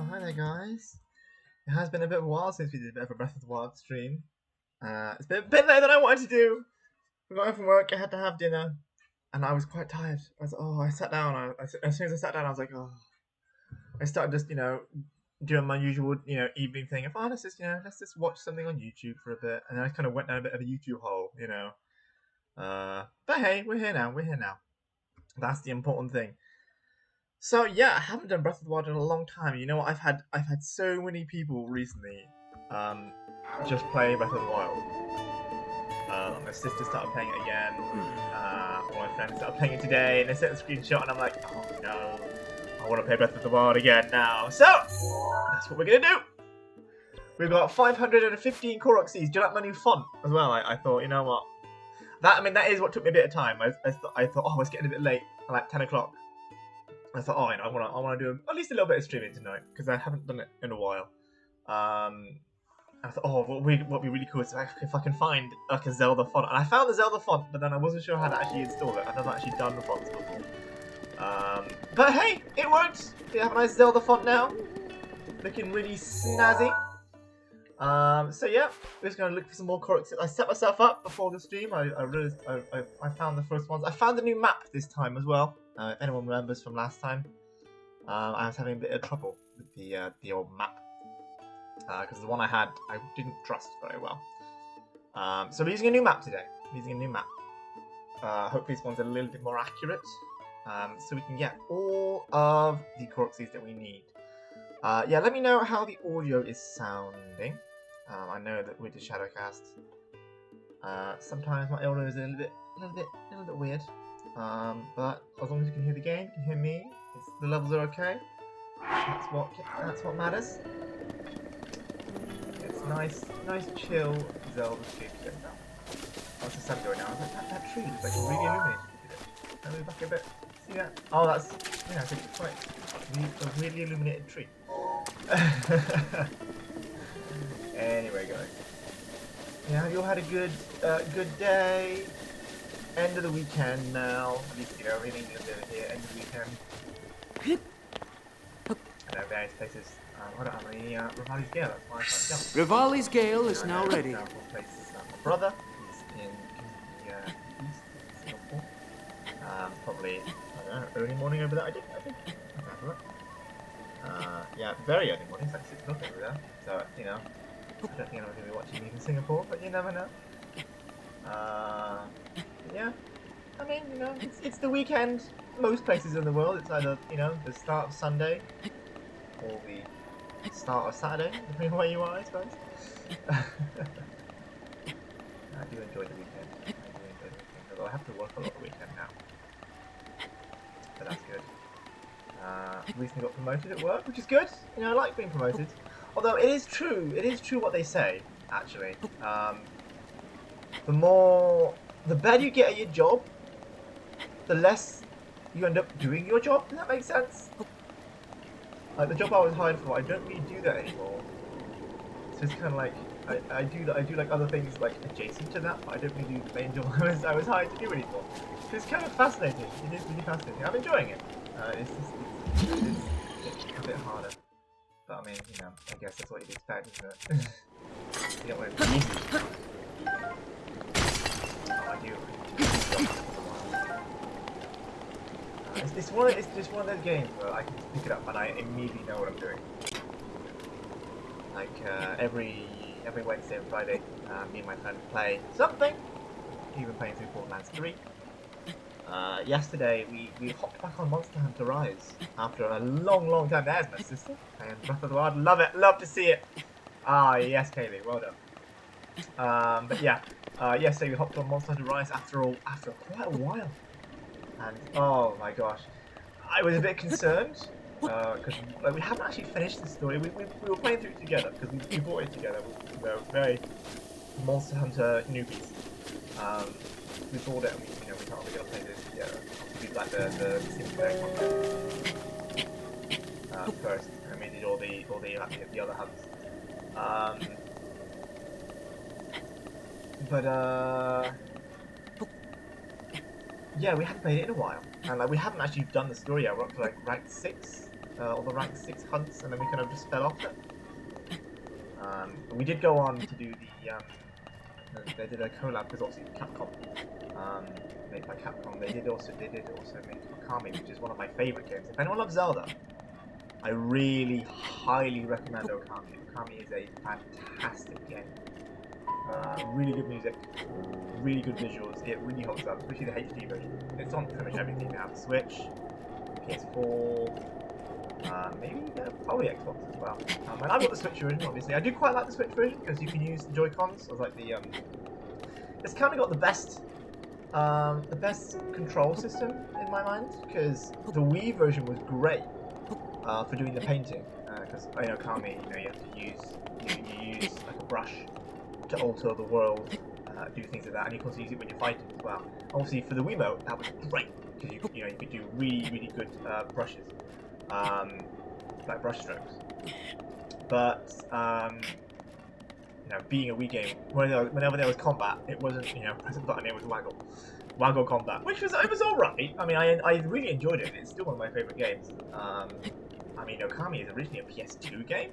hi there guys. It has been a bit of a while since we did a bit of a Breath of the Wild stream. It's been a bit later than I wanted to do. We got home from work, I had to have dinner, and I was quite tired. I sat down, as soon as I sat down I was like, oh. I started just, doing my usual, evening thing. If let's just watch something on YouTube for a bit. And then I kind of went down a bit of a YouTube hole, But hey, we're here now. That's the important thing. So yeah, I haven't done Breath of the Wild in a long time. You know what? I've had so many people recently, just play Breath of the Wild. My sister started playing it again. One of my friends started playing it today, and they sent a screenshot, and I'm like, oh no, I want to play Breath of the Wild again now. So that's what we're gonna do. We've got 515 Korok Seeds. Do you like my new font as well? I thought, you know what? That is what took me a bit of time. I thought, oh, it's getting a bit late, like 10 o'clock. I thought, oh, I want to do at least a little bit of streaming tonight because I haven't done it in a while. I thought, oh, what would be really cool is if I can find like a Zelda font. And I found the Zelda font, but then I wasn't sure how to actually install it. I've never actually done the fonts before. But hey, it worked. We have a nice Zelda font now, looking really snazzy. So yeah, we're just gonna look for some more Korok. I set myself up before the stream. I realized I found the first ones. I found the new map this time as well. If anyone remembers from last time, I was having a bit of trouble with the old map because the one I had I didn't trust very well. So we're using a new map today. Hopefully this one's a little bit more accurate, so we can get all of the Korok Seeds that we need. Yeah, let me know how the audio is sounding. I know that with the Shadowcast, sometimes my audio is a little bit weird. But as long as you can hear the game, you can hear me, the levels are okay. That's what matters. It's nice chill Zelda stream. How's the sun going now? That tree is like really illuminated. Can I move back a bit? See that? Oh, that's it's quite a really illuminated tree. Anyway, guys. Yeah, have you all had a good day? End of the weekend now. At least everything is over here. End of the weekend. I know various places. I don't have any Rivali's Gale. That's why I can't jump. Rivali's Gale is now ready. My brother is in the east Singapore. Probably I don't know, early morning over there. I think. Yeah, very early morning. It's like 6 o'clock over there. So I don't think I'm going to be watching these in Singapore, but you never know. Yeah, I mean, it's the weekend. Most places in the world, it's either the start of Sunday or the start of Saturday, depending on where you are, I suppose. I do enjoy the weekend. Although I have to work a lot the weekend now, but that's good. Recently got promoted at work, which is good. I like being promoted. Although it is true what they say. Actually, the better you get at your job, the less you end up doing your job. Does that make sense? Like the job I was hired for, I don't really do that anymore. So it's kind of like I do like other things like adjacent to that, but I don't really do the main job I was hired to do anymore. So it's kind of fascinating. It is really fascinating. I'm enjoying it. It's a bit harder, but I mean, I guess that's what you'd expect, isn't it? You don't want it to be easy. Oh, I do. It's just one of those games where I can just pick it up and I immediately know what I'm doing. Like every Wednesday and Friday, me and my friend play something. We've been playing through Borderlands 3. Yesterday we hopped back on Monster Hunter Rise after a long time. There's my sister and Breath of the Wild. Love it, love to see it. Ah yes, Kaylee, well done. But yeah, yesterday we hopped on Monster Hunter Rise after quite a while, and oh my gosh, I was a bit concerned because we haven't actually finished the story. We were playing through it together because we bought it together. We're very Monster Hunter newbies. We bought it and we thought we're gonna play this together. We did like the single player content first, and we did all the other hubs. Yeah, we hadn't played it in a while, and we haven't actually done the story yet. We're up to like rank 6 all the rank 6 hunts, and then we kind of just fell off it. We did go on to do they did a collab because obviously Capcom, made by Capcom. They did also make Okami, which is one of my favorite games. If anyone loves Zelda, I really highly recommend Okami. Okami is a fantastic game. Really good music, really good visuals. It really holds up, especially the HD version. It's on pretty much everything now: Switch, PS4, maybe probably Xbox as well. And I've got the Switch version, obviously. I do quite like the Switch version because you can use the Joy-Cons. I was like it's kind of got the best control system in my mind, because the Wii version was great for doing the painting. Because I know Okami, you have to use like a brush to alter the world, do things like that, and you can also use it when you're fighting as well. Obviously, for the Wiimote, that was great because you could do really good brushes, like brush strokes. But being a Wii game, whenever there was combat, it wasn't press a button, it was waggle combat, which was all right. I mean, I really enjoyed it. It's still one of my favorite games. I mean, Okami is originally a PS2 game.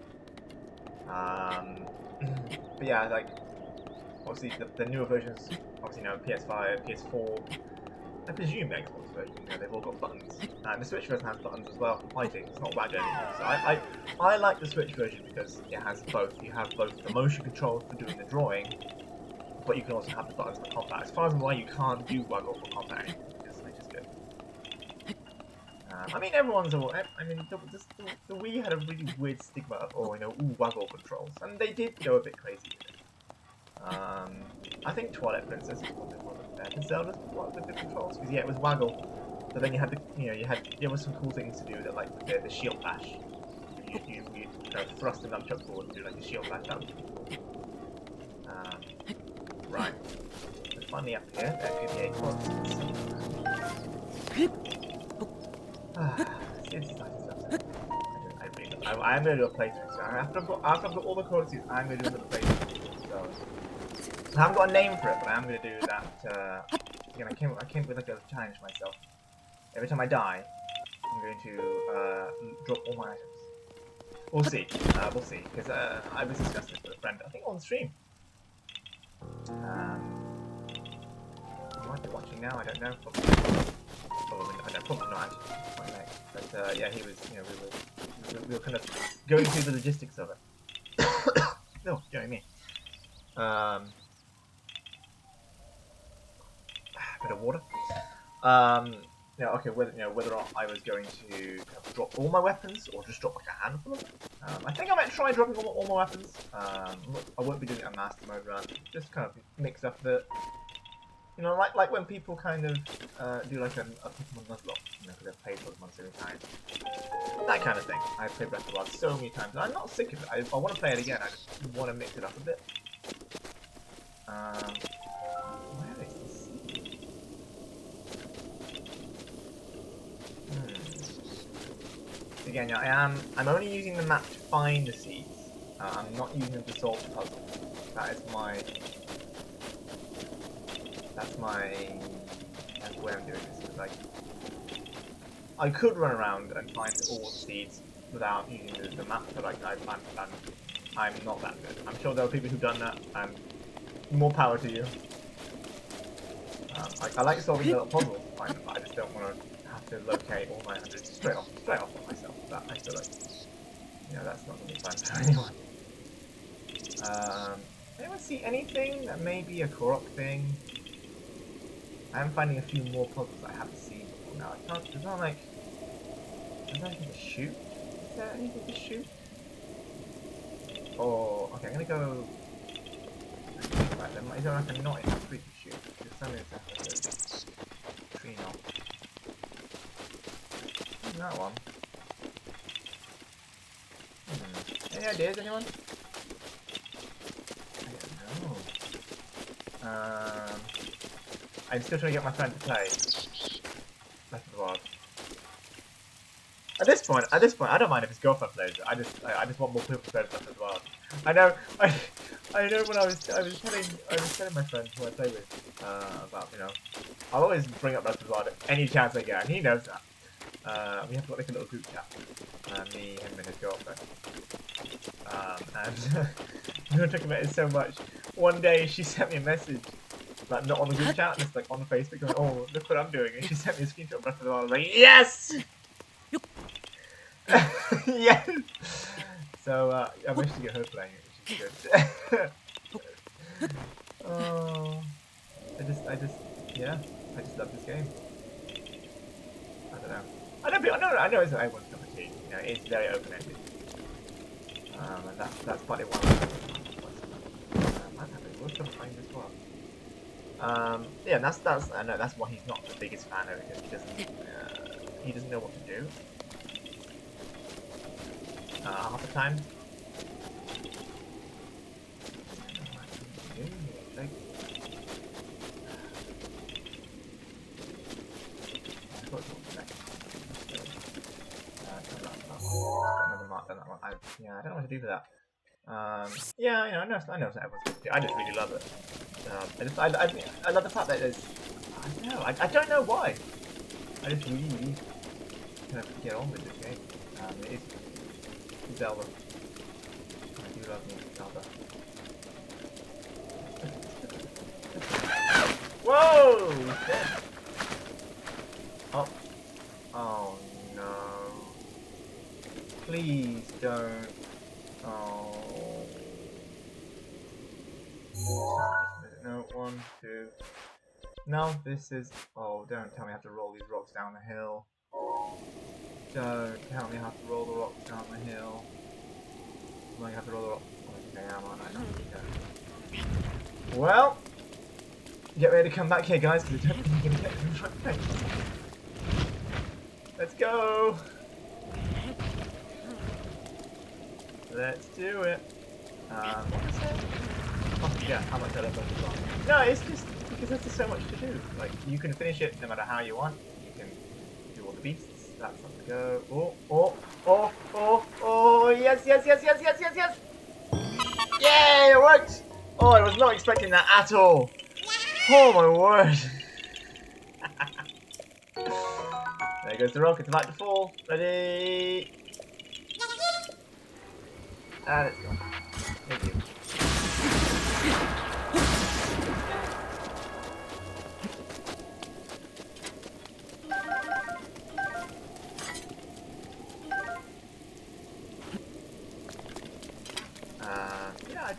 But yeah, like obviously the newer versions, obviously now PS5, PS4, I presume Xbox version, they've all got buttons. And the Switch version has buttons as well for fighting. It's not bad anymore. So I like the Switch version because it has both. You have both the motion controls for doing the drawing, but you can also have the buttons for combat. As far as I'm aware, you can't do waggle for combat anymore, which is good. I mean, the Wii had a really weird stigma of, waggle controls, and they did go a bit crazy with it. I think Twilight Princess was one of the better Zeldas with the controls, because it was waggle, but then you had there was some cool things to do that, like the shield bash. You kind of thrust the nunchuck forward and do like a shield bash. That was pretty cool. Right. So finally up here, there could be a I'm going to do a playthrough, so after I've got all the qualities, I'm going to do another playthrough. So, I haven't got a name for it, but I am going to do that. Again, I came with like a challenge myself. Every time I die, I'm going to drop all my items. We'll see, because I was discussing this with a friend, I think on stream. He might be watching now, I don't know. Probably not actually. But yeah, he was, we were kind of going through the logistics of it. No, you know what I mean. Bit of water. Okay, whether or not I was going to kind of drop all my weapons or just drop like a handful of them. I think I might try dropping all my weapons. I won't be doing a master mode run. Just kind of mix up the, like when people kind of do like a Pokemon Nuzlocke, because they've played Pokemon so many times. That kind of thing. I've played Breath of the Wild so many times, and I'm not sick of it. I want to play it again. I just want to mix it up a bit. Where is this? Again, I'm only using the map to find the seeds. I'm not using them to solve the puzzle. That's the way I'm doing this. Like, I could run around and find all the seeds without using the map, but like I'm not that good. I'm sure there are people who've done that, and more power to you. I like solving little puzzles, but I just don't want to have to locate all my hundreds straight off on myself. That I feel like, that's not going to be fun for anyone. Anyone see anything that may be a Korok thing? I am finding a few more puzzles I haven't seen before now. There's not anything to shoot? Is there anything to shoot? Oh, okay, I'm gonna go. Is there like a knot in the tree to shoot? There's something that's a tree knot. That one. Any ideas, anyone? I don't know. I'm still trying to get my friend to play Breath of the Wild. At this point, I don't mind if his girlfriend plays it. I just want more people to play Breath of the Wild. I know when I was telling my friend who I play with about, I'll always bring up Breath of the Wild any chance I get, and he knows that. we have got like a little group chat. Me, him, and his girlfriend. And we were talking about it so much. One day she sent me a message, like not on the group chat, just like on Facebook, going, "Oh, look what I'm doing," and she sent me a screenshot of Breath of the Wild. I was like, "Yes, yes." So I managed to get her playing it, which is good. Oh, yeah, I just love this game. I don't know. I know it's everyone's cup of tea. You know, it's very open-ended. And that's partly why I'm having a worse time playing this well. Yeah, and I know that's why he's not the biggest fan of it, because he doesn't know what to do. Half the time. Another mark on that one. Yeah, I don't know what to do with that. Yeah, you know, I know everyone's going to do. I just really love it. I love the fact that there's. I don't know. I don't know why. I just really kind of get on with this game. It is Zelda. I do love me Zelda. Whoa! Oh. Oh no. Please don't. Oh. No, 1, 2. No, this is. Oh, don't tell me I have to roll these rocks down the hill. Don't tell me I have to roll the rocks down the hill. I'm going to have to roll the rocks. Okay, I am, aren't I? Well, get ready to come back here, guys, because I don't think you're going to get in front of me. Let's go! Let's do it. What was it? Oh, yeah, how much I love Breath of the Wild. No, it's just because there's just so much to do. Like, you can finish it no matter how you want. You can do all the beasts. That's up to go. Oh, yes! Yay, it worked! Oh, I was not expecting that at all. Oh my word. There goes the rock, it's about to fall. Ready? And it's gone. Thank you.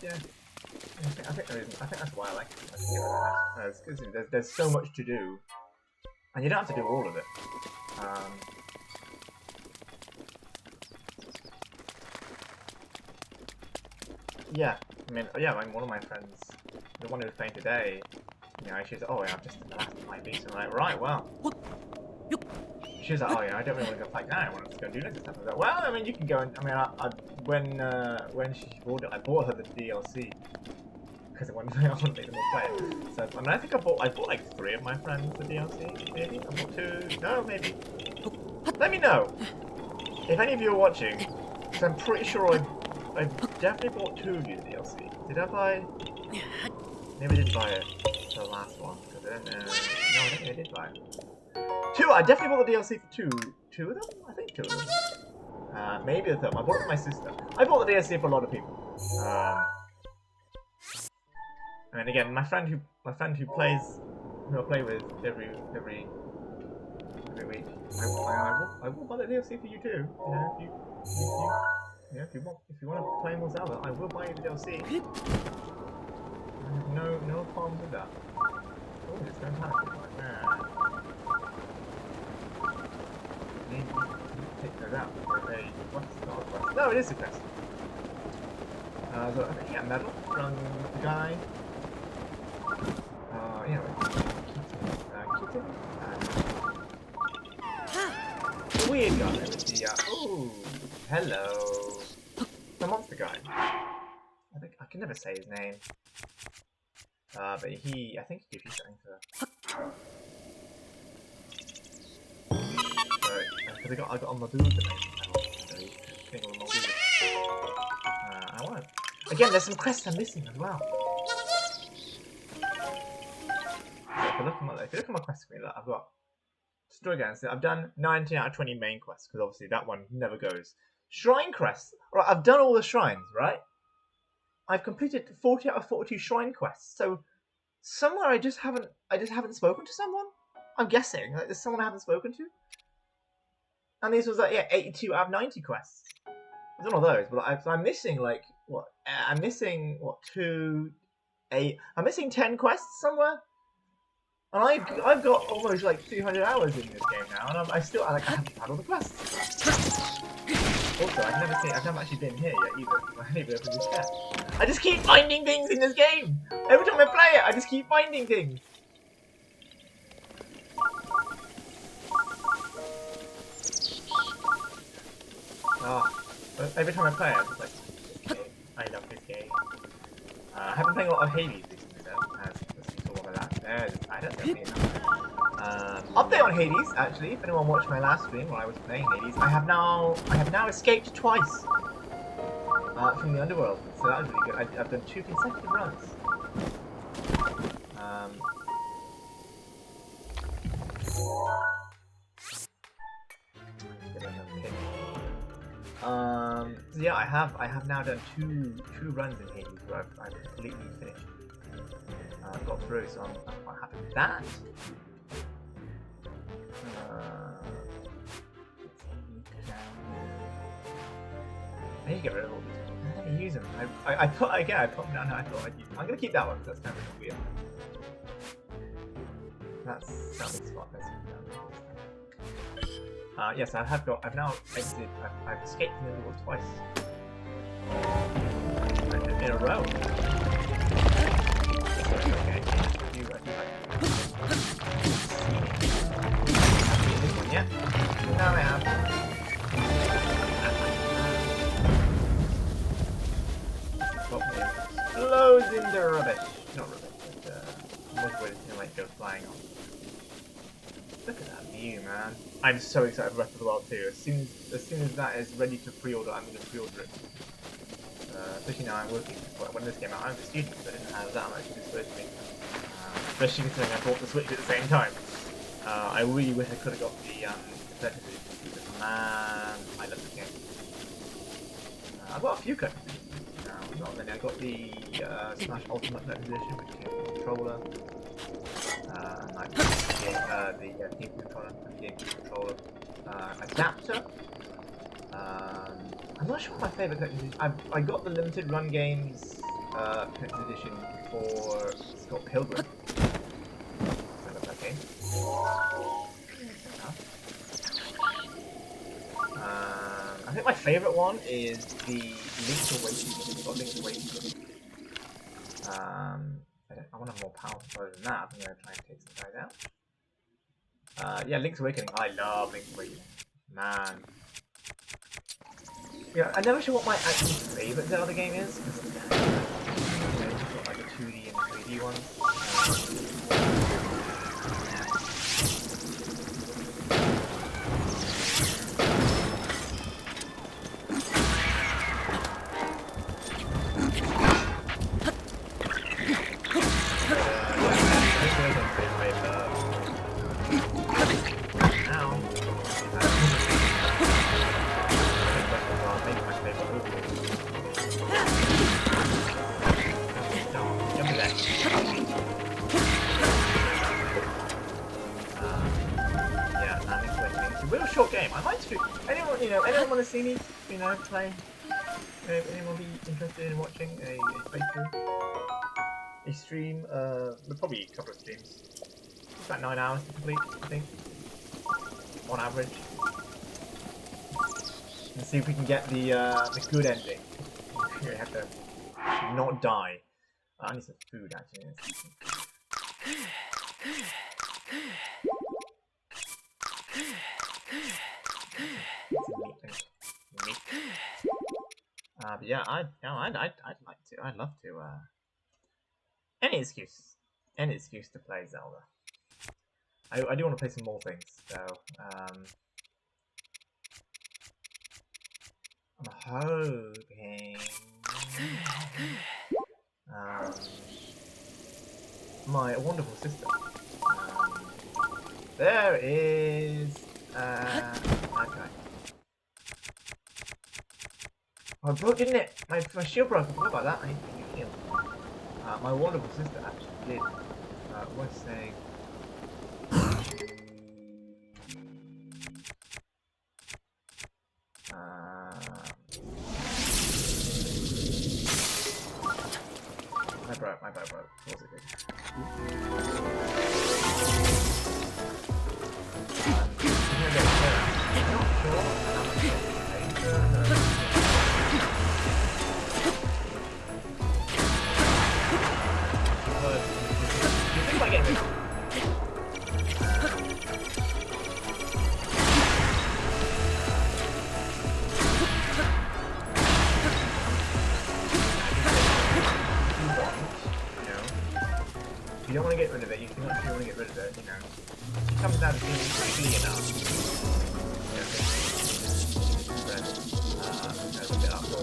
Yeah. I think that's why I like it. Because there's so much to do, and you don't have to do all of it. Yeah, I mean, one of my friends, the one who was playing today, you know, she was like, "Oh, yeah, I'm just in the last 5 beats." I'm like, "Right, well." She was like, "Oh, yeah, I don't really want to go fight now. I want to go do this and stuff." I was like, "Well, I mean, you can go and, I mean, when she bought it, I bought her the DLC. Because I want to make them all play it. So, I mean, I think I bought like 3 of my friends the DLC, maybe? I bought 2, no, maybe. Let me know if any of you are watching, because I'm pretty sure I definitely bought 2 of you the DLC. Did I buy? Maybe I didn't buy it, the last one, because I don't know. No, I think I did buy it. 2, I definitely bought the DLC for 2 of them? I think 2 of them. Maybe the third one. I bought it for my sister. I bought the DLC for a lot of people. And again, my friend who I play with every week, I will buy the DLC for you too. You know, if you want to play more Zelda, I will buy you the DLC. I have no problems with that. Oh, it's going past it like that. Maybe take those out. No, it is a quest. So I think I get a medal from the guy. Anyway. Weird guy. Ooh, hello. The monster guy. I can never say his name. But I think he gives you something for. Because I got on my boob the name. I want. Again, there's some quests I'm missing as well. If you look at my quest screen, I've got Story guide. So I've done 19 out of 20 main quests, because obviously that one never goes. Shrine quests. Right, I've done all the shrines, right? I've completed 40 out of 42 shrine quests. So somewhere I just haven't spoken to someone. I'm guessing. Like, there's someone I haven't spoken to. And this was like, yeah, 82 out of 90 quests. It's one of those, but I'm missing like what? I'm missing what 2, 8. I'm missing 10 quests somewhere. And I've got almost like 300 hours in this game now, and I haven't had all the quests. Also, I've never actually been here yet either. I haven't even opened this chat. I just keep finding things in this game. Every time I play it, I just keep finding things. Every time I play it, I'm just like, I love this game. I have been playing a lot of Hades recently though. Let's see what that. I don't know. Update on Hades actually. If anyone watched my last stream while I was playing Hades, I have now escaped twice from the underworld. So that was really good. I've done 2 consecutive runs. So yeah, I have now done two runs in Hades where I've completely finished. Got through, so I'm quite happy with that. I need to get rid of all these. I never use them. I put them down how I thought I'd use them. I'm gonna keep that one because that's kind of weird. That's something spot. Yes, I've now exited. I've escaped from the underworld twice in a row. Okay, I do like this one, yeah. Now I have. Blows into rubbish. Not rubbish, but multiple might go flying off. Look at that view, man. I'm so excited for Breath of the Wild 2. As soon as that is ready to pre-order, I'm going to pre-order it. Especially now I'm working. When this came out, I was a student, so I didn't have that much disposable. Especially considering I bought the Switch at the same time. I really wish I could have got the collector's edition, because man, I love this game. I've got a few collector's editions. Not many. I got the Smash Ultimate collector's edition, which came with the controller. And like the game controller, adapter. I'm not sure what my favourite collector's edition is. I got the limited run games collector's edition for Scott Pilgrim. I love that game. I think my favourite one is the Link's Awakening. I want a more powerful version than that. I'm going to try and take some guys out. Yeah, Link's Awakening. I love Link's Awakening. Man. Yeah, I'm never sure what my actual favourite Zelda game is. Because you've got like the 2D and 3D ones. Short game. I might stream. Anyone want to see me, play? Anyone be interested in watching a playthrough? A stream? Probably a couple of streams. It's about 9 hours to complete, I think, on average. And see if we can get the good ending. We have to not die. I need some food actually. But yeah, I'd like to. I'd love to. Any excuse to play Zelda. I do want to play some more things, so I'm hoping my wonderful sister There is okay. Oh, it broke, didn't it? My shield broke. I forgot about that. I need a new shield. My wonderful sister actually did. Was saying. My bro. What was it? If you don't want to get rid of it, you can actually want to get rid of it, you know. It comes down to being quickly enough. There's a bit up for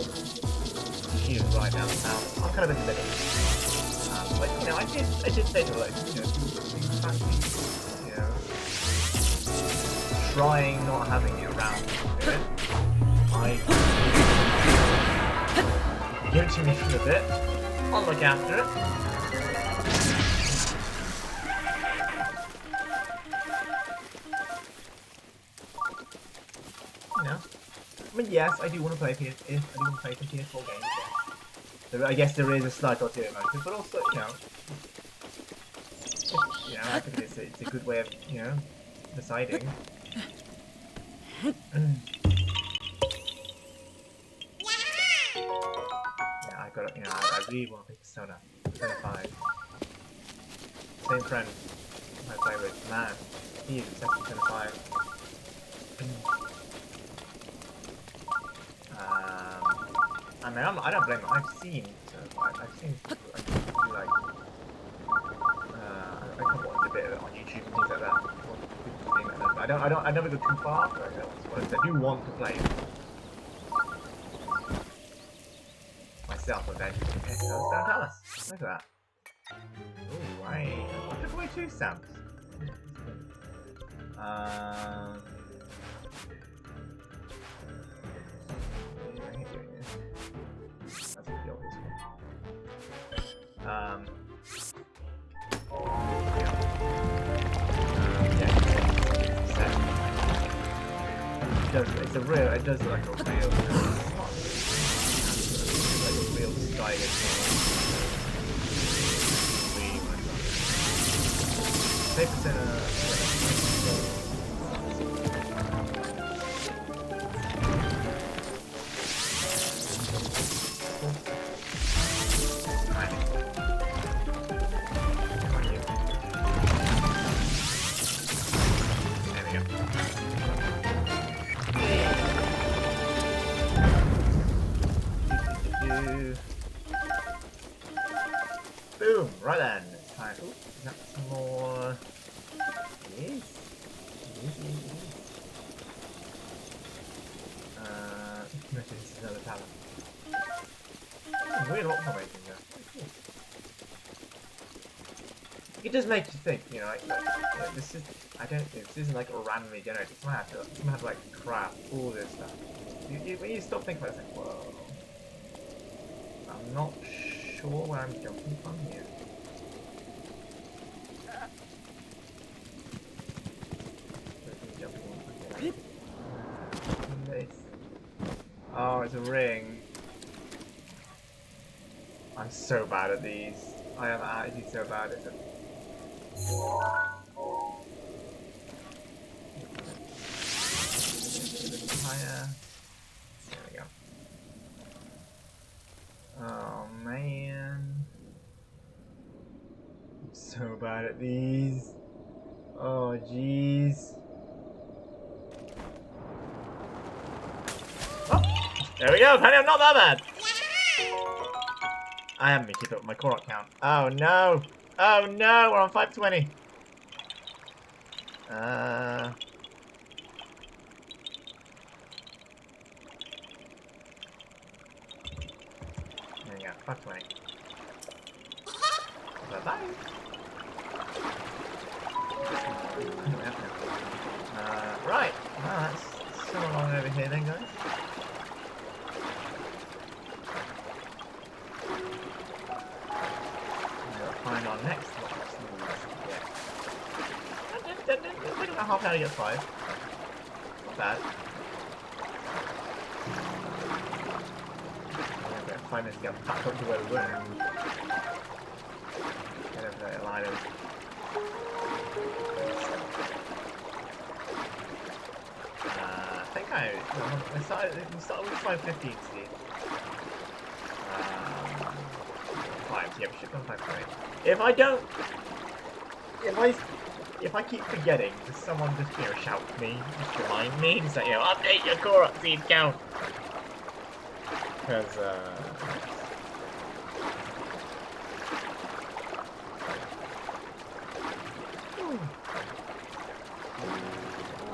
shield right down the town. I'm kind of in the middle. But you know, I did say to her, like, you know, you know, trying not having it around. Give it to me for a bit. I'll look after it. You know, I mean, yes, I do want to play some PS4 games. So I guess there is a slight ulterior motive, but also, you know, I think it's a good way of, you know, deciding. Yeah, I got, you know, I really want to play Persona 5. Same friend I play with, man, he is obsessed with Persona 5. I mean, I don't blame him. I've seen people like, I can watch a bit of it on YouTube and things like that. I never go too far, but I do want to play myself eventually. Okay, so don't tell us. Look at that. Ooh, I took away 2 stamps. It does look like a real, stylish paper center. Boom! Right then. Alright, ooh, is that some more? Yes. This is another talent. Weird rock formation there. Cool. It does make you think, you know, like this is, this isn't like a randomly generated. Someone have to like craft all this stuff. When you stop thinking about it, it's like, whoa. I'm not sure where I'm jumping from here. Oh, it's a ring. I'm so bad at these. I am actually so bad at them. Higher. There we go. Oh man. I'm so bad at these. Oh jeez. Oh, there we go. Apparently I'm not that bad. I haven't been keeping up with my Korok count. Oh no! Oh no! We're on 520. There we go. 520. Bye bye. Right. Well, that's so long over here then, guys. We'll find our next one. It took about half an hour to get 5. Not bad. 5 minutes to get back up to where we were. Get over there, line of. I think we started with 5:15, Steve. 5, yeah, we should go 5:20. If I keep forgetting, does someone just, shout at me, just remind me, just like, update your Korok seed count. Because,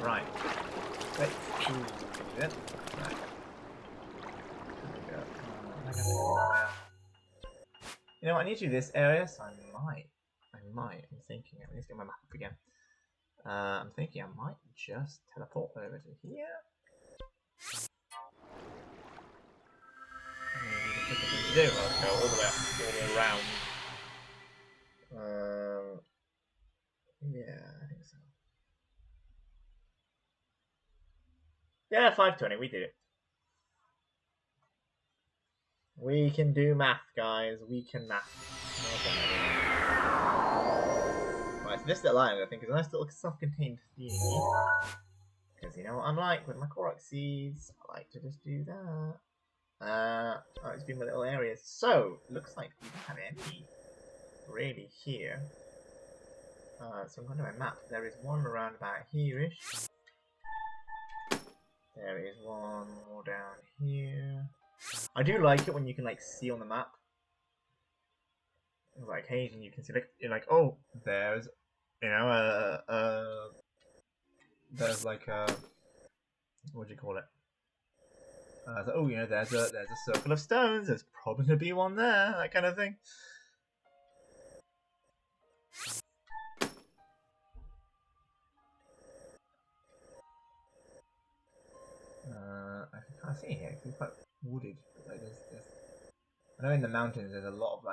right. Let's do that. Right. There we go. You know what, I need to do this area, so I might. I'm thinking. I need to get my map up again. I'm thinking I might just teleport over to here. To do. I'll go all the way up, all the way around. Yeah, I think so. Yeah, 5:20. We did it. We can do math, guys. We can math. Right, so this little island, I think, is a nice little self-contained thingy. Because you know what I'm like with my Korok seeds, I like to just do that. Oh, it's been my little areas. So, looks like we don't have any really here. So I'm going to my map. There is one around about here-ish. There is one more down here. I do like it when you can see on the map. Like occasionally you can see you're like, oh, there's there's like what do you call it? So, oh, there's a circle of stones. There's probably gonna be one there. That kind of thing. I can kind of see here. It's quite wooded. Like there's I know in the mountains there's a lot of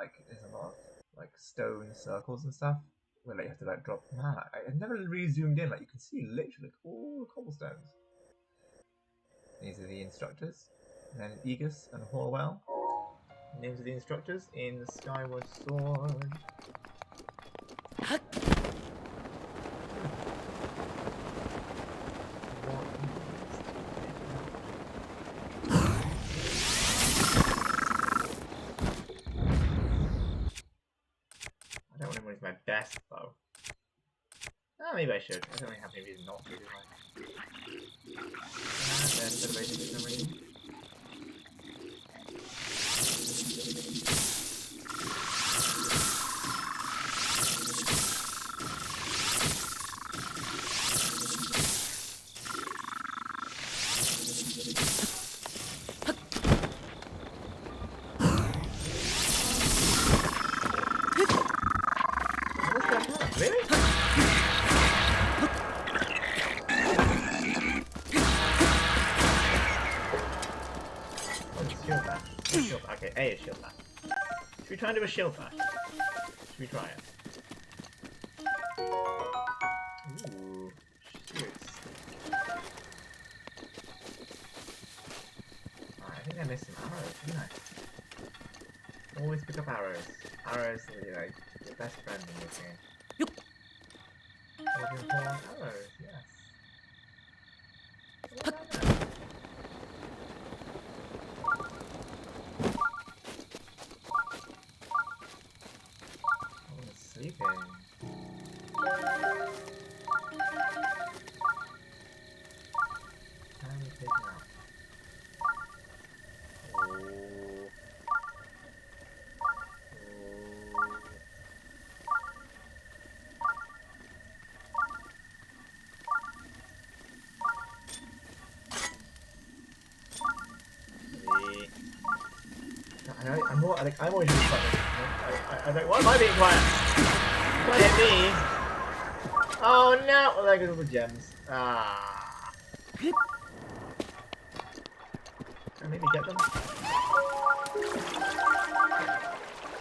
stone circles and stuff where you have to drop. Man, I never really zoomed in. You can see literally all the cobblestones. These are the instructors. And then Aegis and Horwell. Names of the instructors in the Skyward Sword. I don't want to use my best bow. Oh, maybe I should. I don't really have any reason not to, do I? And then the rating for some reason. Okay, A is shield bash. Should we try and do a shield bash? Should we try it? Ooh, shoot. Alright, I think I missed some arrows, didn't I? Always pick up arrows. Arrows are your best friend in this game. Arrows, yes. Sleeping. Time to take him out. I'm always really quiet. I was like, why am I being quiet? Don't hit me! Oh no! Well, there goes the gems. Ah. Can I maybe get them?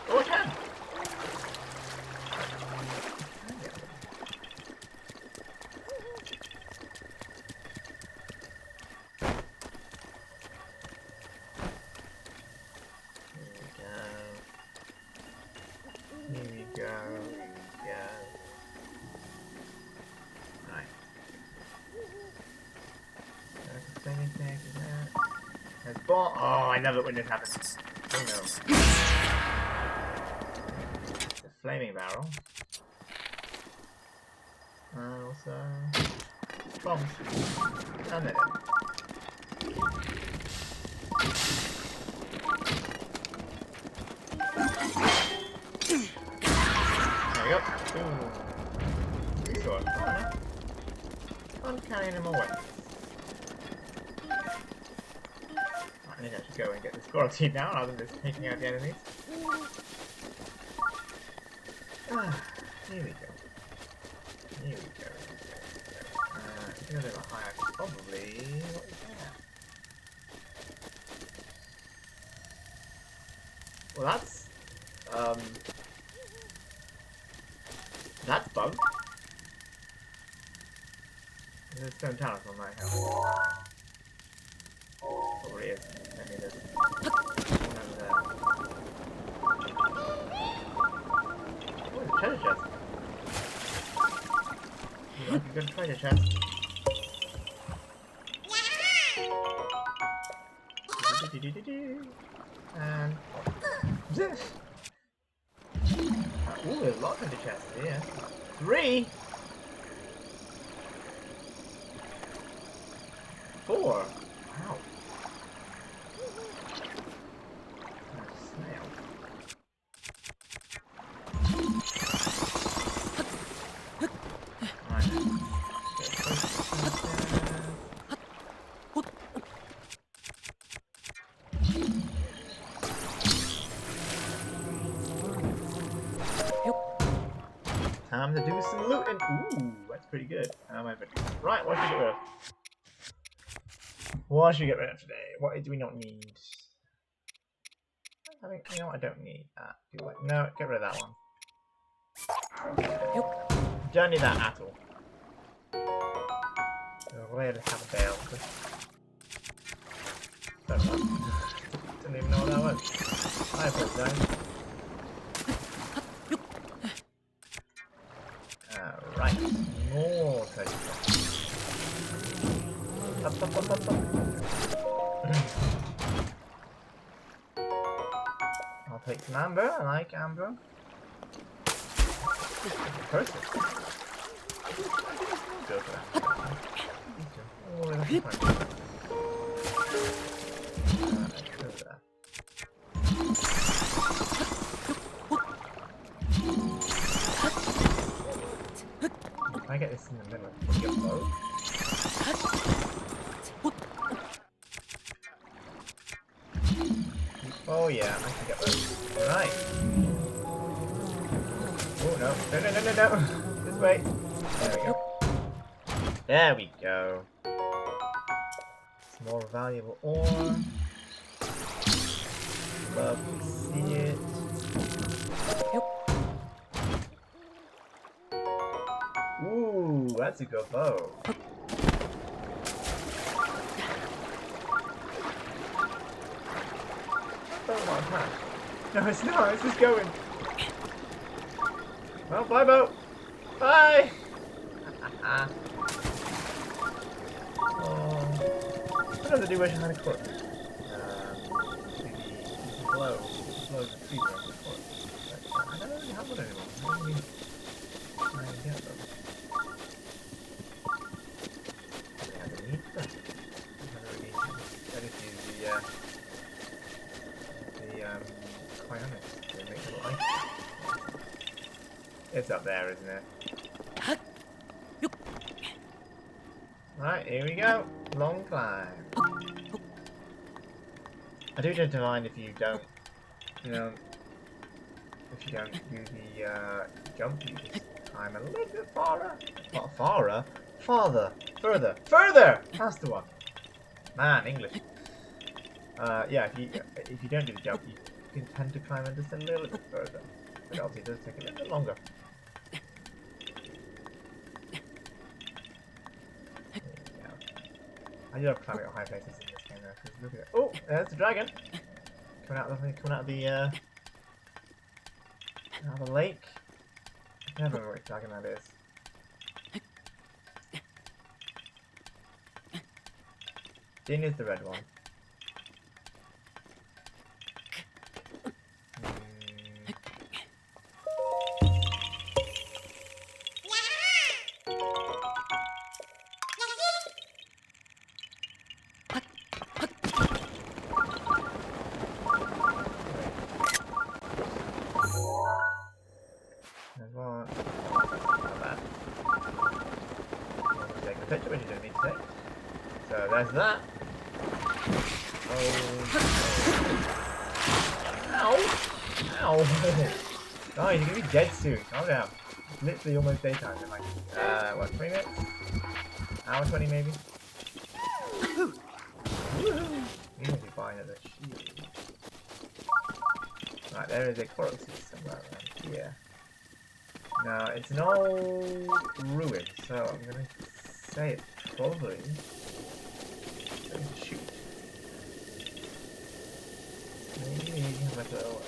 Oh, I can! Here we go. Here we go. Right. Anything there? There's ball. Oh, I love it when this happens. Oh no. It's a flaming barrel. And also bombs. And then there we go. Ooh. Sword. Oh, no. Can't carry any more weapons. I think I should go and get the squirrel teeth now rather than just taking out the enemies. Ah, here we go. Here we go. If you go a little higher, probably. What is that? Well, that's bugged. There's stone towers on my house. Probably is. Maybe there's one over there. Oh, it's a treasure chest. You like a good treasure chest. And ooh, there's a lot of treasure chests here. 3! 4! Wow. Snail. Time to do some looting. Ooh, that's pretty good. Right, what should we get rid of? What should we get rid of today? What do we not need? I think, you know what, I don't need that. Do I? No, get rid of that one. Don't need that at all. We'll have a bale. Didn't even know what that was. I apologize. Right, more treasure. I'll take some amber. I like amber. Perfect. Go for that. Oh, that's fine. If I get this in the middle, can you get both? Oh yeah, I can get both. Right. Oh no. No. This way. There we go. There we go. It's more valuable ore. Love to see it. Ooh, that's a good bow. No, it's not. It's just going. Well, bye, boat. Bye. Sometimes I do wish I had a cork. To blow the fever off the cork. But I don't really have one anymore. How do we try and get them? I don't need them. I don't really need them. I just use the cryonics to make little ice. It's up there, isn't it? Right, here we go. Long climb. I do tend to mind if you don't, if you don't do the jump, you just climb a little bit farther. Not farther. Farther. Further. Further! That's the one. Man, English. Yeah, if you don't do the jump, you can tend to climb just a little bit further. But obviously it does take a little bit longer. I do love climbing at high places in this game though, because look at it. Oh, there's the dragon! Coming out of the lake. I never remember which dragon that is. Din is the red one. There's one. Not bad. Take a picture when you don't need to take. So there's that. Oh. Ow! Ow! Guys, you're gonna be dead soon. Calm down. It's literally almost daytime in like, what, 20 minutes? Hour 20 maybe? Woohoo! You must be buying at the shield. Right, there is a coral somewhere around here. Now, it's an old ruin, so I'm gonna say it's probably shoot. Maybe have like a little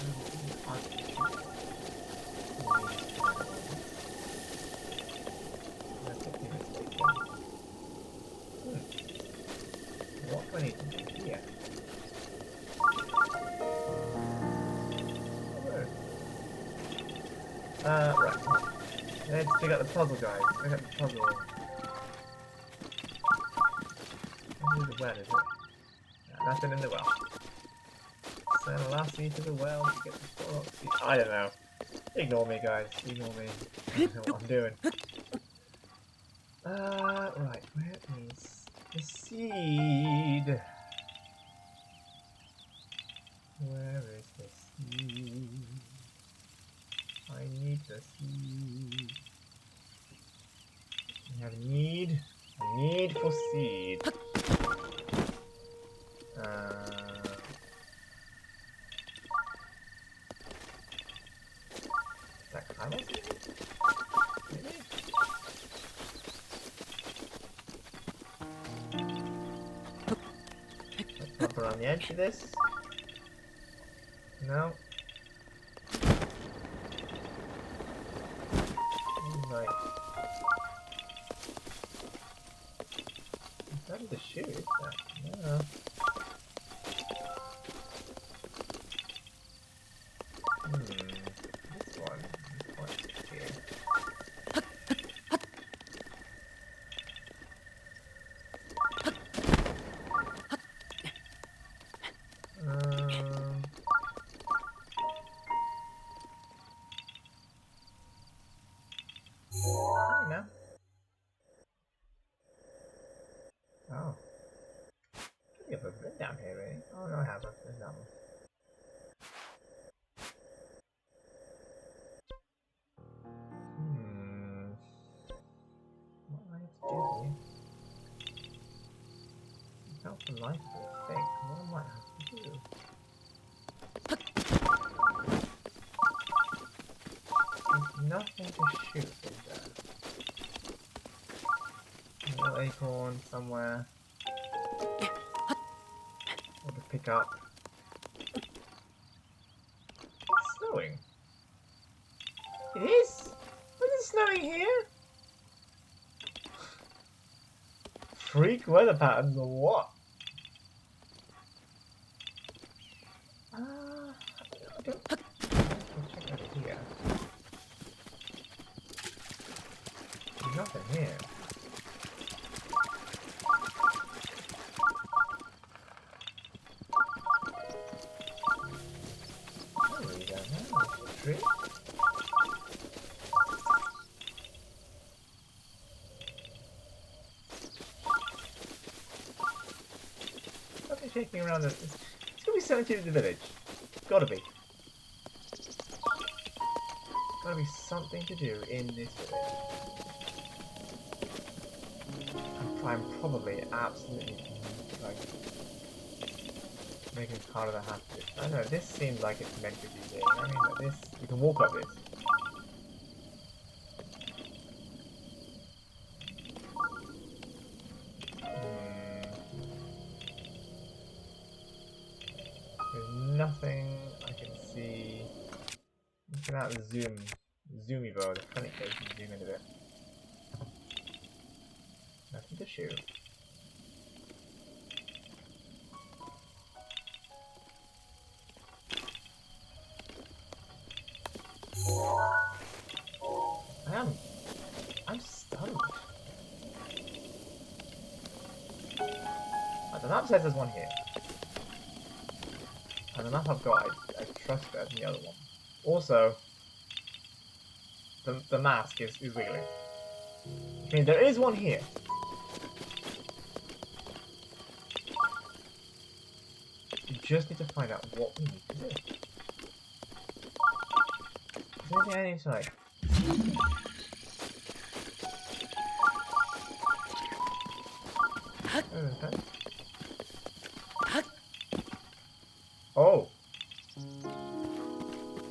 what do I need to do here? Right. Let's pick up the puzzle, guys. Pick up the puzzle. Where's the well, is it? No, nothing in the well. Send the last seed to the well to get the full seed. I don't know. Ignore me, guys. Ignore me. I don't know what I'm doing. Right. Where is the seed? Where is the seed? I need the seed. I have need for seed. Is that climate seed? Maybe? Let's jump around the edge of this. No. Right. It's ready to shoot, is that? Yeah. This one is quite tricky. No. Oh. You have a bit down here, really. Oh, no, I haven't. There's that one. What am I to do here? Without the life of the thing, what am I have to do? There's nothing to shoot, is there? A little acorn somewhere. Or to pick up. It's snowing. It is? Is it snowing here? Freak weather patterns or what? I don't... Let's check over here. There's nothing here. I really don't know. There's a tree. Something shaking around this. It's gonna be something to do with the village. Gotta be. gotta be something to do in this village. I'm probably absolutely like making it harder than I have to. I don't know, this seems like it's meant to be there. I mean, like this, you can walk up this. There's nothing I can see. Look at that zoomy bow, the funny case and zoom in a bit. Nothing to shoot. I'm stunned. The map says there's one here. And the map I've got, I trust better than the other one. Also, the mask is wiggling. I mean, there is one here. You just need to find out what we need to do. Is there anything inside? Oh.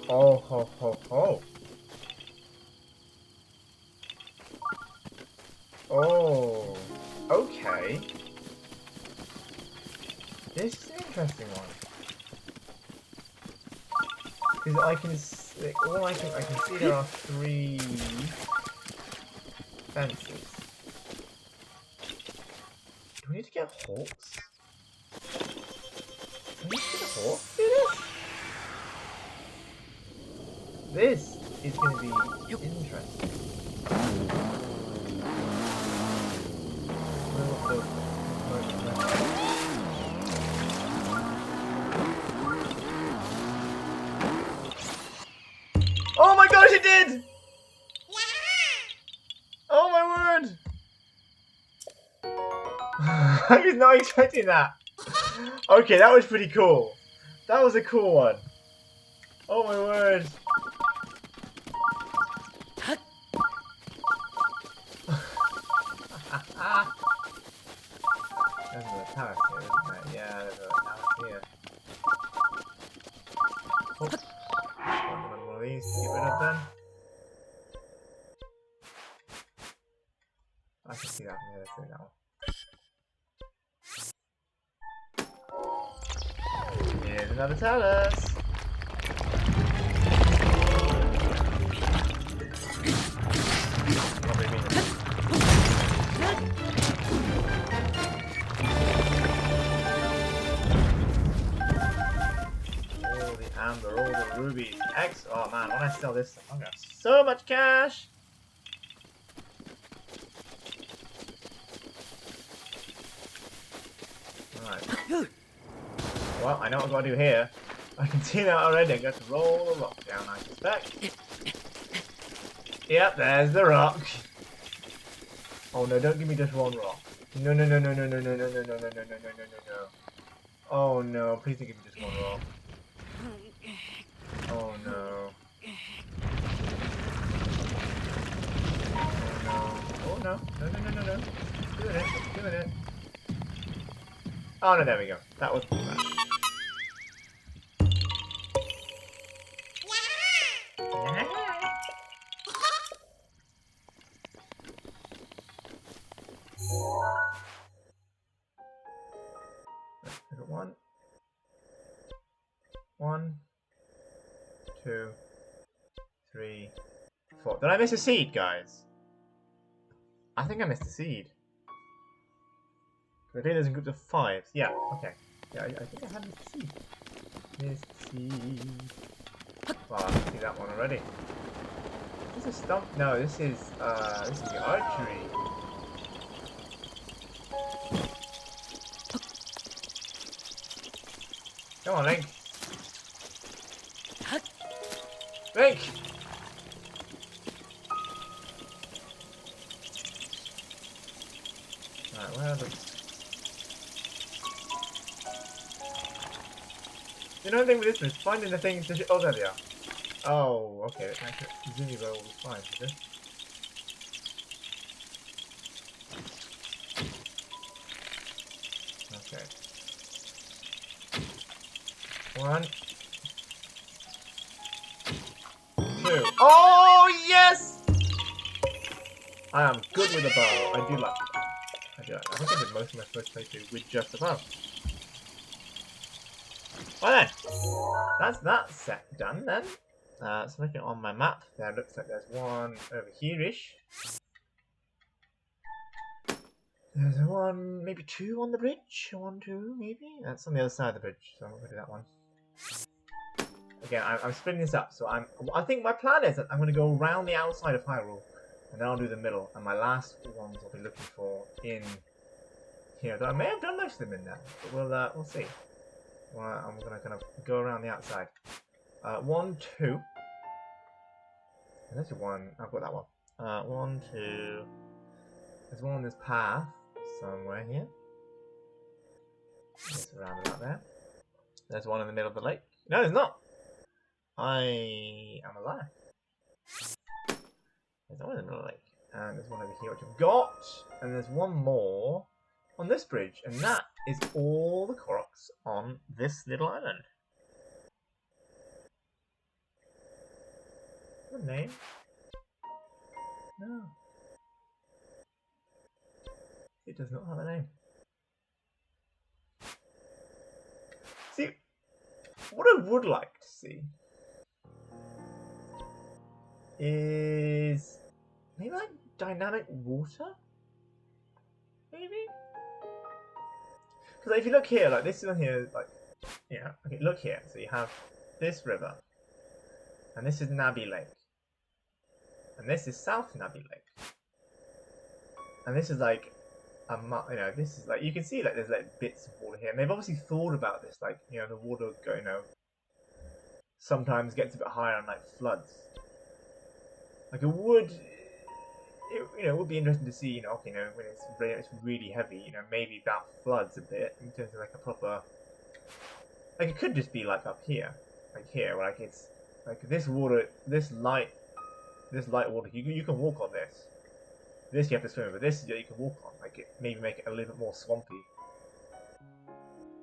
Oh ho ho ho. Oh. Okay. This is an interesting one. Because I can see, I can see there are 3 fences. Do we need to get hawks? Do we need to get a hawk to do this? This is going to be interesting. Oh my gosh, it did! Oh my word! I was not expecting that. Okay, that was pretty cool. That was a cool one. Oh my word. There's a palace here, isn't there? Yeah, there's a palace here. Oh. One of these to get rid of them. I can see that from the other side now. Here's another talus. All the amber, all the rubies. Oh man, when I sell this stuff, I'm gonna have so much cash. Alright. Well, I know what I've got to do here. I can see that already. I'm going to roll a rock down, I suspect. Yep, there's the rock. Oh no, don't give me just one rock. No, no, no, no, no, no, no, no, no, no, no, no, no, no, no, no. Oh no, please don't give me just one rock. Oh no. Oh no. No, no, no, no, no. Doing it, doing it. Oh no, there we go. That was pretty bad. One. 1, 2, 3, 4. Did I miss a seed, guys? I think I missed a seed. I think there's a group of 5. Yeah, okay. Yeah, I think I had missed a seed. Missed seed. Well, I can see that one already. Is this a stump? No, this is the archery. Come on, Link. Link! Alright, where are the... You know the thing with this one is finding the things to... Oh, there they are. Oh, okay. Actually, Zuni roll was fine, is it? Okay. 1, 2. Oh, yes! I am good with the bow. I do like the bow. I think I did most of my first playthrough with just the bow. Well then, that's that set done then. So looking on my map, there looks like there's one over here-ish. There's one, maybe 2 on the bridge. 1, 2, maybe? That's on the other side of the bridge, so I'm going to do that one. Again, I'm splitting this up, so I think my plan is that I'm going to go around the outside of Hyrule, and then I'll do the middle, and my last ones I'll be looking for in here. Though I may have done most of them in there, but we'll see. Well, I'm going to kind of go around the outside. 1, 2. There's 1. I've got that one. 1, 2. There's one on this path somewhere here. It's around about there. There's one in the middle of the lake. No, there's not. I am a liar. There's one in the middle of the lake. And there's one over here which I've got. And there's one more on this bridge. And that is all the Koroks on this little island. What name? No. It does not have a name. See, what I would like to see is maybe like dynamic water? Maybe? Because like, if you look here, like this one here, like, yeah, okay, look here. So you have this river, and this is Nabi Lake, and this is South Nabi Lake, and this is like this is like, you can see like there's like bits of water here, and they've obviously thought about this, like, you know, the water sometimes gets a bit higher on like floods. Like it would be interesting to see, when it's really heavy, maybe that floods a bit in terms of like a proper, like it could just be like up here, like here, like it's like this water, this light water, you can walk on this. This you have to swim, but this you can walk on. Like it, maybe make it a little bit more swampy.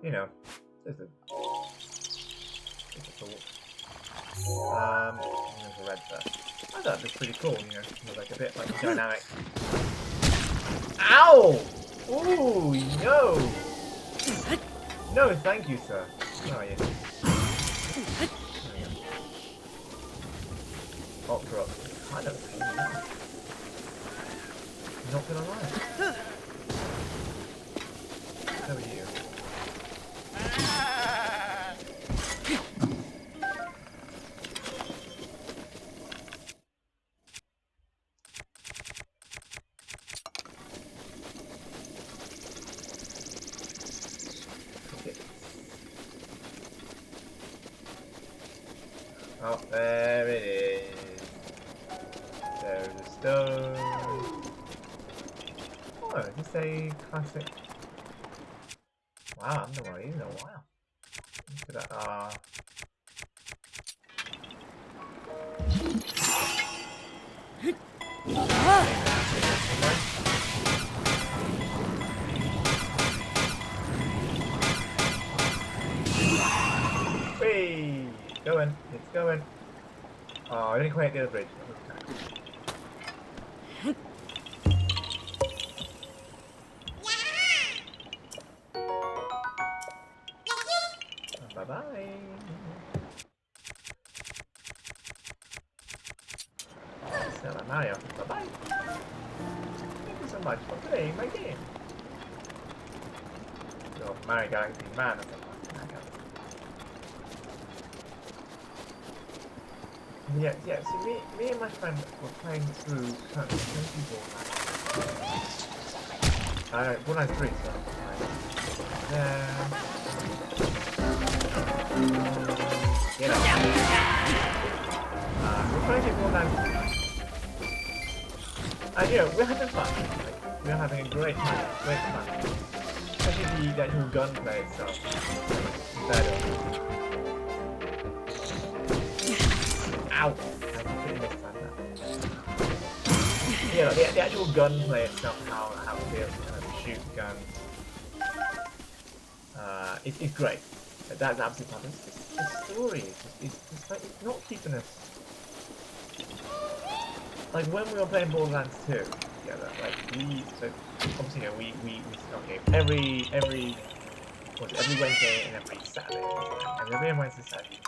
There's a thought. There's a red there. I thought it was pretty cool. Like a bit like dynamic. Ow! Ooh, no! No, thank you, sir. Where are you? Ultra up. Kind of pain. Not gonna lie. How are you? Okay. Oh, there it is. There's a stone. Oh, is this a classic? Wow, I haven't done one of these in a while. Look at that. Whee! It's going. It's going. Oh, I didn't quite hit the other bridge. Bye-bye. Stella Mario. Bye-bye. Thank you so much for playing my game. So, Mario Galaxy Man. Yeah, so me and my friend were playing through currently 193, so. There. Get up. We're playing it 193. And we're having fun. Like, we're having a great time. Great fun. Especially the actual gunplay itself. Better. actual gunplay itself, how it feels to kind of shoot guns, it's great. That's absolutely fun. The story it's like it's not keeping us. Like when we were playing Borderlands 2 together, like obviously we okay every Wednesday and every Saturday, and every Wednesday Saturday.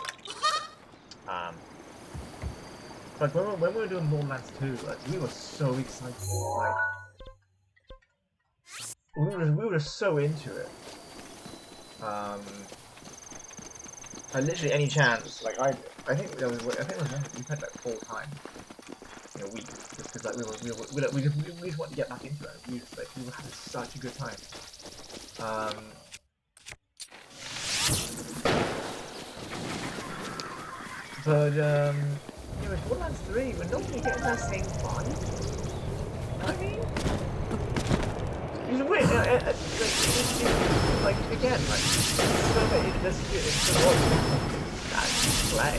Like when we were doing Borderlands 2, like we were so excited, like we were so into it. And literally any chance, like I think it was one we played like 4 times in a week, just because like we just wanted to get back into it. We were having such a good time. But with Borderlands 3, we're not really getting that same vibe. You know what I mean? It's weird. Like again, like so it's the one that play.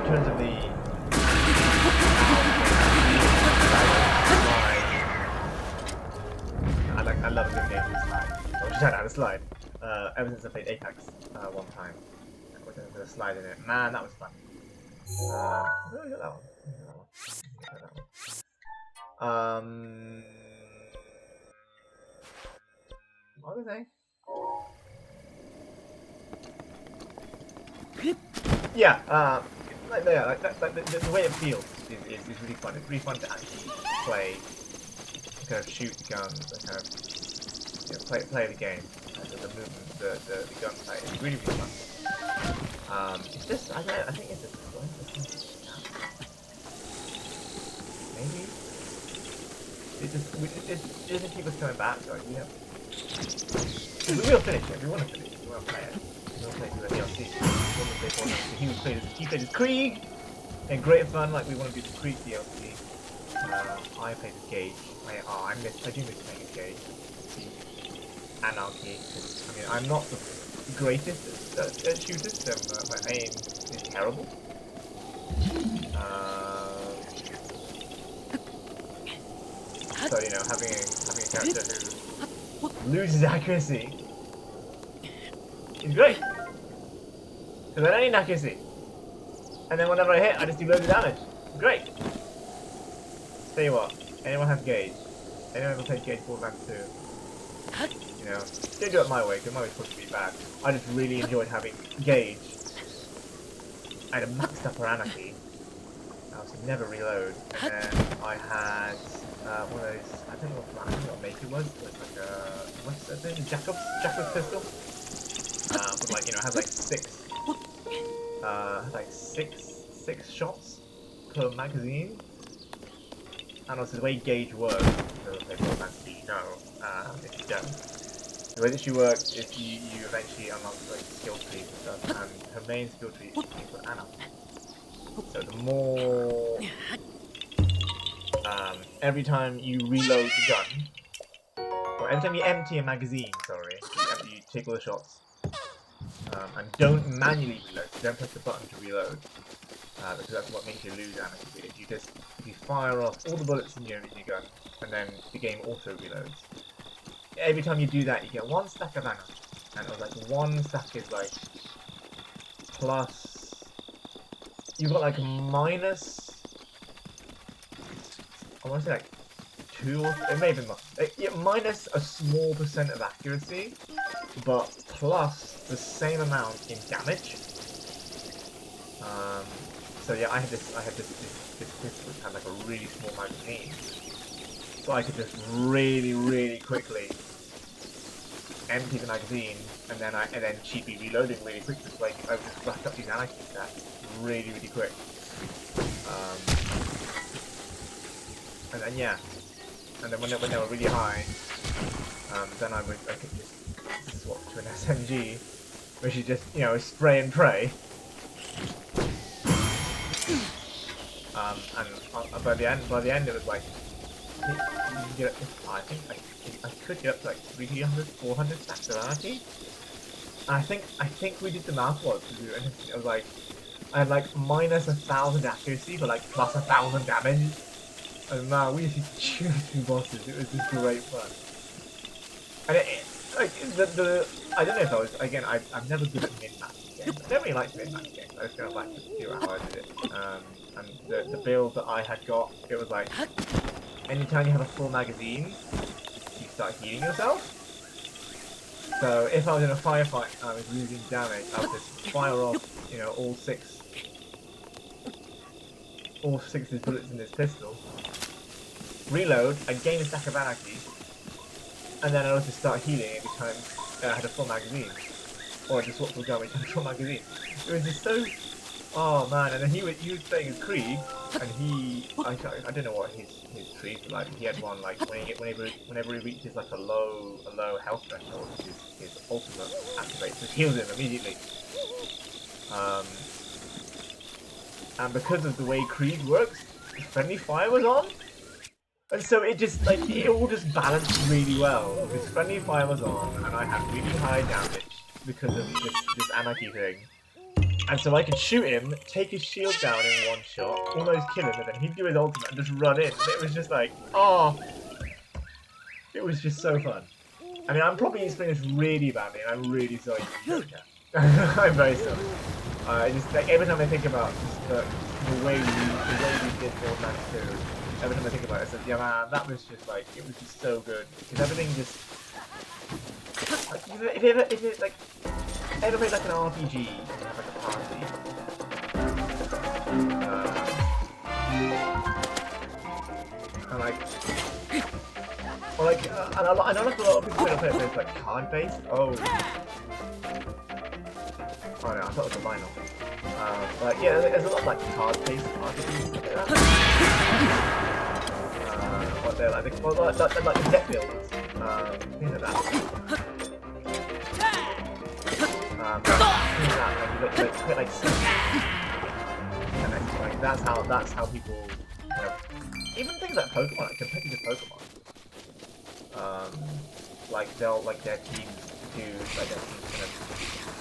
In terms of the I love a good game with slide. I just had a slide. Ever since I played Apex one time, with a slide in it. Man, that was fun. I got that one. What was I? Yeah, the way it feels is really fun. It's really fun to actually play, kind of shoot guns, and kind of play the game. The movement, the gunplay is really fun. It's just I think it's just maybe it doesn't keep us coming back. So like, we will finish it. We want to finish it. We want to play it. We want to play through the DLC. He played as Krieg, and great fun. Like we want to do the Krieg DLC. I played as Gage. I do miss playing as Gage. Anarchy. I mean, I'm not the greatest at shooters, so my aim is terrible. So having a character who loses accuracy is great, because I don't need accuracy, and then whenever I hit, I just do loads of damage. Great. Tell you what, anyone has Gauge? Anyone ever played Gauge Borderlands 2? Don't do it my way, because my way's supposed to be bad. I just really enjoyed having Gauge. I had a maxed up Anarchy. I was never reload. And then I had one of those, I don't know what make it was. It was like a, what's that thing? Jacob's pistol. But like, has like six shots per magazine. And also the way Gauge works, if you don't. The way that she works is you eventually unlock like skill trees and stuff, and her main skill tree is called Anna. So the more every time you reload the gun, or every time you empty a magazine, you take all the shots, and don't manually reload. So don't press the button to reload, because that's what makes you lose ammo. If you fire off all the bullets in your gun, and then the game auto reloads. Every time you do that, you get 1 stack of ammo, and it was like 1 stack is like plus. You've got like minus. I want to say like 2 or it may have been more. Minus a small percent of accuracy, but plus the same amount in damage. So yeah, I had this pistol which had like a really small magazine, so I could just really quickly empty the magazine, and then cheaply reloading really quickly, so I would just rack up these anarchy stats really quick. And then and then when they were really high, then I could just swap to an SMG, which is just spray and pray. And by the end it was like you can get up to, I could get up to like 300, 400 stacks of anarchy. And I think we did the math once. It was like I had like minus 1,000 accuracy, but like plus 1,000 damage. And man, we used to shoot through bosses. It was just great fun. And like the I don't know if I was again. I'm never good at min-max games. I don't really like min-max games. I just kind of like to figure out how I did it. And the build that I had got, it was like anytime you have a full magazine, you start healing yourself. So if I was in a firefight and I was losing damage, I would just fire off, you know, all six of these bullets in this pistol, reload, I'd gain a stack of anarchy, and then I'd also start healing every time I had a full magazine. Or just swap to a gun when I had a full magazine. It was just so... Oh man, and then he was playing as Krieg, and I don't know what his trees were like. He had one like whenever he reaches like a low health threshold, his ultimate activates, which heals him immediately. And because of the way Krieg works, friendly fire was on, and so it just like it all just balanced really well. Because friendly fire was on, and I had really high damage because of this anarchy thing. And so I could shoot him, take his shield down in one shot, almost kill him, and then he'd do his ultimate and just run in. And it was just like, oh, it was just so fun. I mean, I'm probably explaining this really badly, and I'm really sorry. I'm very sorry. Just like every time I think about just, the way we did Borderlands 2, every time I think about it, I said, yeah, man, that was just like, it was just so good. Because everything just, like, if you ever played like an RPG, you have like a party, and like, or like, and I know like a lot of people play it like card based. Oh no, I thought it was a vinyl. But yeah, there's a lot of like card based RPGs like that. What they're like, they're like deck builders, things like that. And that's how people, you know, even things like Pokemon, like competitive Pokemon, like their teams do, like their teams kind of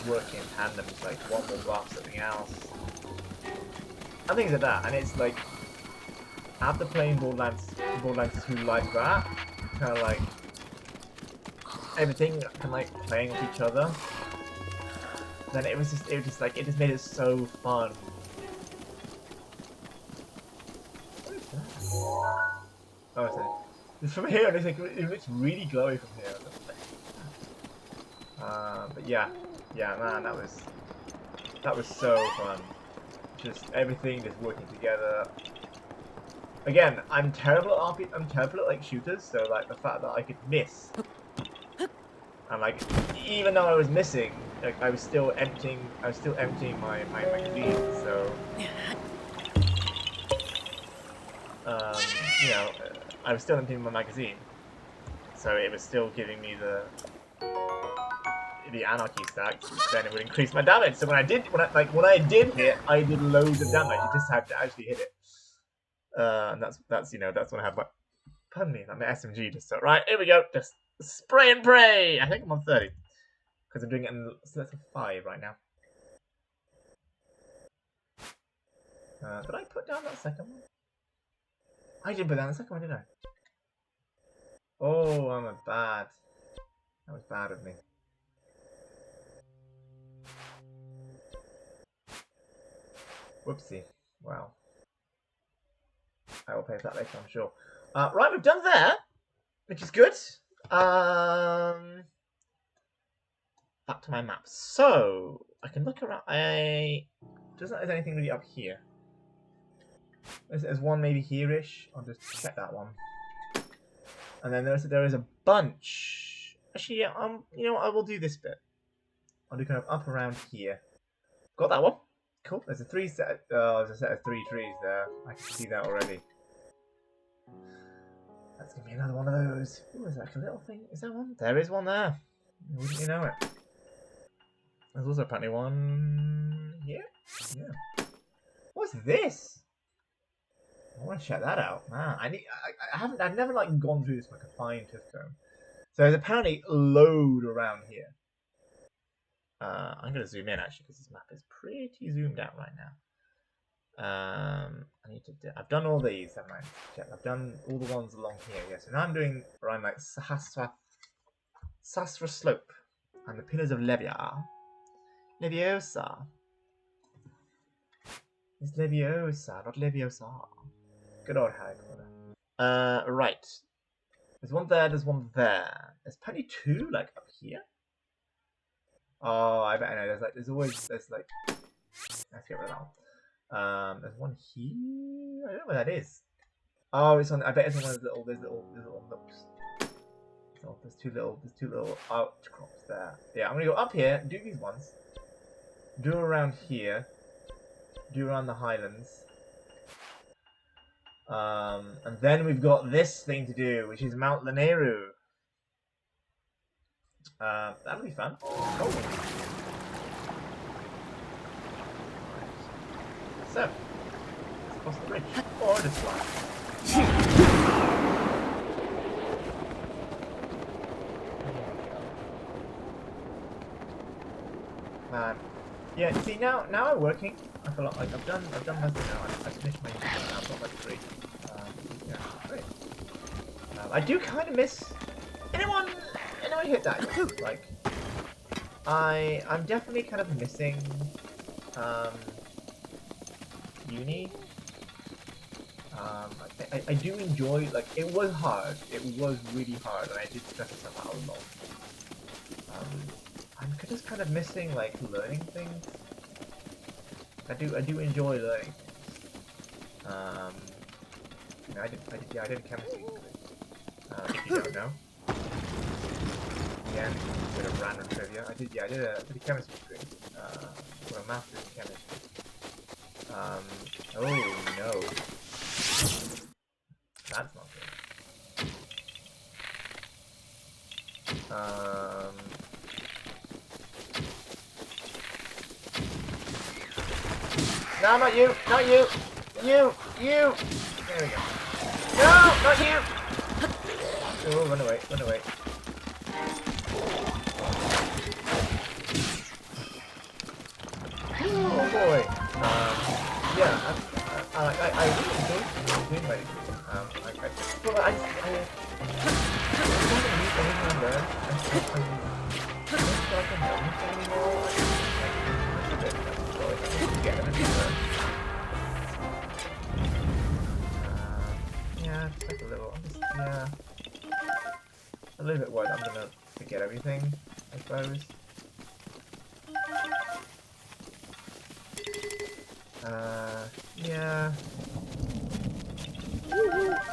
work in tandem, like one will buff something else, and things like that. And it's like after playing Borderlands 2 like that, kind of like everything can like playing with each other. Then it just made it so fun. What is that? Oh, I see. From here, it looks really glowy from here. But yeah, man, that was so fun. Just everything just working together. Again, I'm terrible at like shooters, so like the fact that I could miss. And like, even though I was missing, like I was still emptying my magazine. So, you know, I was still emptying my magazine. So it was still giving me the anarchy stacks, which then it would increase my damage. So when I did hit, I did loads of damage. I just had to actually hit it. And that's you know, that's when I have my, pardon me, my SMG just so right. Here we go. Just spray and pray! I think I'm on 30. Because I'm doing it in, so that's a 5 right now. Did I put down that second one? I didn't put down the second one, did I? Oh, I'm a bad. That was bad of me. Whoopsie. Wow. I will pay for that later, I'm sure. Right, we've done there, which is good. Back to my map. So I can look around. Doesn't there's anything really up here. There's one maybe here-ish. I'll just check that one. And then there is a bunch. Actually, yeah. You know what? I will do this bit. I'll do kind of up around here. Got that one. Cool. There's a there's a set of 3 trees there. I can see that already. That's gonna be another one of those. Ooh, is that like a little thing? Is there one? There is one there. Wouldn't you know it? There's also apparently one here. Yeah. What's this? I want to check that out. Man, I've never like gone through this like a fine tooth comb. So there's apparently a load around here. I'm gonna zoom in actually because this map is pretty zoomed out right now. I need to. I've done all these, haven't I? Yeah, I've done all the ones along here. Yeah, so now I'm doing around like Sasra Slope and the Pillars of Leviosa. It's Leviosa, not Leviosa. Good old Harry Potter. Right. There's one there. There's one there. There's probably two like up here. Oh, I bet I know. There's like. Let's get rid of that one. There's one here. I don't know where that is. Oh, it's on. I bet it's on one of those little nooks. So there's two little outcrops there. Yeah, I'm gonna go up here, do these ones, do around here, do around the highlands, and then we've got this thing to do, which is Mount Laneru. That'll be fun. Oh. So, let's cross the bridge. Or just fly. Yeah, see now I'm working. I feel like I've done most of it now. I finished my I've got like 3. Yeah, great. I do kind of miss anyone hit that? Like, I'm definitely kind of missing uni. I do enjoy, like, it was hard. It was really hard, and I did stress myself out a lot. I'm just kind of missing, like, learning things. I do enjoy learning things. You know, I did chemistry. If you don't know. Again, a bit of random trivia. I did a chemistry degree. Got a master's in chemistry. Oh no. That's not good. No, not you! Not you! You! There we go. No! Not you! Oh, run away, run away. Oh boy. Yeah, I really enjoyed doing my degree. Well, I haven't used anything I learned. I don't feel like I know anything anymore. I'm a bit unemployed. Get them yeah, just like a little, a little bit worried I'm gonna forget everything, I suppose. Yeah.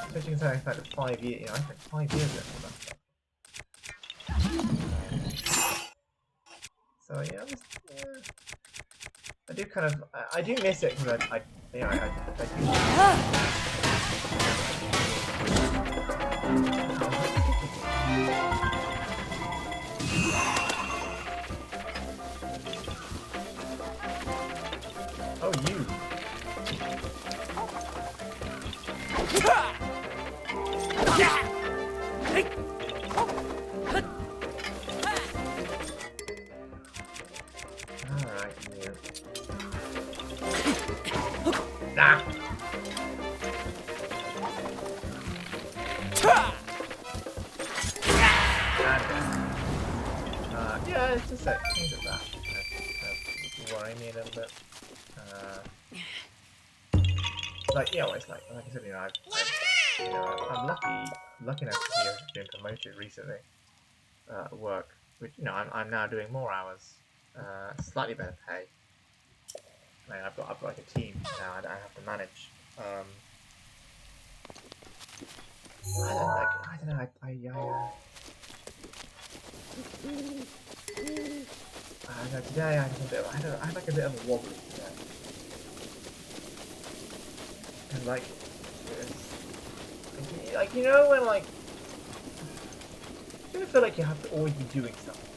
Especially considering I spent 5 years, you know, I spent 5 years doing all that stuff. So yeah, I do kind of, I do miss it because I do. Oh, you. Alright, you. Nah. Yeah, it's just like things like that worry me a little bit. Like, yeah, it's like I said, you know, I'm lucky enough to have been promoted recently at work, which, you know, I'm now doing more hours, slightly better pay. I mean, I've got like a team now I have to manage. I don't know. Today I had like a bit of a wobble today. And like you know when like you feel like you have to always be doing something.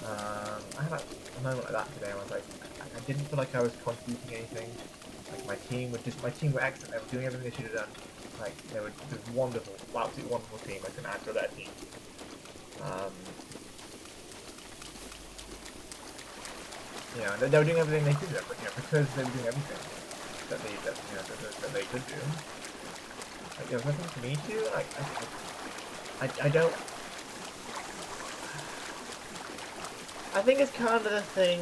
I had like a moment like that today. I was like, I didn't feel like I was contributing anything. Like my team were excellent. They were doing everything they should have done. Like they were just wonderful, absolutely wonderful team. I couldn't add to that team. You know, they were doing everything they could do, but you know, because they were doing everything that they could do, like there was nothing for me to do. Like I don't. I think it's kind of the thing.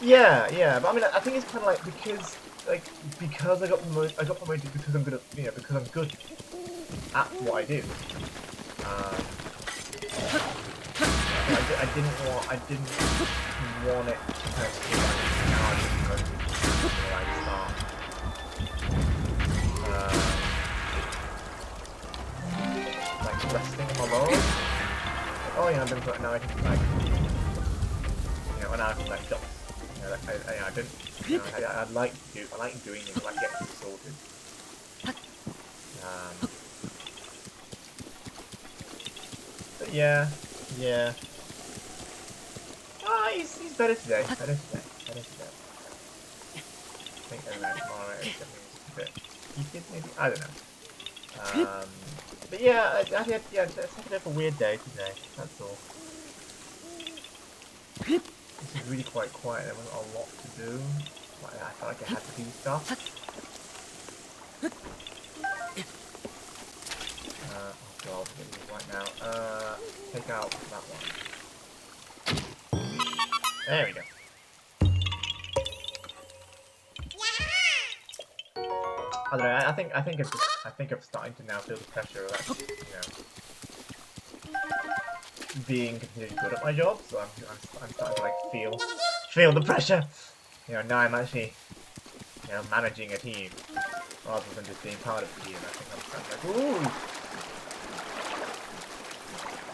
Yeah, but I mean, I think it's kind of like because I got promoted because I'm good at, you know, because I'm good at what I do. I didn't want it to kind of feel like now I'm supposed to like start like resting on my laurels. Like, oh yeah, I've been put now I can like, you know, and I can like jump. You know, like I didn't. You know, I like doing things. I like getting sorted. But yeah. He's better today. Better today. I think tomorrow is getting a bit heated, maybe. I don't know. But yeah, I had it's a bit of a weird day today. That's all. This is really quite quiet. There wasn't a lot to do. Like, I felt like I had to do stuff. Oh god, I'm getting these right now. Take out that one. There we go. I don't know. I think I'm starting to now feel the pressure of actually, you know, being considered good at my job. So I'm starting to like feel the pressure. You know, now I'm actually, you know, managing a team rather than just being part of the team. I think I'm like, ooh.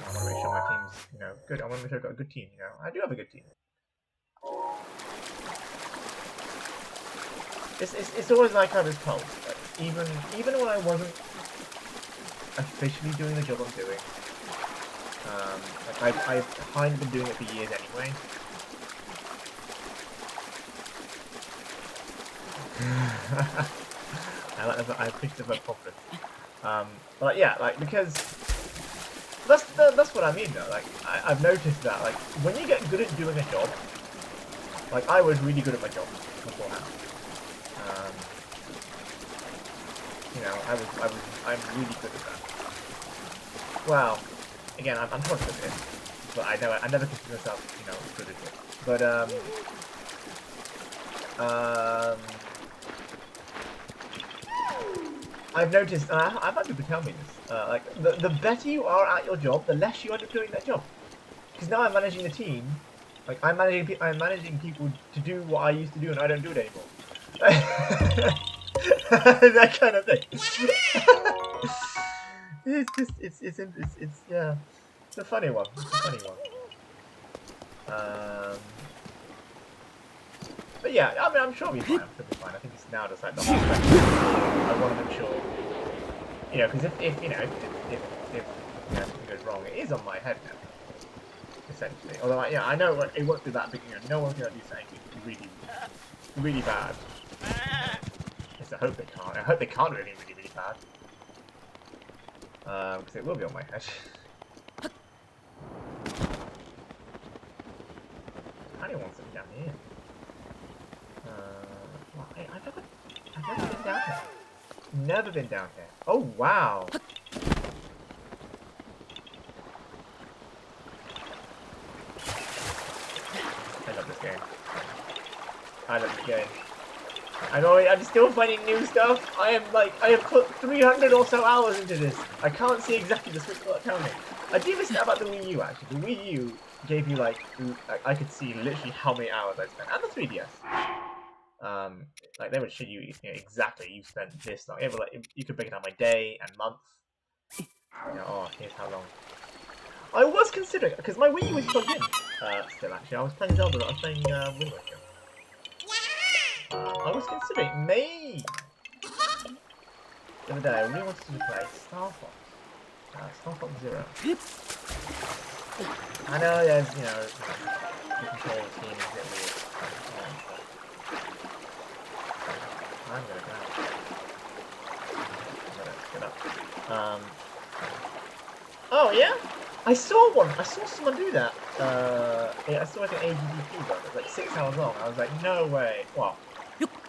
I want to make sure my team's, you know, good. I want to make sure I've got a good team. You know, I do have a good team. It's always like I was told. Like, even when I wasn't officially doing the job I'm doing, like I've kind of been doing it for years anyway. I picked up a confidence. But yeah, like because that's what I mean though. Like I've noticed that like when you get good at doing a job, like I was really good at my job beforehand. You know, I'm really good at that. Well, again, I'm confident at it, but I never consider myself, you know, good at it. But I've noticed, and I've had people tell me this, like the better you are at your job, the less you end up doing that job. Because now I'm managing the team, like I'm managing people to do what I used to do, and I don't do it anymore. That kind of thing. It's yeah, it's a funny one. But yeah, I mean, I'm sure we'll be fine. I think it's now just like the whole thing. I want to make sure, you know, because if you know if something goes wrong, it is on my head now, essentially. Although yeah, I know it won't be that big. You know, no one's gonna do something really bad. I hope they can't. I hope they can't do anything really bad. Because it will be on my head. I don't want something down here. Well, I've never been down here. Never been down here. Oh wow. I love this game. I'm still finding new stuff. I have put 300 or so hours into this. I can't see exactly the Switch not telling me. I do this about the Wii U actually. The Wii U gave you like I could see literally how many hours I spent, and the 3DS. Like they would show you, you know, exactly you spent this long. It was like you could break it down by day and month. You know, oh, here's how long. I was considering because my Wii U was plugged in. Still actually, I was playing Zelda. I was playing Wind Waker. I was considering maybe the other day I really wanted to play Star Fox. Star Fox Zero. I know there's, you know, the control scheme is a bit weird. I'm gonna go. I'm gonna get up. Oh yeah? I saw someone do that. I saw like an AGDQ one. It was like 6 hours long. I was like, no way. Well,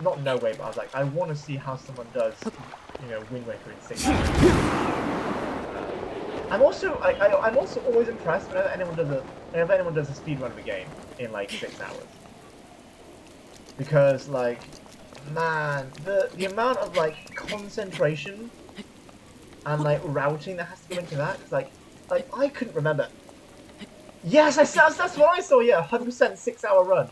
not no way, but I was like, I want to see how someone does, you know, Wind Waker in 6 hours. I'm also always impressed whenever anyone does a speed run of a game in like 6 hours. Because like, man, the amount of like concentration and like routing that has to go into that, cause like I couldn't remember. Yes, that's what I saw. Yeah, 100% 6 hour run.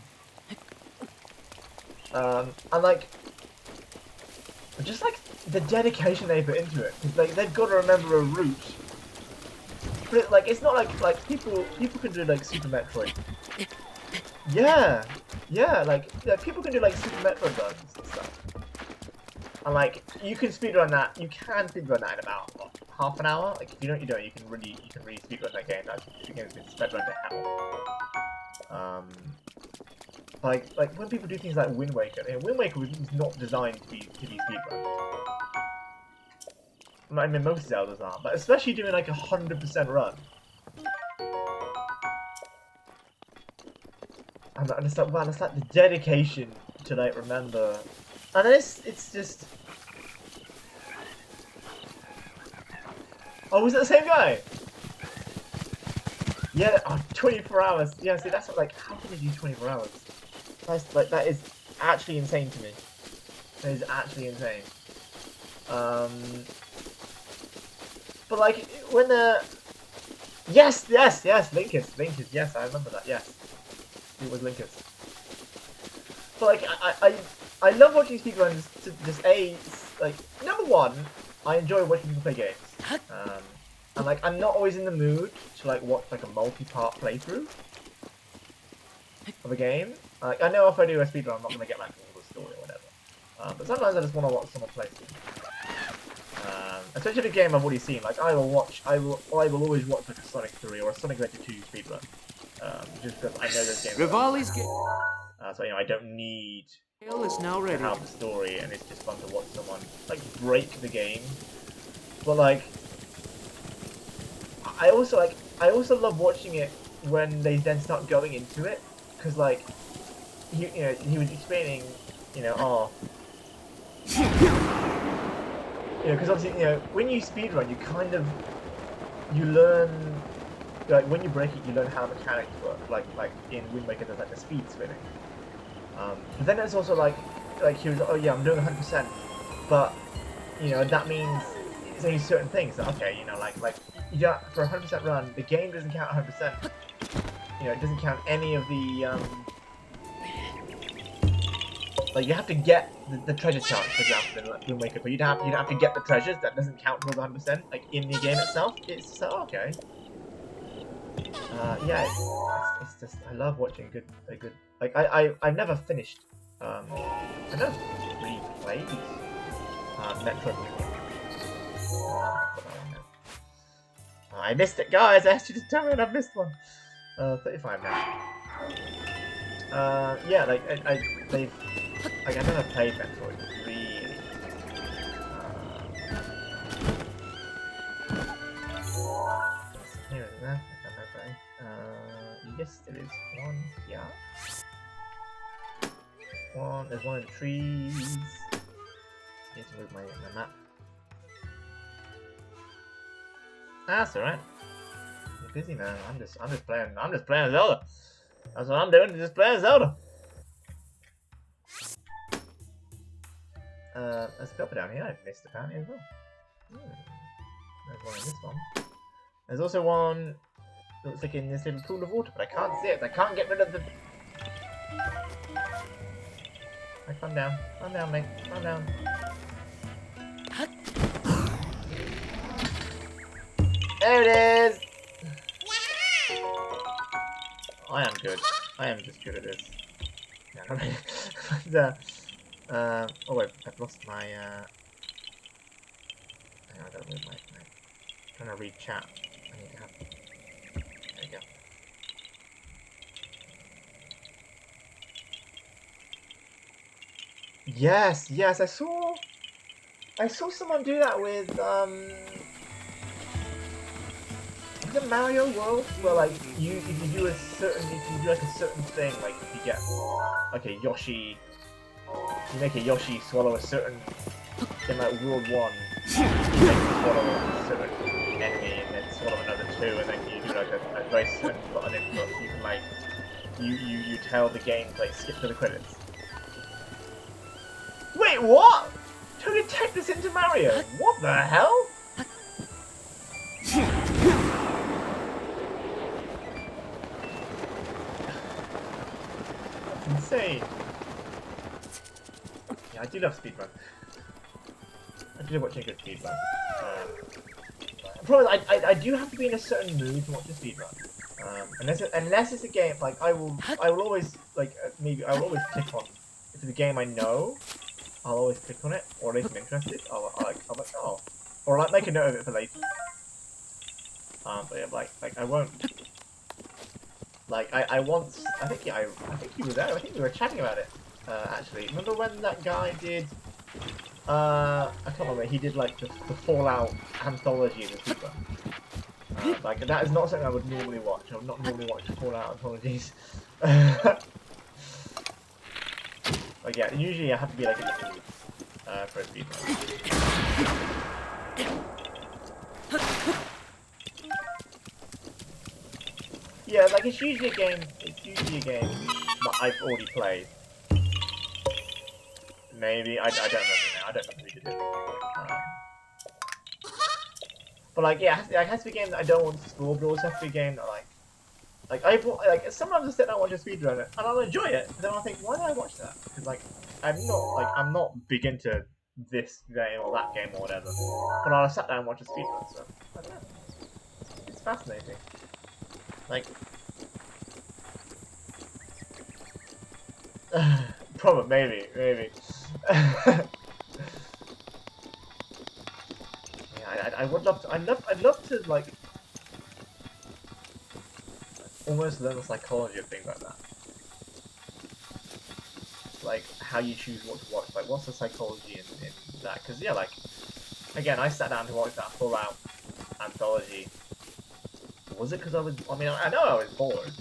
And like, just like the dedication they put into it, cause like they've got to remember a route. But it, like, it's not like people can do like Super Metroid. Yeah, like people can do like Super Metroid runs and stuff. And like you can speedrun that. You can speedrun that in about what, half an hour. Like if you know what you're doing, you can really speedrun that game. That game's been speedrun to hell. Like when people do things like Wind Waker, Wind Waker was not designed to be speedrun. I mean, most Zeldas are, but especially doing like 100% run. And I'm just like, wow, that's like the dedication to like remember. And then it's just. Oh, was it the same guy? Yeah, oh, 24 hours. Yeah, see, that's what, like, how can you do 24 hours? That's like, that is actually insane to me. That is actually insane. But like when the yes, Linkers, yes, I remember that. Yes, it was Linkers. But like I love watching speedruns to just like number one, I enjoy watching people play games. And like I'm not always in the mood to like watch like a multi-part playthrough of a game. Like I know if I do a speedrun, I'm not gonna get like all the story or whatever. But sometimes I just want to watch someone play through. Especially if a game I've already seen, like I will always watch like a Sonic 3 or a Sonic Adventure 2 speedrun. Just because I know those games. Rivali's game. So you know I don't need Is now ready. to have the story, and it's just fun to watch someone like break the game. But like, I also love watching it when they then start going into it, because like, he was explaining, oh. Because obviously, when you speedrun, you learn, like, when you break it, you learn how mechanics work, like in Wind Waker, there's, like, the speed spinning. But then it's also, like he was, oh yeah, I'm doing 100%, but, that means it's only certain things that, okay, like, for a 100% run, the game doesn't count 100%, it doesn't count any of the, like you have to get the treasure chance, for example, in like Wind Waker, but you don't have to get the treasures. That doesn't count towards 100%. Like in the game itself, it's just okay. Yeah, it's just I love watching a good like I've never finished. I've never replayed Metroid before. I missed it, guys. I asked you to tell me when I've missed one. 35 now. Yeah, like I've never played Metroid, really. Here is that, if I'm not right. Yes, there is one here. There's one in the trees. Need to move my map. That's alright. You're busy, man. I'm just playing Zelda. That's what I'm doing, just playing Zelda. There's a couple down here I've missed apparently as well. There's one in this one. There's also one that looks like in this little pool of water, but I can't see it. I can't get rid of the... Right, calm down, mate. Calm down. There it is! I am good. I am just good at this. Yeah, oh wait, I've lost my, hang on, I gotta move my, I'm trying to read chat. I need to have, there we go. Yes, I saw someone do that with, I there Mario World where like if you do like a certain thing, like if you get like a Yoshi, you make a Yoshi swallow a certain in like World 1, you make him swallow a certain enemy and then swallow another 2, and then you do like a very certain button input. You can like you tell the game to like skip to the credits. Wait, what? To detect this into Mario? What the hell? That's insane. Yeah, I do love speedrun. I do love watching a good speedrun. Probably, I do have to be in a certain mood to watch a speedrun. Unless it's a game like I will always like I will always click on if it's a game I know. I'll always click on it, or at least I'm interested. I'll like oh, or like make a note of it for later. But yeah, like I won't. Like I once I think you were there. I think we were chatting about it. Actually, remember when that guy did? I can't remember. He did like the Fallout anthology of the speedrun. Like that is not something I would normally watch. I would not normally watch Fallout anthologies. Like yeah, usually I have to be like in the mood for a speedrun. Yeah, like it's usually a game that I've already played. Maybe I don't remember now. I don't remember who did it. But like yeah, it has to be a game that I don't want to explore, but also has to be a game that like sometimes I sit down and watch a speedrun and I'll enjoy it, but then I'll think, why did I watch that? Because like I'm not big into this game or that game or whatever. But I'll sit down and watch a speedrun, so I don't know. It's fascinating. Like probably maybe. Yeah, I'd love to like almost learn the psychology of things like that. Like how you choose what to watch. Like what's the psychology in that? Because yeah, like again, I sat down to watch that Fallout anthology. Was it because I mean, I know I was bored.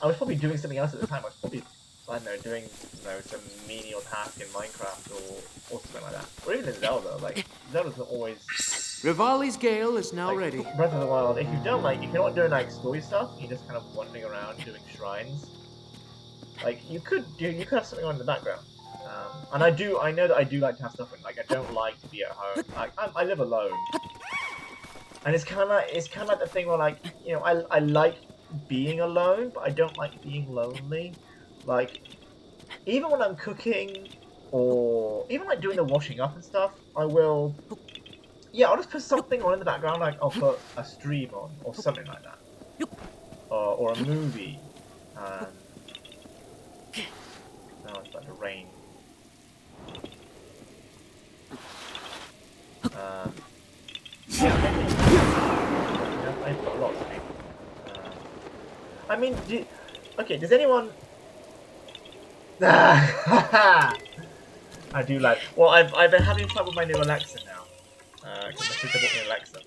I was probably doing something else at the time. I was probably, I don't know, doing some menial task in Minecraft or something like that. Or even in Zelda. Like Zelda's not always. Rivali's Gale is now like, ready. Breath of the Wild. If you're not doing like story stuff, you're just kind of wandering around doing shrines. Like you could have something on in the background. And I know that I do like to have stuff in. Like I don't like to be at home. Like I live alone. And it's kind of like the thing where like I like being alone, but I don't like being lonely. Like even when I'm cooking or even like doing the washing up and stuff, I'll just put something on in the background. Like I'll put a stream on or something like that, or a movie. Now it's about to rain. I've got lots of people. I mean, does anyone... I do like... Well, I've been having trouble with my new Alexa now. Because my sister bought me an Alexa.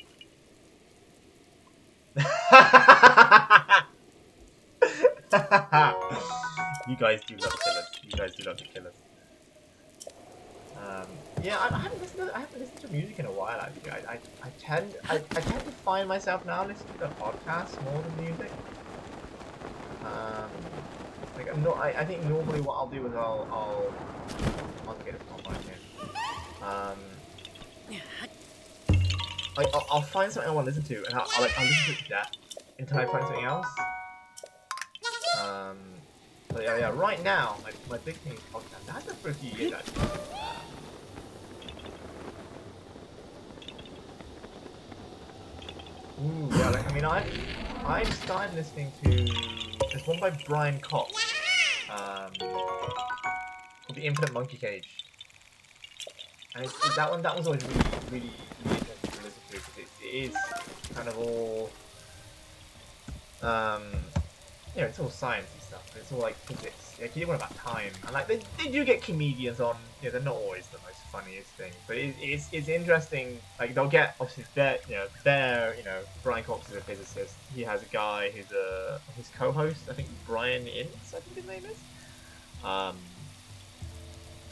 You guys do love killers. Yeah, I haven't listened to music in a while actually. I tend to find myself now listening to podcasts more than music. I think normally what I'll do is I'll get it online here. I'll find something I want to listen to and I'll listen to it to death until I find something else. But yeah, right now my big thing is podcast. I had that for a few years actually. Ooh, yeah, like, I mean, I've started listening to this one by Brian Cox, called The Infinite Monkey Cage, and that one's always really interesting to listen to because it is kind of all, you know, it's all science and stuff, but it's all like physics. Like, you did one about time, and like they do get comedians on. You know, they're not always the most funniest thing, but it's interesting. Like they'll get obviously Brian Cox is a physicist. He has a guy who's his co-host. I think Brian Ince, I think his name is. I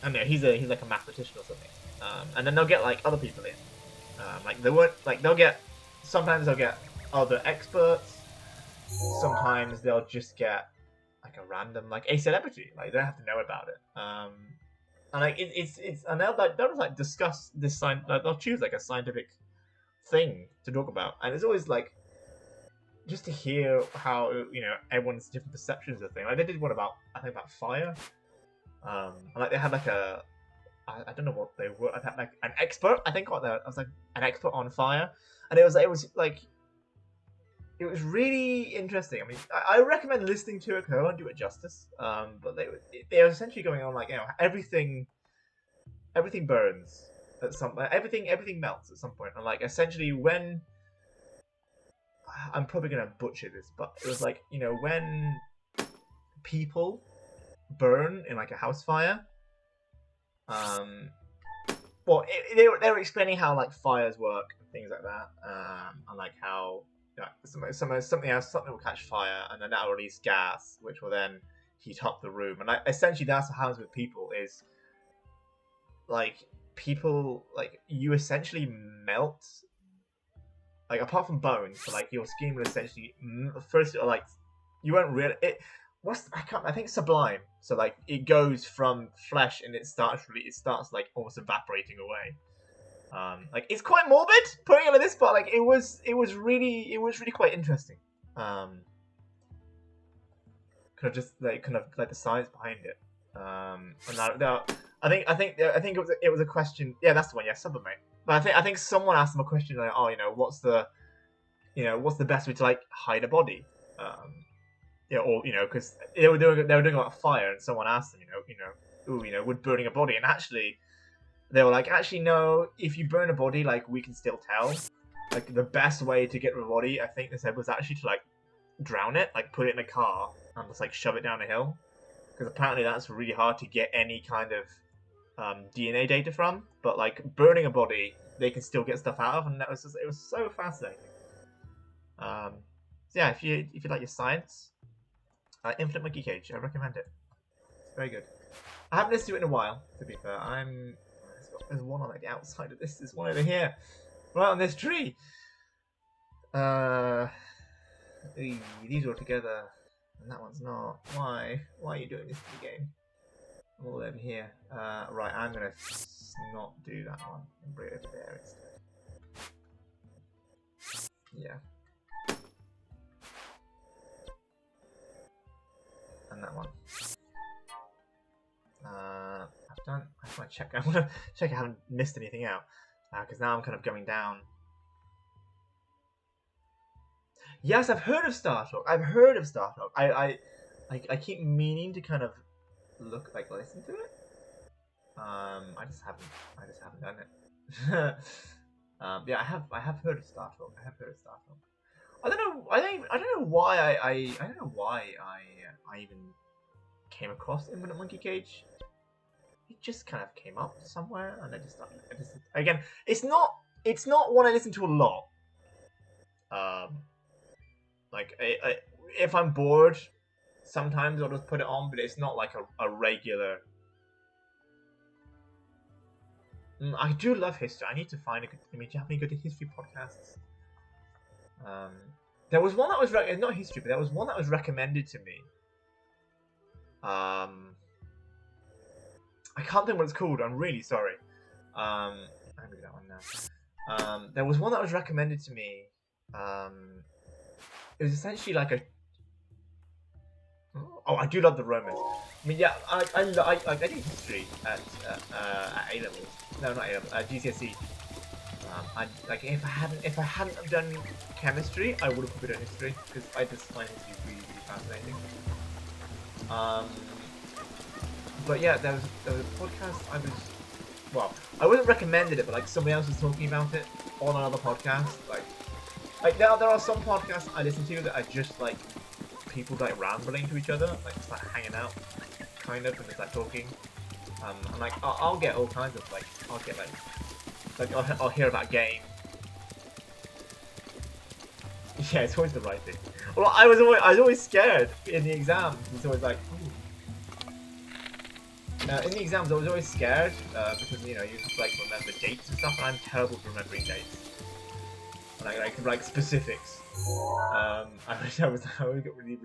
don't know, he's like a mathematician or something. And then they'll get like other people in. Like they won't like sometimes they'll get other experts. Sometimes they'll just get like a random like a celebrity. Like they don't have to know about it. And like it's and they'll like discuss this they'll choose like a scientific thing to talk about, and it's always like just to hear how everyone's different perceptions of things. Like they did one about I think about fire. And like they had like I don't know what they were. I had like an expert. I think I was like an expert on fire, and it was like it was really interesting. I mean, I recommend listening to it because I won't do it justice. But they were essentially going on like everything burns at some everything melts at some point, and like essentially when I'm probably gonna butcher this, but it was like when people burn in like a house fire. Well, they were explaining how like fires work and things like that, and like how something will catch fire and then that will release gas, which will then heat up the room. And like essentially that's what happens with people is like you essentially melt. Like apart from bones, so like your skin will essentially first like you won't really it. I think sublime. So like it goes from flesh and it starts like almost evaporating away. Like it's quite morbid putting it like this, but like it was really quite interesting. Kind of like the science behind it. And I think it was a question. Yeah, that's the one. Yeah, sublimate. But I think someone asked them a question like, oh, what's the best way to like hide a body? Because they were doing about fire, and someone asked them, would burning a body, and actually, they were like, actually, no, if you burn a body, like we can still tell. Like the best way to get rid of a body, I think they said, was actually to like drown it, like put it in a car and just like shove it down a hill, because apparently that's really hard to get any kind of DNA data from. But like burning a body, they can still get stuff out of, and it was so fascinating. So yeah, if you like your science. Infinite Monkey Cage, I recommend it. It's very good. I haven't listened to it in a while, to be fair. There's one on like the outside of this. There's one over here, right on this tree. These are all together, and that one's not. Why? Why are you doing this to the game? I'm all over here. Right, I'm gonna not do that one and bring it over there instead. Yeah. And that one. I've done. I want to check. I want to check I haven't missed anything out, because now I'm kind of going down. Yes, I've heard of Star Talk. I keep meaning to kind of listen to it. I just haven't done it. Yeah, I have heard of Star Talk. I don't know. I don't know why I don't know why I even came across Infinite Monkey Cage. It just kind of came up somewhere, and I just again, it's not one I listen to a lot. Like if I'm bored, sometimes I'll just put it on, but it's not like a regular. I do love history. I need to find a good. I mean, do you have any good history podcasts? There was one that was not history, but there was one that was recommended to me. I can't think what it's called. I'm really sorry. I'm gonna do that one now. There was one that was recommended to me. It was essentially like a. Oh, I do love the Romans. I mean, yeah, I did history at A levels. No, not A levels. GCSE. If I hadn't done chemistry, I would have put it in history because I just find history really fascinating. But yeah, there was a podcast I wasn't recommended it, but like somebody else was talking about it on another podcast. Like there are some podcasts I listen to that are just like people like rambling to each other, like just like hanging out, kind of, and just like talking. And like I'll get all kinds of like I'll get like I'll hear about games. Yeah, it's always the right thing. Well, I was always scared in the exams. It's always like, ooh. In the exams, I was always scared because you know you have to like remember dates and stuff, and I'm terrible at remembering dates. Like specifics. I always got really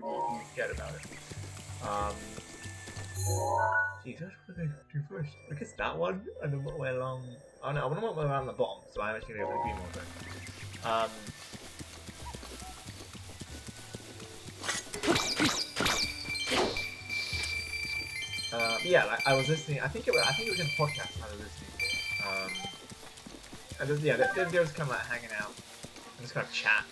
scared about it. Geez, what should I do first? I guess that one, and then what way along? Oh no, I want to walk around the bottom, so I'm actually gonna go for the green one first. Yeah, like I was listening. I think it was in a podcast I was listening to. And yeah, they was kind of like hanging out and just kind of chat.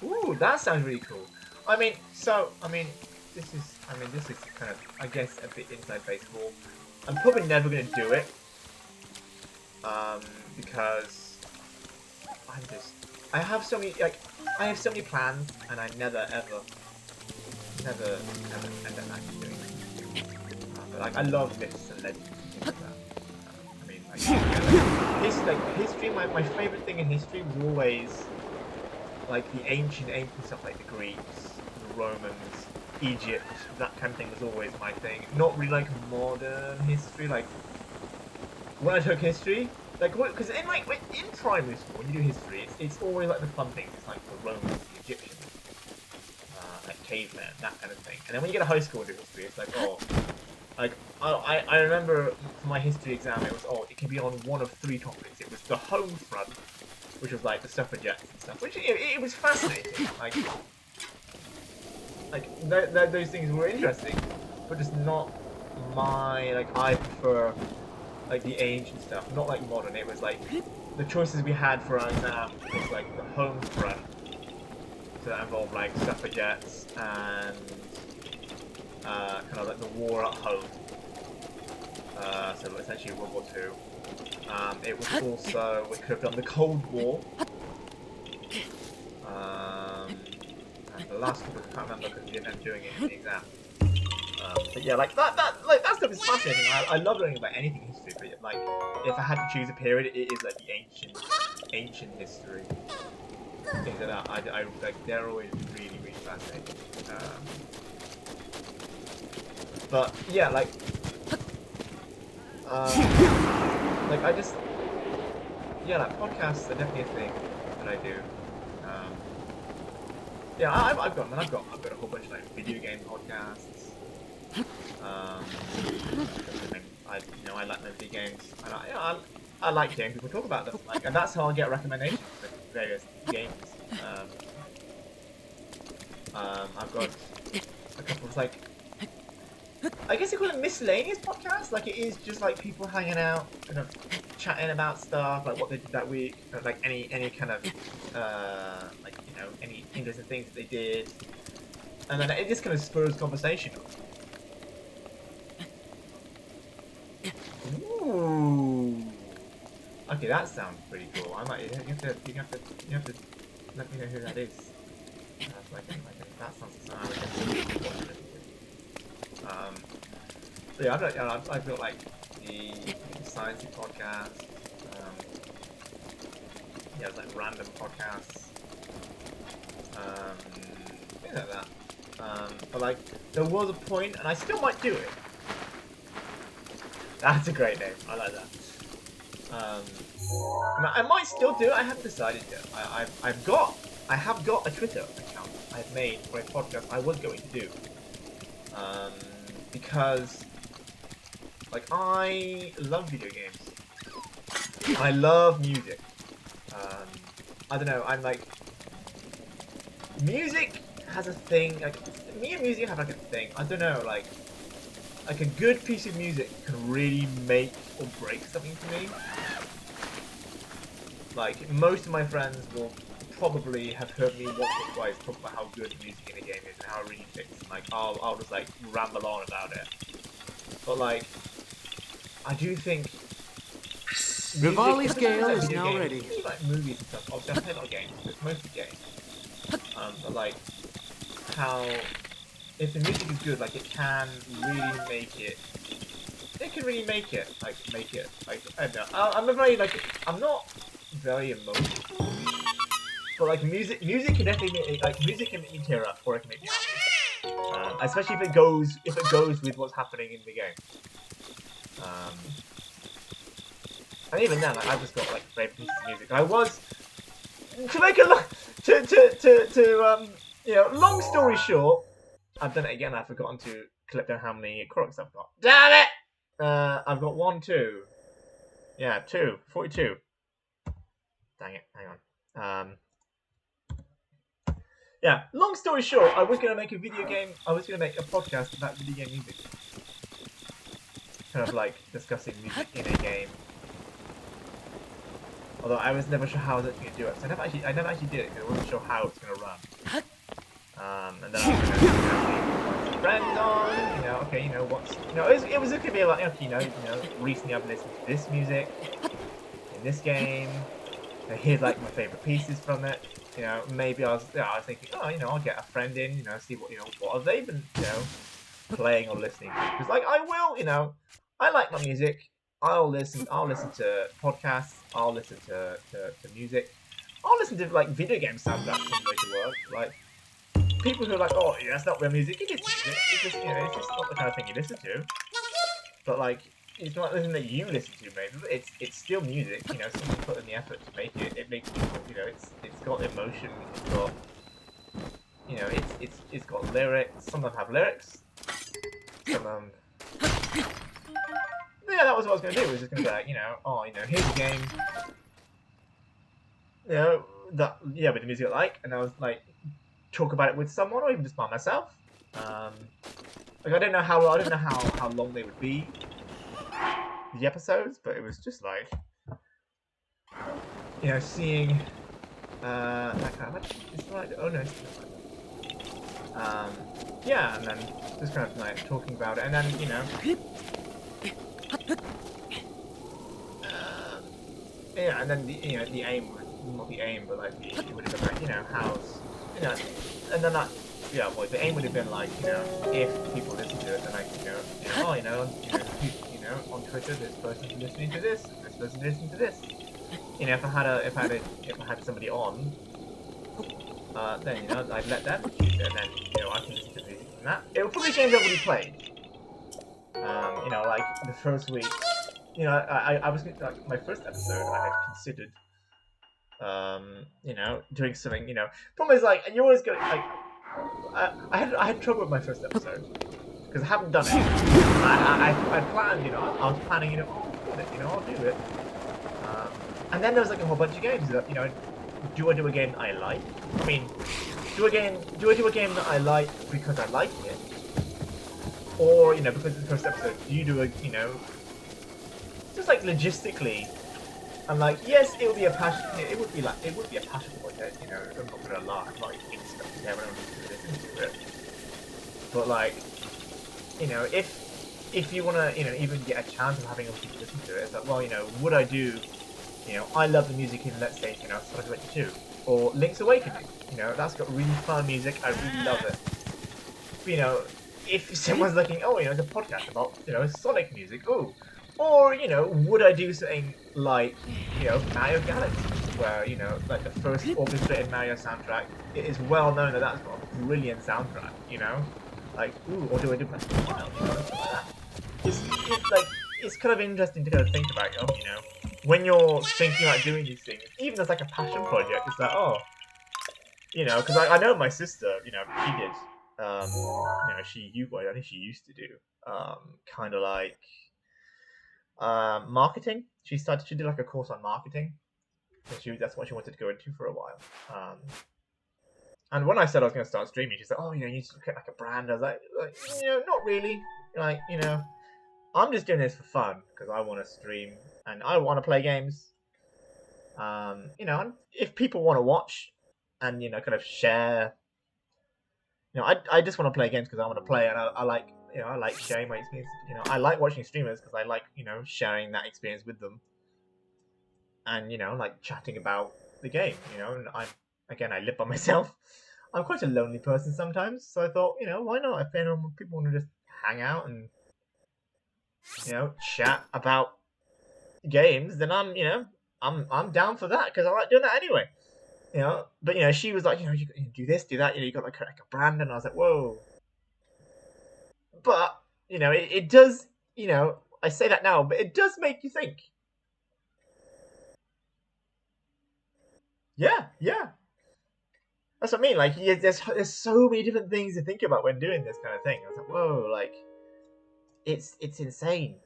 Ooh, that sounds really cool. This is kind of, I guess, a bit inside baseball. I'm probably never gonna do it, because I have so many plans, and I never ever end up actually doing it. But like, I love myths and legends and things like that. History. My favorite thing in history was always like the ancient stuff, like the Greeks, the Romans, Egypt. That kind of thing was always my thing. Not really like modern history. Like when I took history, like because in primary school when you do history, it's always like the fun things. It's like the Romans, the Egyptians, like cavemen, that kind of thing. And then when you get to high school and do history, it's like like I remember for my history exam, it was it can be on one of 3 topics. It was the home front, which was like the suffragettes and stuff, which it was fascinating. Those things were interesting, but just not my I prefer like the ancient stuff, not like modern. It was like the choices we had for our exam was like the home front, so that involved like suffragettes and kind of like the war at home. So essentially World War II. It was also, we could have done the Cold War. And the last couple I can't remember because we didn't end up doing it in the exam. But yeah, like that stuff is fascinating. I love learning about anything in history, but like if I had to choose a period, it is like the ancient history. Things like that. I like they're always really fascinating. But yeah, like podcasts are definitely a thing that I do. Yeah, I've got a whole bunch of like video game podcasts. I like my video games, and I like hearing people talk about them. And that's how I get recommendations for various games. I've got a couple of I guess you call it miscellaneous podcasts. Like it is just like people hanging out, kind of chatting about stuff, like what they did that week, like any kind of any interesting things that they did, and then it just kind of spurs conversation. Ooh. Okay, that sounds pretty cool. I might. You have to let me know who that is. That sounds exciting. So yeah, I've got like the science podcast. Yeah, like random podcasts. Things like that. But like, there was a point, and I still might do it. That's a great name. I like that. I might still do it. I haven't decided yet. I have got a Twitter account I've made for a podcast I was going to do. Because like I love video games. I love music. I don't know. I'm like music has a thing. Like me and music have like a thing. I don't know. Like a good piece of music can really make or break something for me. Like most of my friends will probably have heard me once or twice talk about how good the music in a game is and how it really fits. And like I'll just like ramble on about it. But like I do think Rivali's if it's gale like is video now games, ready. especially like movies and stuff. Obviously, I play a lot of games, but it's mostly games. But like how if the music is good, like it can really make it. It can really make it like I don't know. I'm a very like I'm not very emotional, but like music can definitely music can make me tear up or it can make me happy. Especially if it goes with what's happening in the game. And even then, like, I've just got like favorite pieces of music. I was to make a long story short, I've done it again. I've forgotten to clip down how many Koroks I've got. Damn it! I've got 1, 2. Yeah, 2. 42. Dang it. Hang on. Yeah, long story short, I was going to make a video game. I was going to make a podcast about video game music. Kind of like discussing music in a game. Although I was never sure how I was actually going to do it. So I never actually did it because I wasn't sure how it's going to run. And then I was going to invite some friends on, okay, what's, it was going to be like, okay, recently I've listened to this music in this game. Here's like my favorite pieces from it. Maybe I was thinking, oh, I'll get a friend in, see what have they been, playing or listening to? Because like I will, I like my music. I'll listen to podcasts. I'll listen to music. I'll listen to like video game soundtracks on the way to work. Like people who are like, oh, yeah, that's not real music. It is music. It's just it's just not the kind of thing you listen to. But like, it's not something that you listen to, maybe. It's still music. Someone put in the effort to make it. It makes people. It's got emotion. It's got. It's got lyrics. Some of them have lyrics. Some of them. Yeah, that was what I was gonna do. I was just gonna be like, here's a game. With the music I like, and I was like, talk about it with someone or even just by myself. Like I don't know how long they would be, the episodes, but it was just like, seeing that kind of like, it's like, oh no, it's yeah, and then just kind of like talking about it, and then yeah, and then the aim, not the aim, but like it would have been like, how's and then that. Yeah, well, the aim would have been like, if people listen to it, then like, on Twitter, this person's listening to this, this person's listening to this. If I had somebody on, then I'd let them choose it, and then I can listen to music from that. It would probably games I've already played. Like the first week, I was like my first episode, I had considered, doing something. Problem is like, and you always go like. I had trouble with my first episode because I haven't done it. I planned, I was planning, I'll do it. And then there was like a whole bunch of games that, do I do a game that I like? I mean, do I do a game that I like because I like it, or because it's the first episode? Do you do a, just like logistically? I'm like, yes, it would be a passion. It would be a passion project. I'm not gonna lie. I'm not expecting everyone to listen to it. But like, if you wanna, even get a chance of having other people listen to it, it's like, well, would I do? I love the music in, let's say, Sonic Adventure 2 or Link's Awakening. That's got really fun music. I really love it. But, if someone's looking, oh, it's a podcast about, Sonic music. Oh. Or, would I do something like, Mario Galaxy, where, like the first orchestrated Mario soundtrack, it is well known that that's got a brilliant soundtrack, Like, ooh, or do I do Breath of the Wild, something like that. It's kind of interesting to kind of think about, when you're thinking about doing these things, even as like a passion project, it's like, oh, because I know my sister, she did, I think she used to do, kind of like, marketing. She did like a course on marketing. And that's what she wanted to go into for a while. And when I said I was going to start streaming, she said, "Oh, you need to create like a brand." I was like, not really. Like, I'm just doing this for fun because I want to stream and I want to play games. And if people want to watch and kind of share, I just want to play games because I want to play, and I like. I like sharing my experience. I like watching streamers because I like, sharing that experience with them. and you know, like chatting about the game. You know, and I live by myself. I'm quite a lonely person sometimes, so I thought, you know, why not? If anyone people want to just hang out and you know chat about games, then I'm down for that because I like doing that anyway. You know, but you know, she was like, you know, you do this, do that. You know, you got like a brand, and I was like, whoa. But you know, it does. You know, I say that now, but it does make you think. Yeah, yeah. That's what I mean. Like, yeah, there's so many different things to think about when doing this kind of thing. I was like, whoa, like, it's insane.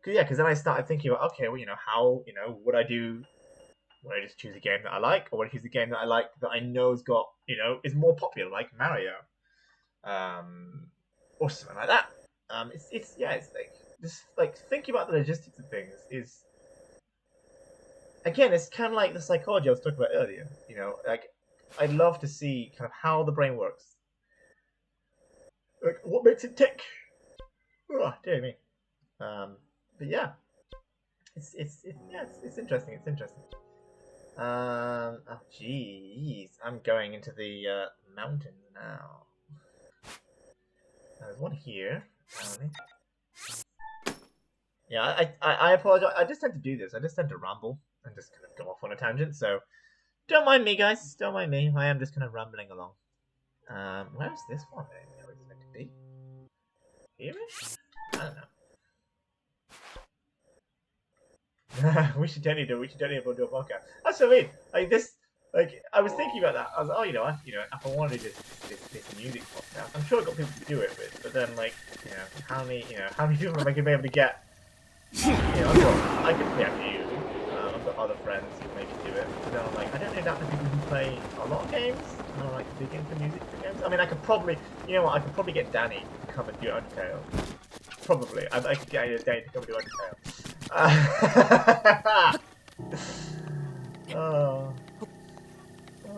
Because then I started thinking about, okay, well, you know, how, you know, would I do? Would I just choose a game that I like, or would I choose a game that I like that I know's got, you know, is more popular, like Mario, or something like that. It's like just like thinking about the logistics of things is again, it's kind of like the psychology I was talking about earlier. You know, like I'd love to see kind of how the brain works, like what makes it tick. Oh, dear me. But yeah, it's interesting. It's interesting. Oh jeez, I'm going into the mountains now. There's one here. Yeah, I apologize. I just tend to do this. I just tend to ramble and just kind of go off on a tangent. So don't mind me, guys. Don't mind me. I am just kind of rambling along. Where's this one? I didn't know it was meant to be. Here-ish? I don't know. We should totally do a podcast. That's what I mean. Like this. Like I was thinking about that. I was, oh, you know, if I wanted this music podcast, I'm sure I got people to do it with. But then, like, you know, how many people am I gonna be able to get? You know, I could play a few. I've got other friends who maybe do it. But then I'm like, I don't know that for people who play a lot of games. And I'm like big into music for games. I mean, I could probably, you know what? I could probably get Danny to come and do Undertale. Probably, I could get Danny to come and do Undertale.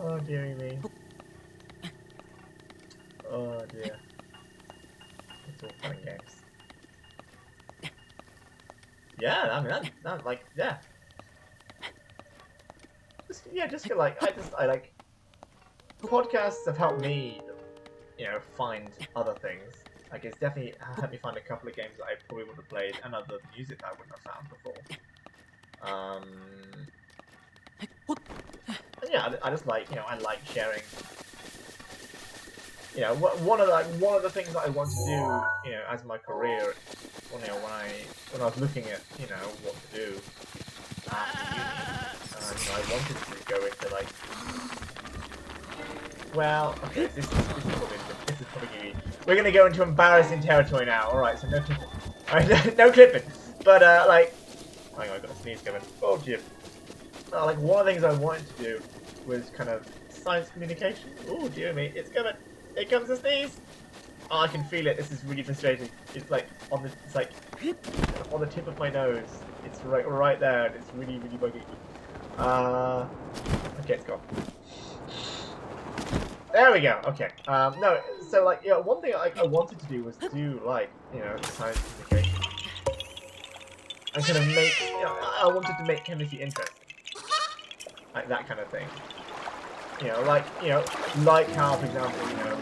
Oh dearie me. Oh dear. It's all fun and games. Yeah, I mean that like yeah. Just like I like podcasts have helped me, you know, find other things. Like it's definitely helped me find a couple of games that I probably would have played and other music that I wouldn't have found before. And yeah, I just like, you know, I like sharing. You know, one of the things that I want to do, you know, as my career, you know, when I was looking at, you know, what to do after uni, you know, I wanted to go into like, well, okay, this is probably we're gonna go into embarrassing territory now. All right, so no clipping. All right, no clipping. But like, hang on, I got a sneeze coming. Oh dear. Like one of the things I wanted to do was kind of science communication. Oh dear me, it's coming. Here comes the sneeze. Oh, I can feel it. This is really frustrating. It's like on the tip of my nose. It's right there, and it's really bugging me. Okay, it's gone. There we go. Okay. No. So like, you know, one thing I wanted to do was do like, you know, science communication, and kind of make. You know, I wanted to make chemistry interesting, like that kind of thing. You know, like how, for example, you know,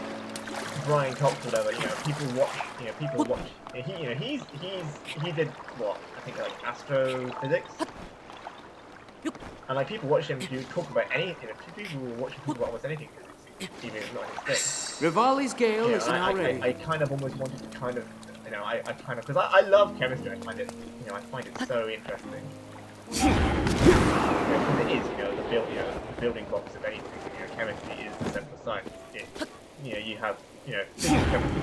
Brian Cox, whatever. You know, people watch. He did what? I think like astrophysics. And like people watch him do talk about anything. You know, people will watch him talk about almost anything. Even if it's not his thing. Rivali's Gale is now ready. I kind of almost wanted to kind of, you know, I kind of, because I love chemistry. I find it, you know, I find it so interesting. Because it is, you know, the building blocks of anything. You know, chemistry is the central science. You know, you have, you know, physics, chemistry,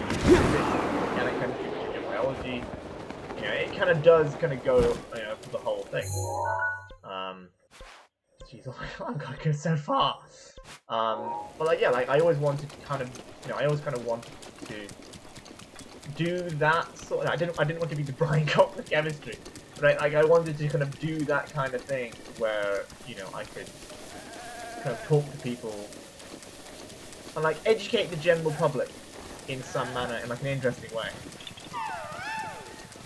organic chemistry, biology. You know, it kind of does kind of go, you know, for the whole thing. Jeez, oh my god, I go so far. But like, yeah, like I always wanted to kind of, you know, I always kind of wanted to do that sort of, I didn't want to be the Brian Cox of chemistry, but I wanted to kind of do that kind of thing where, you know, I could kind of talk to people and like educate the general public in some manner, in like an interesting way.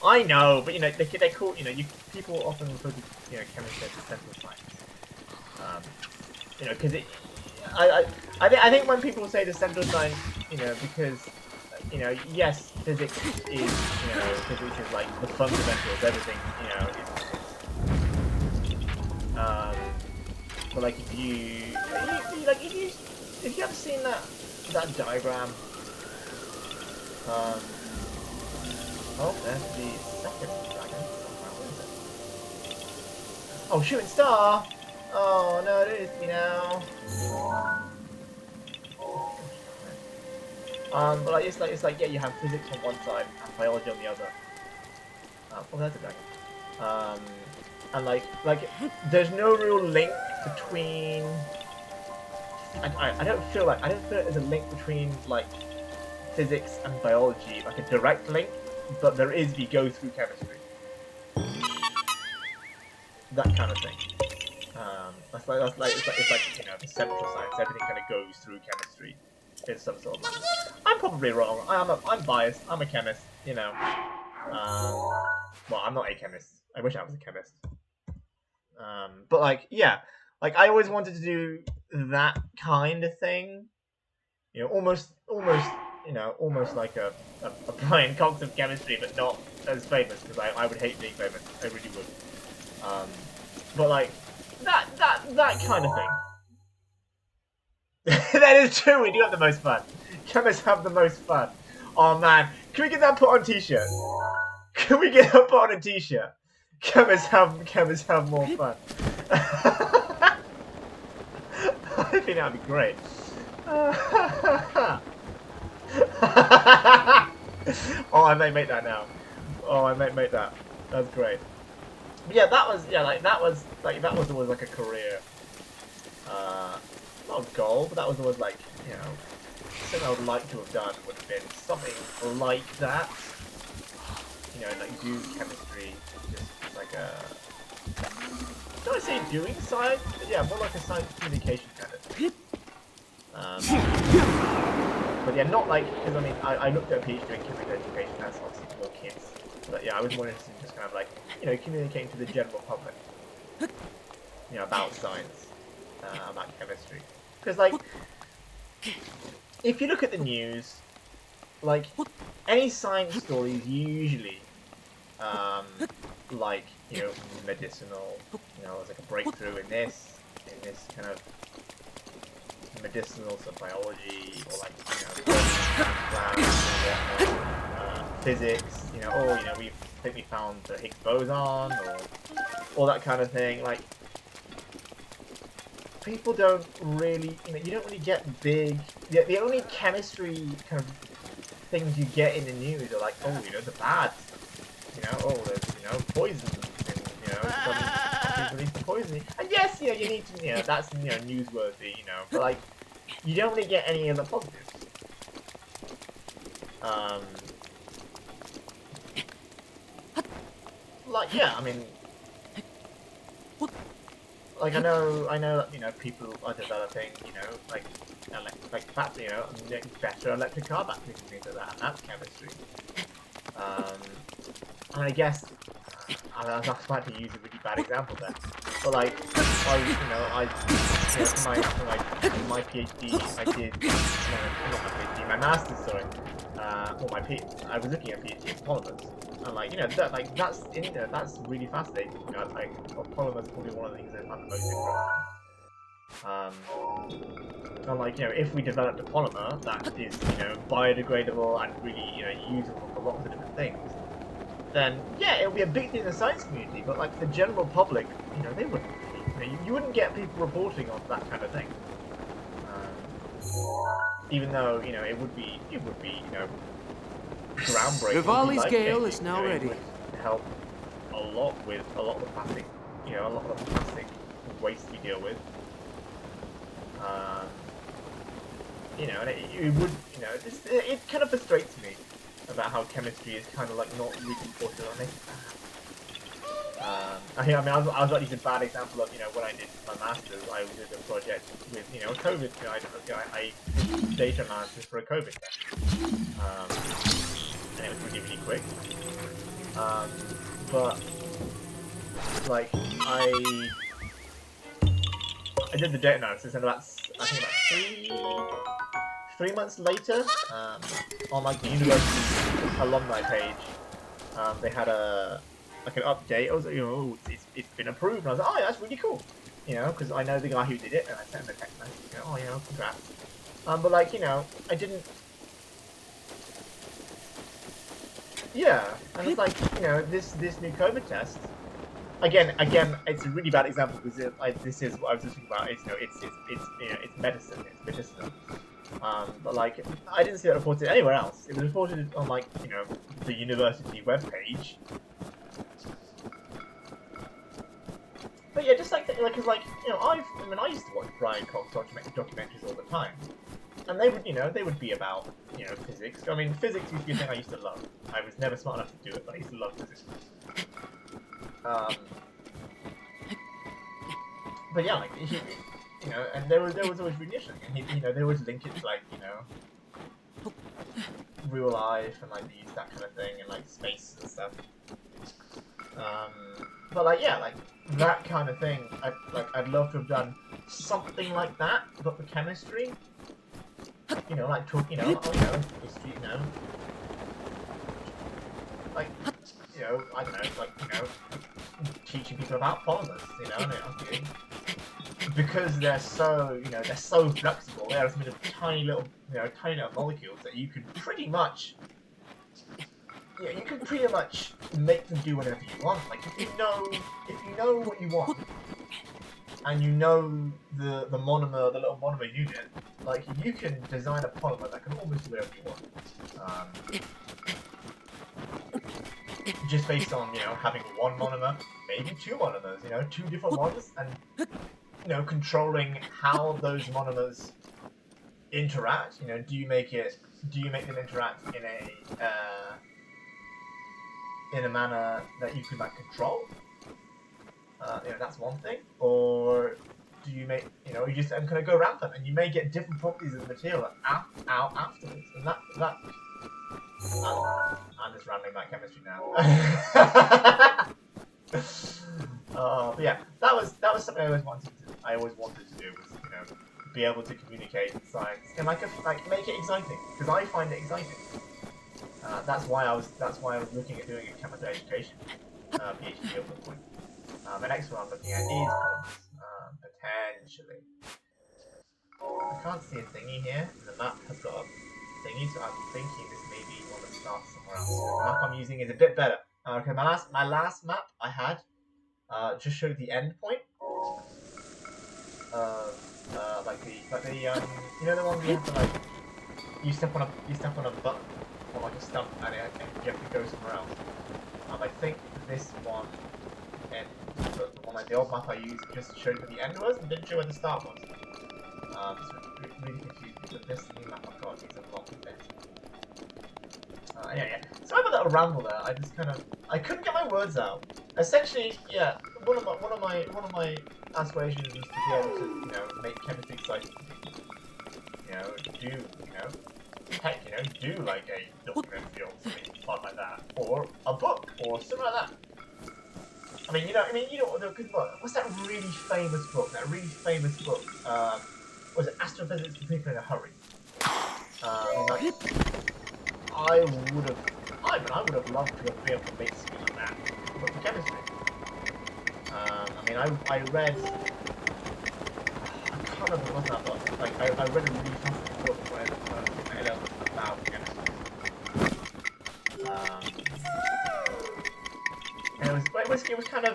I know, but you know, they call, you know, people often refer to, you know, chemistry as the central science. You know, because I think when people say the central science, you know, because you know, yes, physics is like the fundamentals, everything, you know, but like if you have seen that diagram, oh, there's the second dragon. Where is it? Oh, shooting star! Oh no, it is me now. But like it's like yeah, you have physics on one side and biology on the other. Oh, that's a dragon. And like there's no real link between. I don't feel like there's a link between like physics and biology, like a direct link, but there is if you go through chemistry. That kind of thing. It's like you know, the central science. Everything kind of goes through chemistry in some sort of manner. I'm probably wrong. I'm biased. I'm a chemist. You know. Well, I'm not a chemist. I wish I was a chemist. But like, yeah, like I always wanted to do that kind of thing. You know, almost, you know, almost like a Brian Cox of chemistry, but not as famous because I would hate being famous. I really would. But like that kind of thing. That is true. We do have the most fun. Chemists have the most fun. Oh man, can we get that put on t-shirt? Can we get that put on a t-shirt? Chemists have more fun. I think that'd be great. Oh, I may make that now. Oh, I may make that. That's great. But yeah, that was always like a career. Not a goal, but that was always like, you know, something I would like to have done would have been something like that. You know, like do chemistry, just like a. Don't I say doing science? But yeah, more like a science communication kind of thing. But yeah, not like, because I mean, I looked at a PhD in chemical education, that's obviously more kids. But yeah, I was more interested in just kind of like, you know, communicating to the general public, you know, about science, about chemistry. Because like, if you look at the news, like, any science stories usually, like, you know, medicinal, you know, there's like a breakthrough in this kind of medicinal sort of biology, or like, you know, physics, you know, or, you know, I think we found the Higgs boson, or all that kind of thing. Like, people don't really, you know, you don't really get big, the only chemistry kind of things you get in the news are like, oh, you know, the bad, you know, oh, there's, you know, poison, and, you know, some countries release the poisoning. And yes, you know, you need to, you know, that's, you know, newsworthy, you know, but like, you don't really get any of the positives. Like, yeah, I mean, like, I know that, you know, people are developing, you know, like you know, better electric car batteries and things like that, and that's chemistry. And I guess, I was about to use a really bad example there, but like, for my PhD, I did, not my PhD, my master's, sorry, I was looking at PhD in polymers, and like, you know, that's really fascinating. You know, like, polymers is probably one of the things that I find the most interesting. And like, you know, if we developed a polymer that is, you know, biodegradable and really, you know, usable for lots of different things, then yeah, it would be a big thing in the science community. But like the general public, you know, they wouldn't. You know, you wouldn't get people reporting on that kind of thing. Even though, you know, it would be, you know, groundbreaking. Rivali's Gale is now ready. It would help a lot with a lot of the plastic, you know, a lot of the plastic waste we deal with. You know, and it would, you know, it kind of frustrates me about how chemistry is kind of like not really reported on it. I mean, I was about to use a bad example of, you know, when I did my master's, I did a project with, you know, COVID. You know, I did data analysis for a COVID test, and it was really, really quick. But like I did the data analysis, and I think about 3 months later, on like the university alumni page, they had like an update. I was like, it's been approved, and I was like, oh yeah, that's really cool, because I know the guy who did it, and I sent him a text message, oh congrats. But like, I didn't. Yeah, and it's like, this new COVID test. Again, it's a really bad example because this is what I was just talking about. It's medicine, it's medicinal. But like, I didn't see that reported anywhere else. It was reported on like, the university webpage. But yeah, just cause I used to watch Brian Cox documentaries all the time, and they would be about, physics. I mean, physics used to be a thing I used to love. I was never smart enough to do it, but I used to love physics. But yeah, like, and there was always really interesting, and they always link it to like, real life and like they use that kind of thing and like space and stuff. But like, yeah, like that kind of thing, I'd love to have done something like that, but for chemistry. Like talk, history, like, I don't know, like, teaching people about polymers, because they're so, they're so flexible. They're made of tiny little molecules that you can pretty much, you can pretty much make them do whatever you want. Like, if you know what you want, and you know the monomer, the little monomer unit, like, you can design a polymer that can almost do whatever you want. Just based on, having one monomer, maybe two monomers, two different ones, and, controlling how those monomers interact. Do you make them interact in a manner that you can, like, control? That's one thing. Or do you make, you just kind of go around them, and you may get different properties of the material out afterwards, and that I'm just rambling about chemistry now. But yeah, that was something I always wanted to do, was, be able to communicate science and make it exciting, because I find it exciting. That's why I was looking at doing a chemical education PhD at one point. The next one I'm looking at is polymers, potentially. I can't see a thingy here. The map has got a thingy, so I'm thinking this may be one that starts somewhere else. The map I'm using is a bit better. Okay, my last map I had just showed the end point. The one where you have to, like, you step on a button or like a stump, and you have to go somewhere else. I think this one, and the old map I used just showed where the end was and didn't show where the start was. So it's really confusing, but this new map I've got is a lot better. Yeah. So I have a little ramble there. I couldn't get my words out. Essentially, yeah, one of my aspirations was to be able to, make chemistry exciting for people. Do like a documentary or something fun like that, or a book, or something like that. What's that really famous book? Was it Astrophysics for People in a Hurry? I would have loved to have been able to make something like that, but for chemistry. I read. I can't remember what that was. Like, I read a really fascinating book when I was in A-level about chemistry. And it was kind of,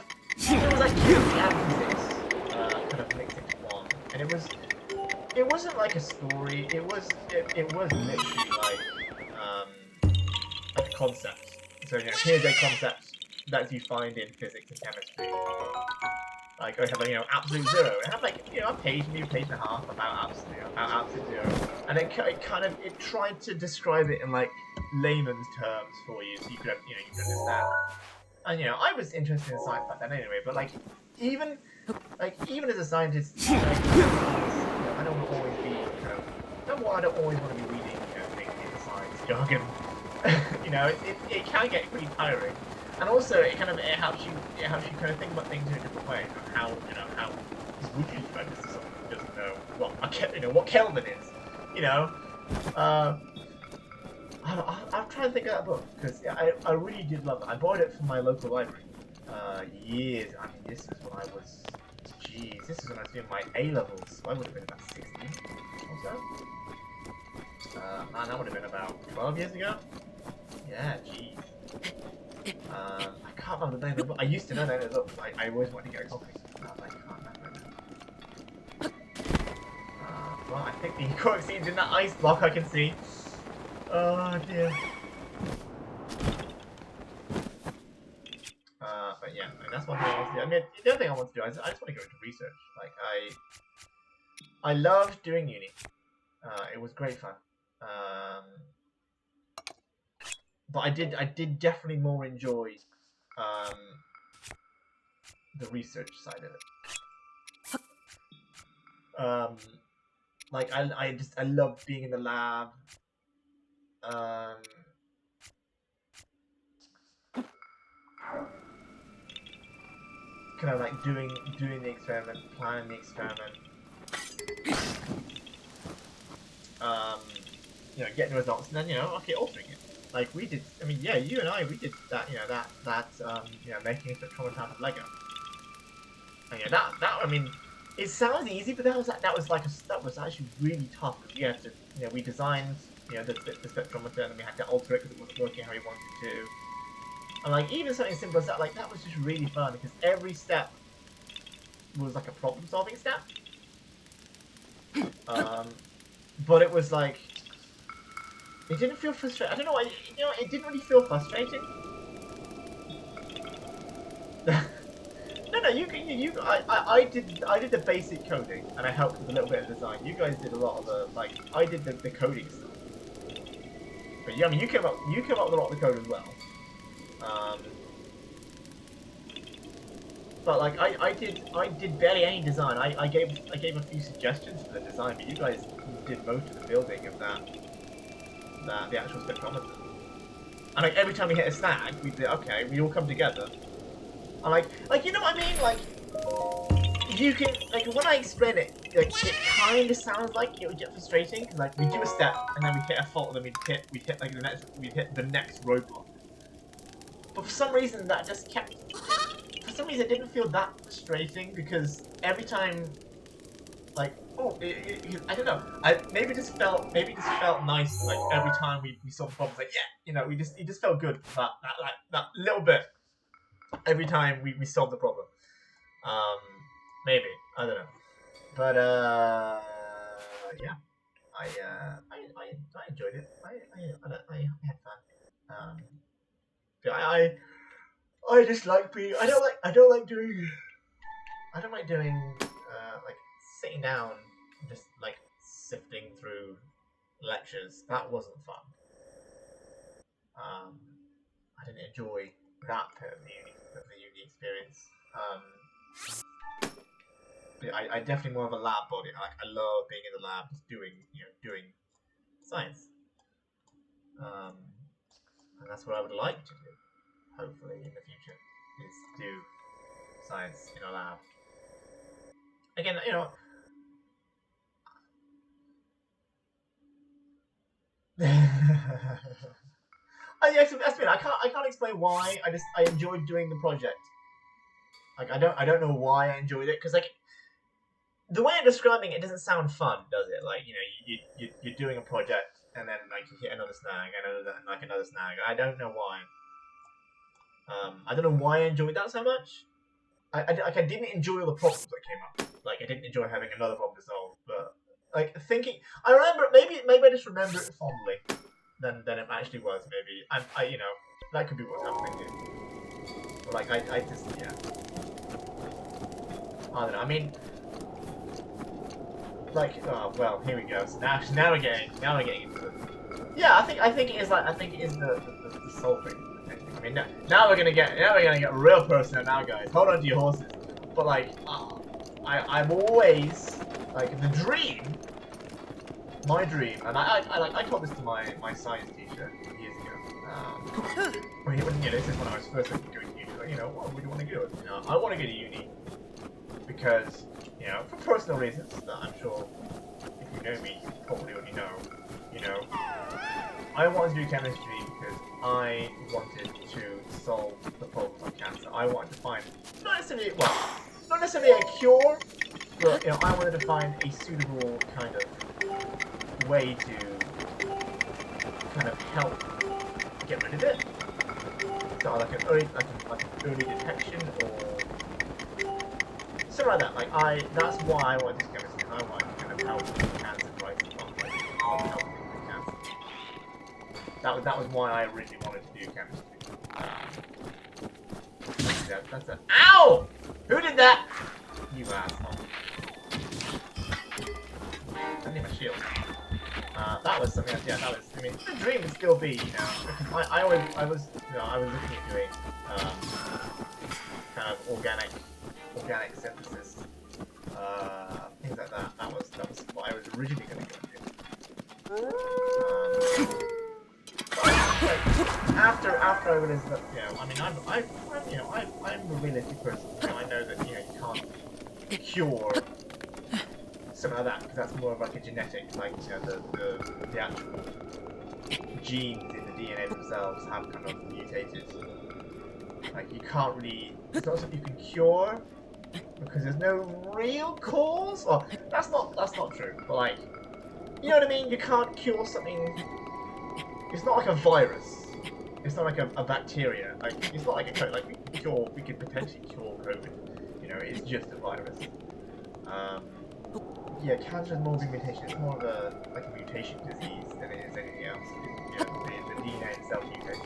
like chemistry and physics, kind of mixed into one. And it wasn't like a story. It was literally like a concept. So here's a concept that you find in physics and chemistry. Like, I have absolute zero. I have a page, maybe a page and a half about absolute zero, and it tried to describe it in like layman's terms for you, so you could understand. And I was interested in science back then anyway. But even as a scientist, I don't always be I don't always want to be reading big data science jargon. It can get pretty tiring. And also, it helps you kind of think about things in a different way. How would you describe this to someone? what Kelvin is. You know, I'm trying to think of that book because I really did love it. I bought it from my local library years. I mean, this was when I was, jeez, this is when I was doing my A levels. So I would have been about 16 or so. Man, that would have been about 12 years ago. Yeah, jeez. I can't remember the name of the book. I used to know the name of the book. I always wanted to get a copy. I can't remember it now. Well, I think the core scene's in that ice block I can see. Oh dear. But yeah, that's one thing I want to do. I mean, the other thing I want to do, I just want to go into research. Like, I loved doing uni. It was great fun. But I did definitely more enjoy the research side of it. Like I loved being in the lab. Kind of like doing the experiment, planning the experiment. You know, getting the results, and then okay, altering it. Like we did. I mean, yeah, you and I, we did that. You know, making a spectrometer out of Lego. And that I mean, it sounds easy, but that was actually really tough because we had to, we designed, the spectrometer, and then we had to alter it because it wasn't working how we wanted to. And like even something simple as that, like that was just really fun because every step was like a problem-solving step. But it was like it didn't feel frustrating. I don't know why. It didn't really feel frustrating. No, I did the basic coding and I helped with a little bit of design. You guys did a lot of the I did the coding stuff. But yeah, I mean you came up with a lot of the code as well. But like I did barely any design. I gave a few suggestions for the design, but you guys did most of the building of the actual spectrometer. And like every time we hit a snag, we did we all come together. And like you know what I mean? Like you can when I explain it, like it kind of sounds like it would get frustrating because like we do a step and then we hit a fault and then we'd hit the next roadblock. But for some reason that just kept. For some reason it didn't feel that frustrating because every time, like I don't know, maybe it just felt nice. Like every time we solved problems, like it just felt good. That little bit. Every time we solved the problem. Maybe. I don't know. But yeah. I enjoyed it. I had fun. I just like being I don't like doing like sitting down and just like sifting through lectures. That wasn't fun. I didn't enjoy that part of the uni experience. I definitely more of a lab body. Like I love being in the lab, just doing science. And that's what I would like to do. Hopefully in the future, is do science in a lab. Again, yeah, so that's it. I can't explain why. I enjoyed doing the project. Like I don't know why I enjoyed it because like the way I'm describing it doesn't sound fun, does it? Like you're doing a project and then like you hit another snag, another snag. I don't know why. I don't know why I enjoyed that so much. I didn't enjoy all the problems that came up. Like I didn't enjoy having another problem to solve, but like thinking, I remember maybe I just remember it fondly than it actually was. Maybe I that could be what's happening here. But like I just I don't know. I mean, like well here we go. So now we're getting into it. Yeah, I think it is the solving. I mean, now we're gonna get real personal now, guys. Hold on to your horses. But like, I'm always like the dream, my dream, and I told this to my science teacher years ago. When this is when I was first going to uni. Like, what would you want to do? I want to go to uni because for personal reasons that I'm sure know me, you probably already know, you know, I wanted to do chemistry because I wanted to solve the problems of cancer. I wanted to find, not necessarily a cure, but, you know, I wanted to find a suitable kind of way to kind of help get rid of it. So like an early detection or something like that. That's why I wanted to do chemistry. I wanted to kind of help cancer right from help people with cancer. That was why I originally wanted to do chemistry. That's a ow! Who did that? You asshole. I need my shield. That was something. Yeah, that was. I mean, the dream would still be, you know, because I was looking at doing kind of organic synthesis, things like that. That was what I was originally going to go and do. After I realized that, you know, I mean, I'm a realistic person. You know, I know that, you know, you can't cure something like that because that's more of like a genetic, like, you know, the actual genes in the DNA themselves have kind of mutated. Like, you can't really, it's not something you can cure because there's no real cause. Or that's not true. But like, you know what I mean? You can't cure something. It's not like a virus. It's not like a bacteria. Like, it's not like a like we could potentially cure COVID. You know, it's just a virus. Yeah, cancer is more of a mutation. It's more of a mutation disease than it is anything else. You know, the DNA itself mutates.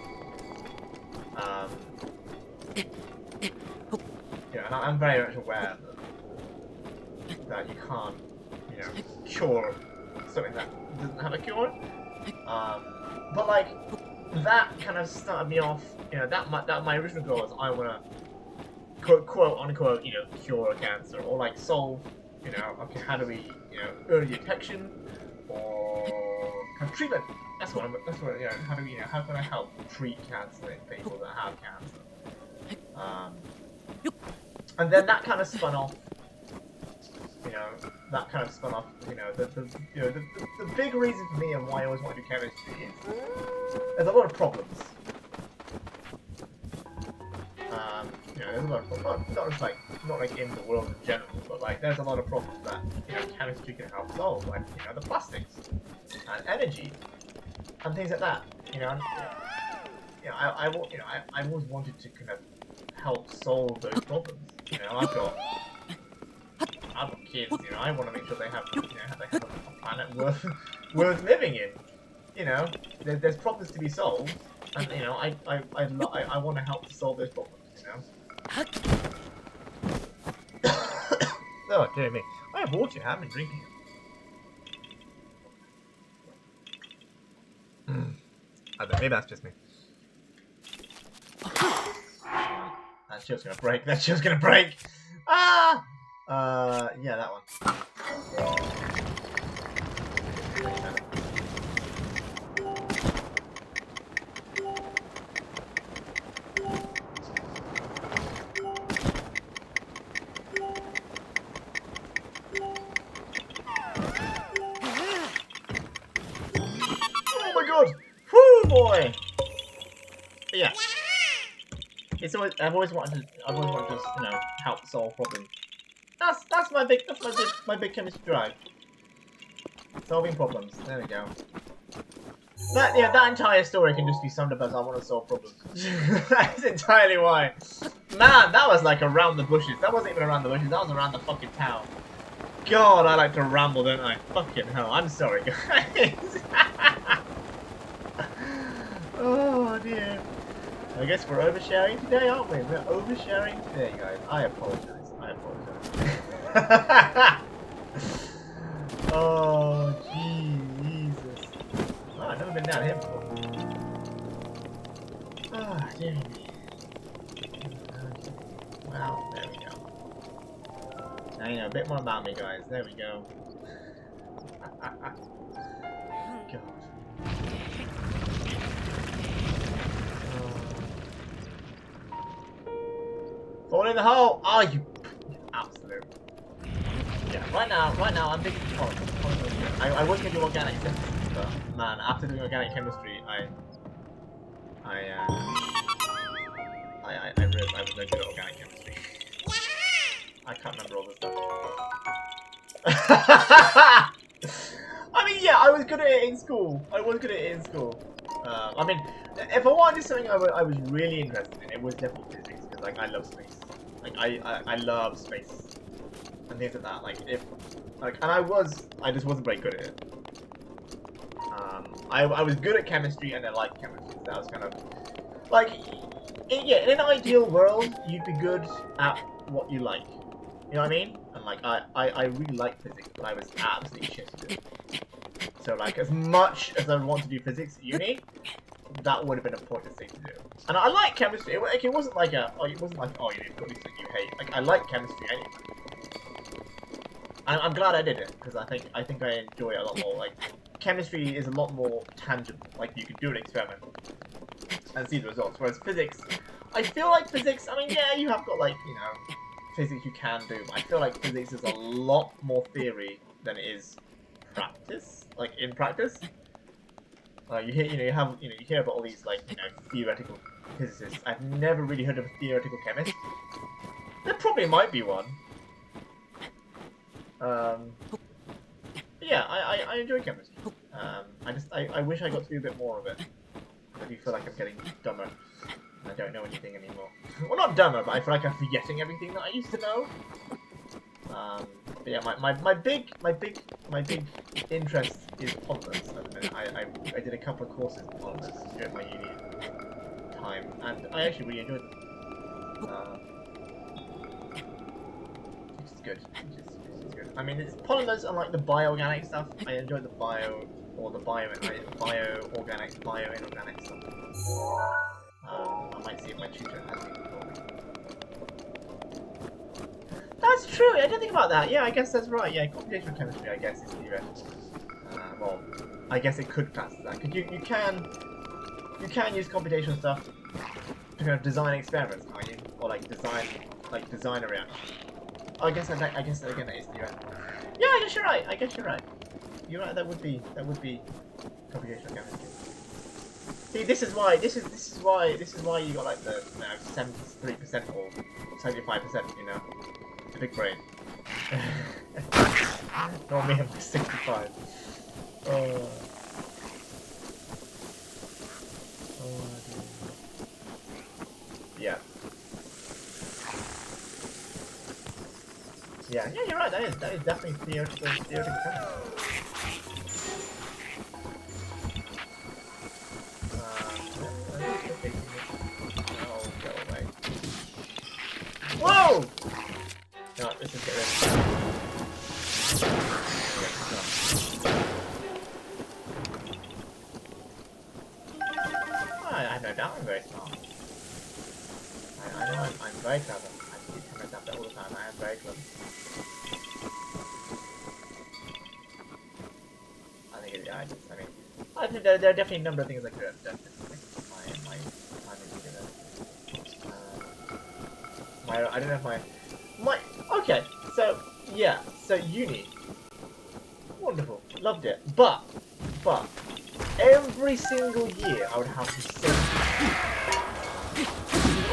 Yeah, and I'm very much aware that you can't, you know, cure something that doesn't have a cure. But like, that kind of started me off. You know, that my original goal was I want to quote unquote, you know, cure cancer or like solve. You know, okay, how do we, you know, early detection or kind of treatment? That's what you know. How do we, you know, how can I help treat cancer in people that have cancer? And then that kind of spun off. You know, the big reason for me and why I always want to do chemistry is there's a lot of problems. You know, there's a lot of problems. Not like in the world in general, but like there's a lot of problems that, you know, chemistry can help solve, like, you know, the plastics and energy and things like that. You know, and, you know, I've always wanted to kind of help solve those problems. You know, I've got kids. You know, I want to make sure they have, you know, a planet worth living in. You know, there's problems to be solved, and, you know, I want to help to solve those problems. You know. Oh dear me! I have water. I haven't been drinking it. I don't know, maybe that's just me. That shield's gonna break. That shield's gonna break. Ah! Yeah, that one. Oh my god! Whoo boy! But yeah. It's always I've always wanted to you know, help solve problems. That's my big chemistry drive. Solving problems. There we go. That entire story can just be summed up as I want to solve problems. That's entirely why. Man, that was like around the bushes. That wasn't even around the bushes. That was around the fucking town. God, I like to ramble, don't I? Fucking hell. I'm sorry, guys. Oh dear. I guess we're oversharing today, aren't we? We're oversharing today, guys. I apologize. Oh, Jesus. Oh, I've never been down here before. Oh, dear me. Well, there we go. Now you know a bit more about me, guys. There we go. God. Fall in the hole! Oh, you absolute. Yeah. Right now, I'm thinking. Oh, I was gonna do organic chemistry, but man, after doing organic chemistry, I realized I was no good at organic chemistry. I can't remember all this stuff. I mean, yeah, I was good at it in school. I I mean, if I wanted something I was really interested in, it was definitely physics, because like I love space. Like I love space and things like that. Like if like, and I just wasn't very good at it. I was good at chemistry and I liked chemistry. So that was kind of like, yeah, in an ideal world, you'd be good at what you like. You know what I mean? And like, I really like physics, but I was absolutely shit at it. So like, as much as I want to do physics at uni, that would have been a pointless thing to do. And I like chemistry. It wasn't like oh, you've got these things you hate. Like, I like chemistry anyway. I'm glad I did it, because I think I enjoy it a lot more. Like, chemistry is a lot more tangible. Like, you could do an experiment and see the results. Whereas physics, I feel like physics, I mean, yeah, you have got, like, you know, physics you can do, but I feel like physics is a lot more theory than it is practice. Like, in practice. You hear, you hear about all these, like, you know, theoretical physicists. I've never really heard of a theoretical chemist. There probably might be one. Yeah, I enjoy chemistry. I wish I got to do a bit more of it. I do feel like I'm getting dumber. I don't know anything anymore. Well, not dumber, but I feel like I'm forgetting everything that I used to know. But yeah, my big interest is polymers at the minute. I did a couple of courses in polymers during my uni time, and I actually really enjoyed them. Which is good. I mean, it's polymers and like the bioorganic stuff. I enjoy the bioorganic, bioinorganic stuff. I might see if my tutor has anything for me. That's true. I didn't think about that. Yeah, I guess that's right. Yeah, computational chemistry, I guess, is theoretical. Well, I guess it could class as that. Cause you can use computational stuff to kind of design experiments, can't you? Or like design a reaction. I guess again that is theoretical. Yeah, I guess you're right. You're right. That would be computational chemistry. See, this is why you got like the 73% or 75%. You know, the big brain. Not me, I'm 65. Oh, yeah. Yeah, you're right. That is definitely theoretical chemistry. Oh, go away. Whoa! No, this is good. I have no doubt I'm very smart. I know I'm very clever. I keep telling myself that all the time. I am very clever. I think there are definitely a number of things I could have done differently. My time is together. I don't know if okay, so yeah, so uni. Wonderful. Loved it. But every single year I would have the same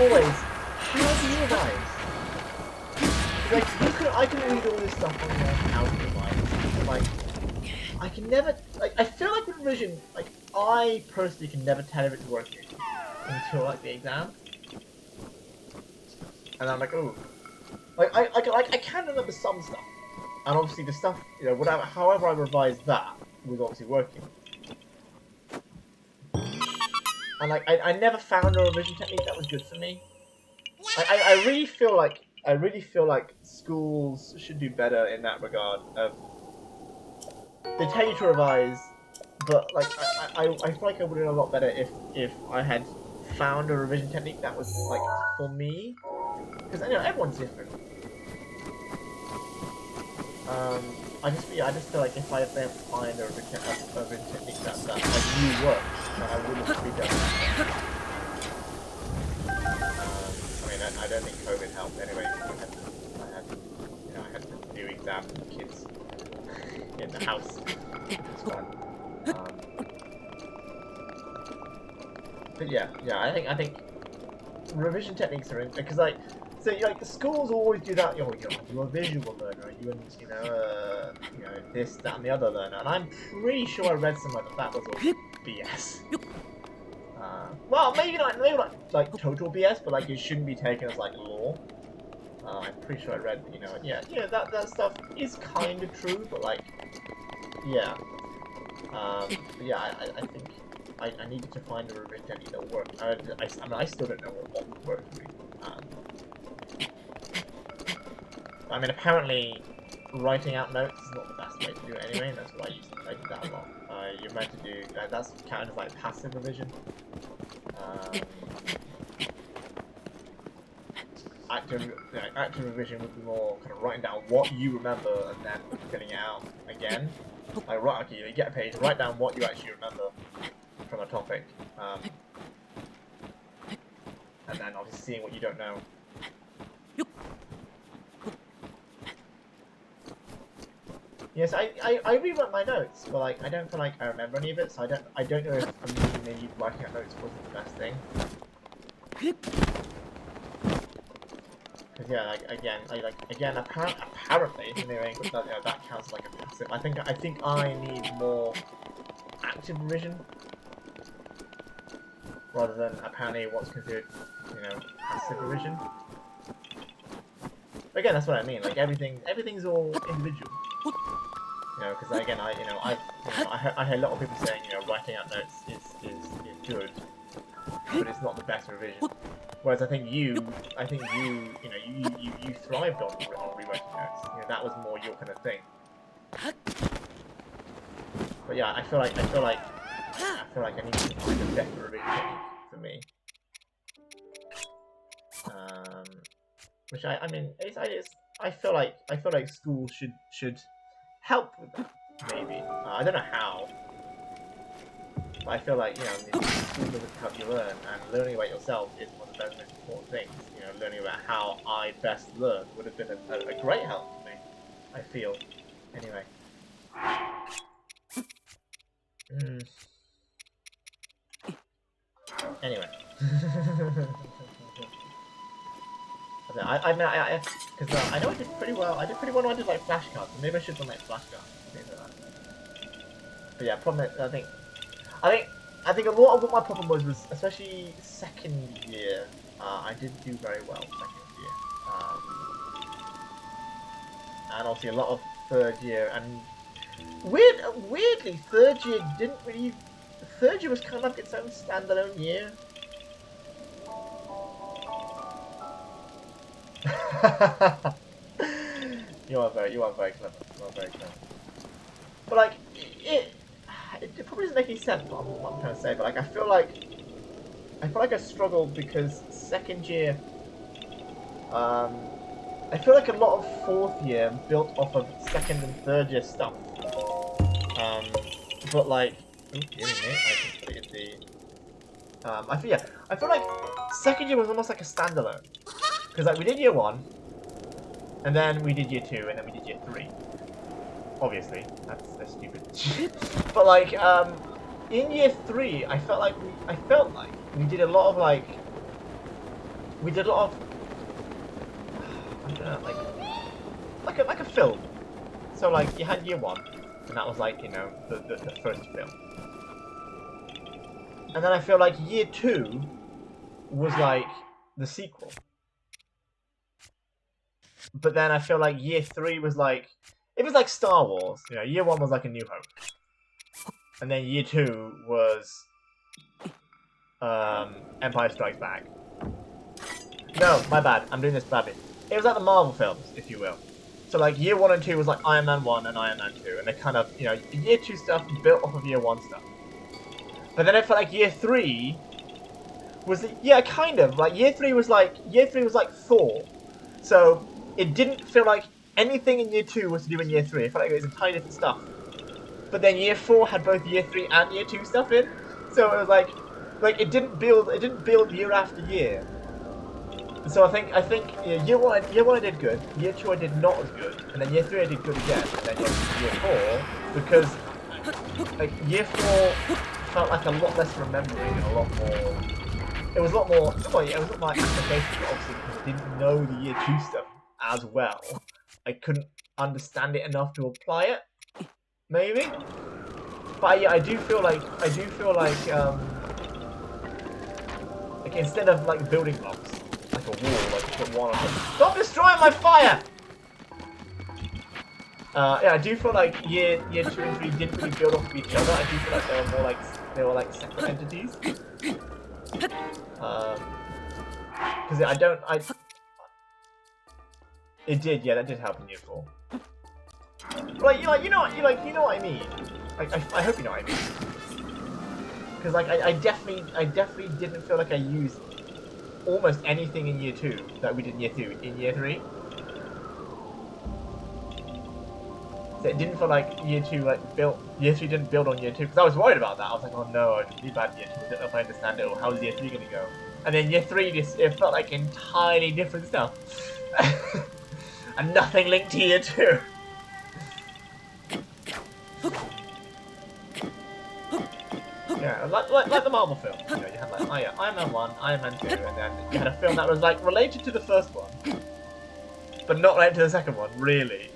always, how's the year guys? Like I can read all this stuff on the algebra, like I can never, like, I feel like with revision, like, I personally can never tell if it's working until, like, the exam. And I'm like, oh. Like, I can remember some stuff. And obviously the stuff, you know, however I revised that was obviously working. And, like, I never found a revision technique that was good for me. I really feel like schools should do better in that regard of, they tell you to revise, but like I feel like I would have done a lot better if I had found a revision technique that was like for me, because you know everyone's different. I just feel like if I then find a revision technique that I knew worked, then I wouldn't be done. I mean, I don't think COVID helped anyway. I had been doing exam kids in the house. It's fun. But yeah, I think revision techniques are in because like the schools always do that. You're a visual learner. You know this, that, and the other learner. And I'm pretty sure I read somewhere that was all BS. Well, maybe not like total BS, but like it shouldn't be taken as like law. I'm pretty sure I read, that stuff is kind of true, but like, yeah. But yeah, I think I needed to find a revision technique that worked. I mean, I still don't know what would work for me. I mean, apparently, writing out notes is not the best way to do it anyway, and that's what I did that a lot. You're meant to do, that's kind of like passive revision. Active revision would be more kind of writing down what you remember and then filling it out again. Like, you get a page, write down what you actually remember from a topic, and then obviously seeing what you don't know. Yes, I rewrote my notes, but like I don't feel like I remember any of it, so I don't know if for me maybe writing out notes wasn't the best thing. Because yeah, apparently, anyway, that counts like a passive. I think I need more active revision rather than apparently what's considered, passive revision. But again, that's what I mean. Like everything's all individual. Because again, I hear a lot of people saying, writing out notes is good, but it's not the best revision. Whereas I think you thrived on rewriting notes. That was more your kind of thing. But yeah, I feel like I need to find a better revision technique for me. Which I mean, I feel like schools should help with that. Maybe I don't know how. But I feel like, school doesn't help you learn, and learning about yourself is one of the most important things. Learning about how I best learn would have been a great help for me, I feel. Anyway. Anyway. Because I know I did pretty well. I did pretty well when I did like flashcards. Maybe I should have done like flashcards. Things like that. But yeah, problem is, I think a lot of what my problem was especially second year. I didn't do very well second year, and obviously a lot of third year. And weirdly, third year didn't really. Third year was kind of like its own standalone year. You are very clever. You are very clever. But like, it probably doesn't make any sense what I'm trying to say. But like, I feel like I struggled because second year, I feel like a lot of fourth year built off of second and third year stuff. But like, I just put it in the. I feel like second year was almost like a standalone. Because like we did year 1, and then we did year 2, and then we did year 3. Obviously, that's stupid. But like, in year 3, I felt like we did a lot of I don't know, like a film. So like you had year 1, and that was like the first film, and then I feel like year 2 was like the sequel. But then I feel like year 3 was like, it was like Star Wars. Year 1 was like A New Hope, and then year 2 was Empire Strikes Back. No, my bad. I'm doing this badly. It was like the Marvel films, if you will. So like year 1 and 2 was like Iron Man 1 and Iron Man 2, and they kind of year 2 stuff built off of year 1 stuff. But then I felt like year 3 was kind of like year 3 was like Thor. So it didn't feel like anything in year 2 was to do in year 3. I felt like it was entirely different stuff. But then year 4 had both year 3 and year 2 stuff in. So it was like it didn't build year after year. So I think yeah, year one I did good, year two I did not as good, and then year three I did good again, and then year four, because like year four felt like a lot less remembering and a lot more. It was a lot more. Well, yeah, it was not my application, but obviously because I didn't know the year two stuff as well, I couldn't understand it enough to apply it. Maybe, but yeah, I do feel like like instead of like building blocks, like a wall, like put one on top. Stop destroying my fire! Yeah, I do feel like year two and three didn't really build off of each other. I do feel like they were like separate entities. Because it did, yeah, that did help in year four. But you know what I mean. Like I hope you know what I mean. Because like I definitely didn't feel like I used almost anything in year two that we did in year two in year three. So it didn't feel like year two year three didn't build on year two because I was worried about that. I was like, oh no, I did really bad in year two. I don't know if I understand it or how's year three gonna go. And then year three it felt like entirely different stuff. And nothing linked to year two. Yeah, like the Marvel film. You know, you had like Iron Man 1, Iron Man 2, and then you had a film that was like related to the first one, but not related to the second one, really.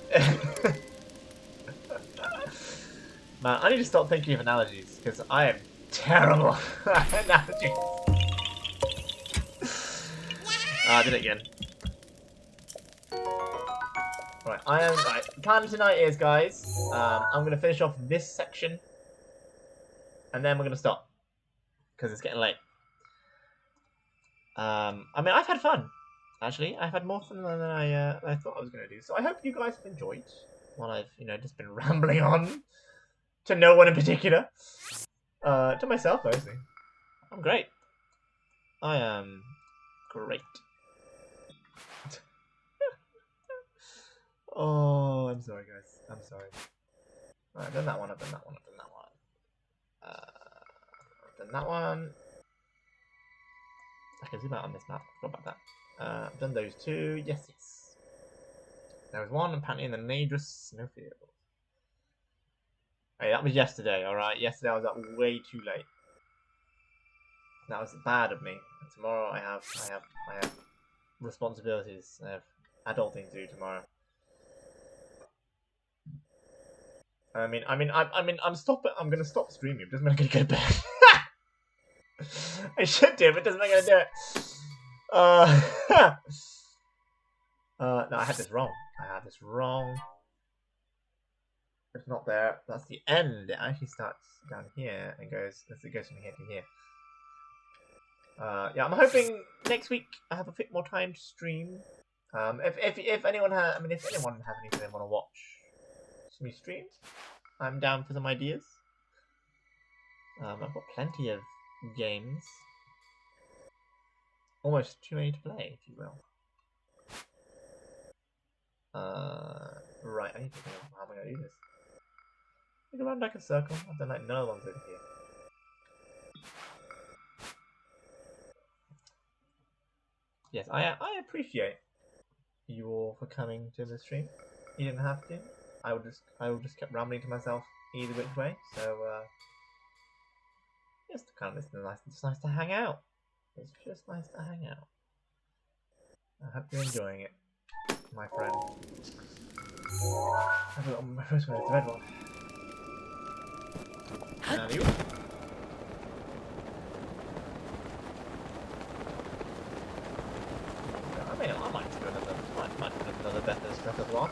Man, I need to stop thinking of analogies because I am terrible at analogies. I did it again. Right, right. Plan tonight is, guys. I'm gonna finish off this section, and then we're gonna stop because it's getting late. I mean, I've had fun. Actually, I've had more fun than I thought I was gonna do. So I hope you guys have enjoyed while I've just been rambling on to no one in particular. To myself mostly. I'm great. I am great. Oh, I'm sorry, guys. I'm sorry. Alright, I've done that one. I've done that one. I've done that one. I've done that one. I can zoom out on this map. Forgot about that. I've done those two. Yes, yes. There was one apparently in the dangerous snowfield. Hey, that was yesterday. All right, yesterday I was up way too late. That was bad of me. And tomorrow I have responsibilities. I have adult things to do tomorrow. I'm gonna stop streaming. It doesn't mean I'm gonna go to bed. I should do, but it doesn't mean I'm gonna do it. No, I had this wrong. It's not there. That's the end. It actually starts down here and goes from here to here. Yeah, I'm hoping next week I have a bit more time to stream. If anyone has anything they want to watch me stream, I'm down for some ideas. I've got plenty of games. Almost too many to play, if you will. Right, I need to think of how am I going to do this. Go around like a circle. I've done like no ones over here. Yes, I appreciate you all for coming to the stream. You didn't have to. I would just kept rambling to myself either which way. So just kind of it's nice to hang out. It's just nice to hang out. I hope you're enjoying it, my friend. My first one is the red one. And you. I might do another Bethesda Breath of the Wild.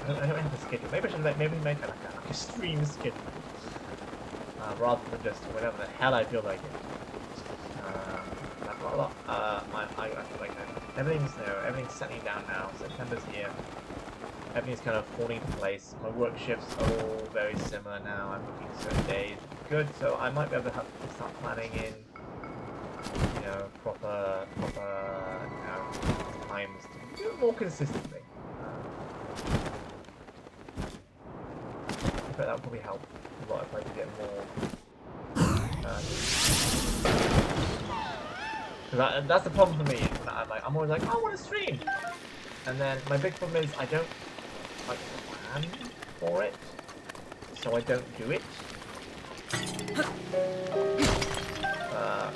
I don't have a schedule. Maybe I should make like a stream schedule. Rather than just whenever the hell I feel like it. I feel like everything's settling down now. September's here. Everything's kind of falling into place. My work shifts are all very similar now. I'm booking certain days. Good, so I might be able to start planning in, proper times to do it more consistently. I bet that would probably help a lot if I could get more Because that's the problem for me. Is that I'm always like, oh, I want to stream, and then my big problem is I don't like plan for it, so I don't do it.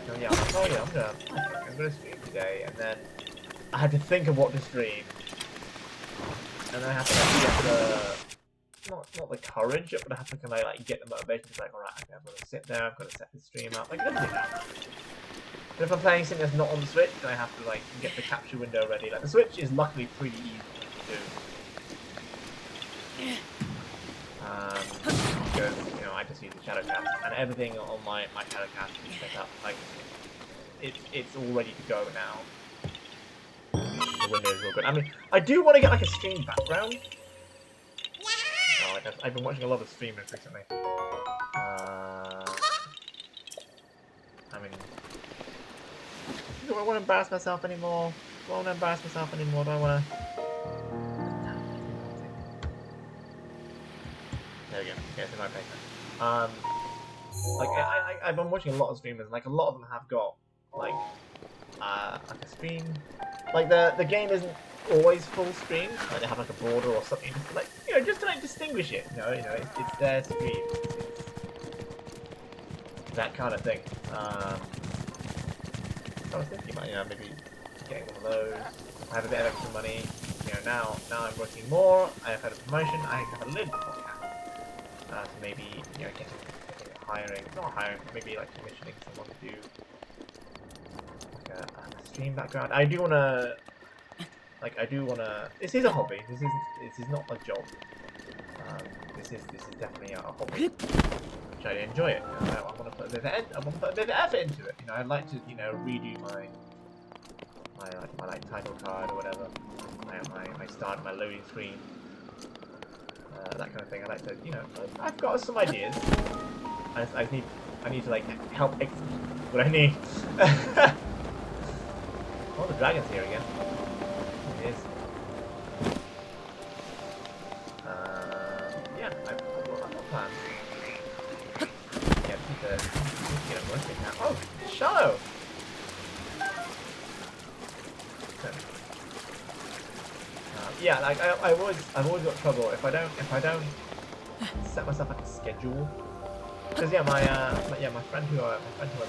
So yeah, I'm like, oh yeah, I'm gonna stream today, and then I had to think of what to stream, and then I have to like, get not the courage, but I have to kind of like get the motivation to be like, alright, okay, I'm gonna sit there, I've got to set the stream up, like I don't do that. But if I'm playing something that's not on the Switch, then I have to like get the capture window ready. Like the Switch is luckily pretty easy to do. Because you know I just use the shadow cast and everything on my shadow cast is set up like it's all ready to go now. The window is all good. I mean, I do want to get like a stream background. Oh, like I've been watching a lot of streamers recently. I mean, do I want to embarrass myself anymore? Do I want to embarrass myself anymore? Do I want to? There we go. Yeah, it's in my paper. Like I've been watching a lot of streamers, and like a lot of them have got like a screen. Like the game isn't always full screen. Like they have like a border or something, just to, like just to like distinguish it. You know, it's their screen. It's that kind of thing. I was thinking about maybe getting one of those. I have a bit of extra money. Now I'm working more. I've had a promotion. I have a little bit more cash. So maybe getting not hiring, maybe like commissioning someone to do like a stream background. I do wanna this is a hobby. This is not a job. This is definitely a hobby. Which I enjoy it. I want to put a bit of effort into it. I'd like to redo my title card or whatever. My start, my loading screen. That kind of thing. I like to, I've got some ideas. I need to like help execute what I need. Oh, the dragon's here again. It is. Yeah, I've got plans. Yeah, need to get it working now. Oh, Shadow! Yeah, like I've always got trouble if I don't set myself like a schedule. Because my friend who I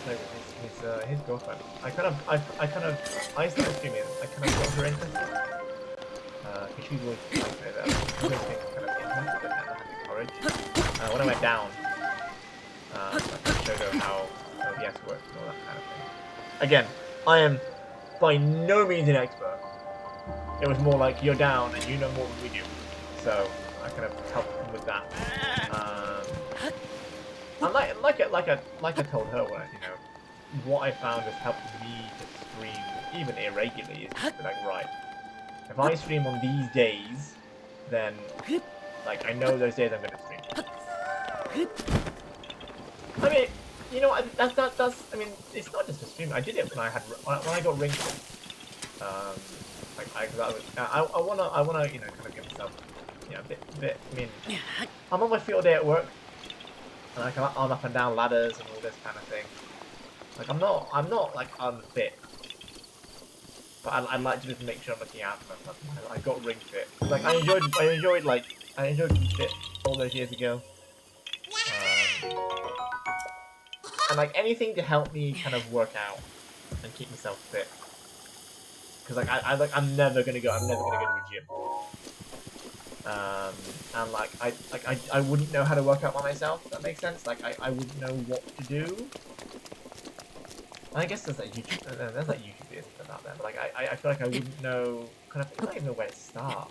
play with, his girlfriend. I started streaming. I kind of got her interested. Because she's always like that. Kind of interested, but never had the courage. When I went down, I showed her how OBS works and all that kind of thing. Again, I am by no means an expert. It was more like you're down and you know more than we do, so I kind of helped them with that. And like I told her, what I found has helped me to stream even irregularly is just like, right, if I stream on these days, then like I know those days I'm gonna stream. I mean, that's I mean, it's not just for streaming. I did it when I got Ring Fit. I wanna kind of give myself a bit. I mean, I'm on my field day at work, and like I'm up and down ladders and all this kind of thing. Like I'm not like unfit, but I like to just make sure I'm looking out for myself. I got Ring Fit. Like I enjoyed Ring Fit all those years ago. And like anything to help me kind of work out and keep myself fit. Because like I'm never gonna go to a gym. And like I wouldn't know how to work out by myself, if that makes sense. Like I wouldn't know what to do. And I guess there's like YouTube videos about that, but like I feel like I wouldn't know I don't even know where to start.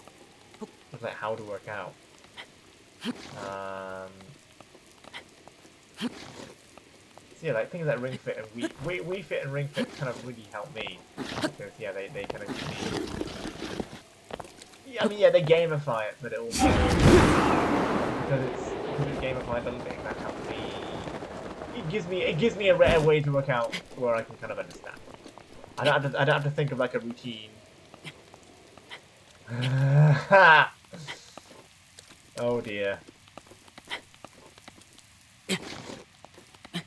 With like how to work out. So yeah, like things like Ring Fit and Wii Fit and Ring Fit kind of really help me. Because yeah, they kind of give me. Yeah, I mean yeah, they gamify it, but it also because it's gamified, doesn't it? That helps me. It gives me a rare way to work out where I can kind of understand. I don't have to think of like a routine. Oh dear.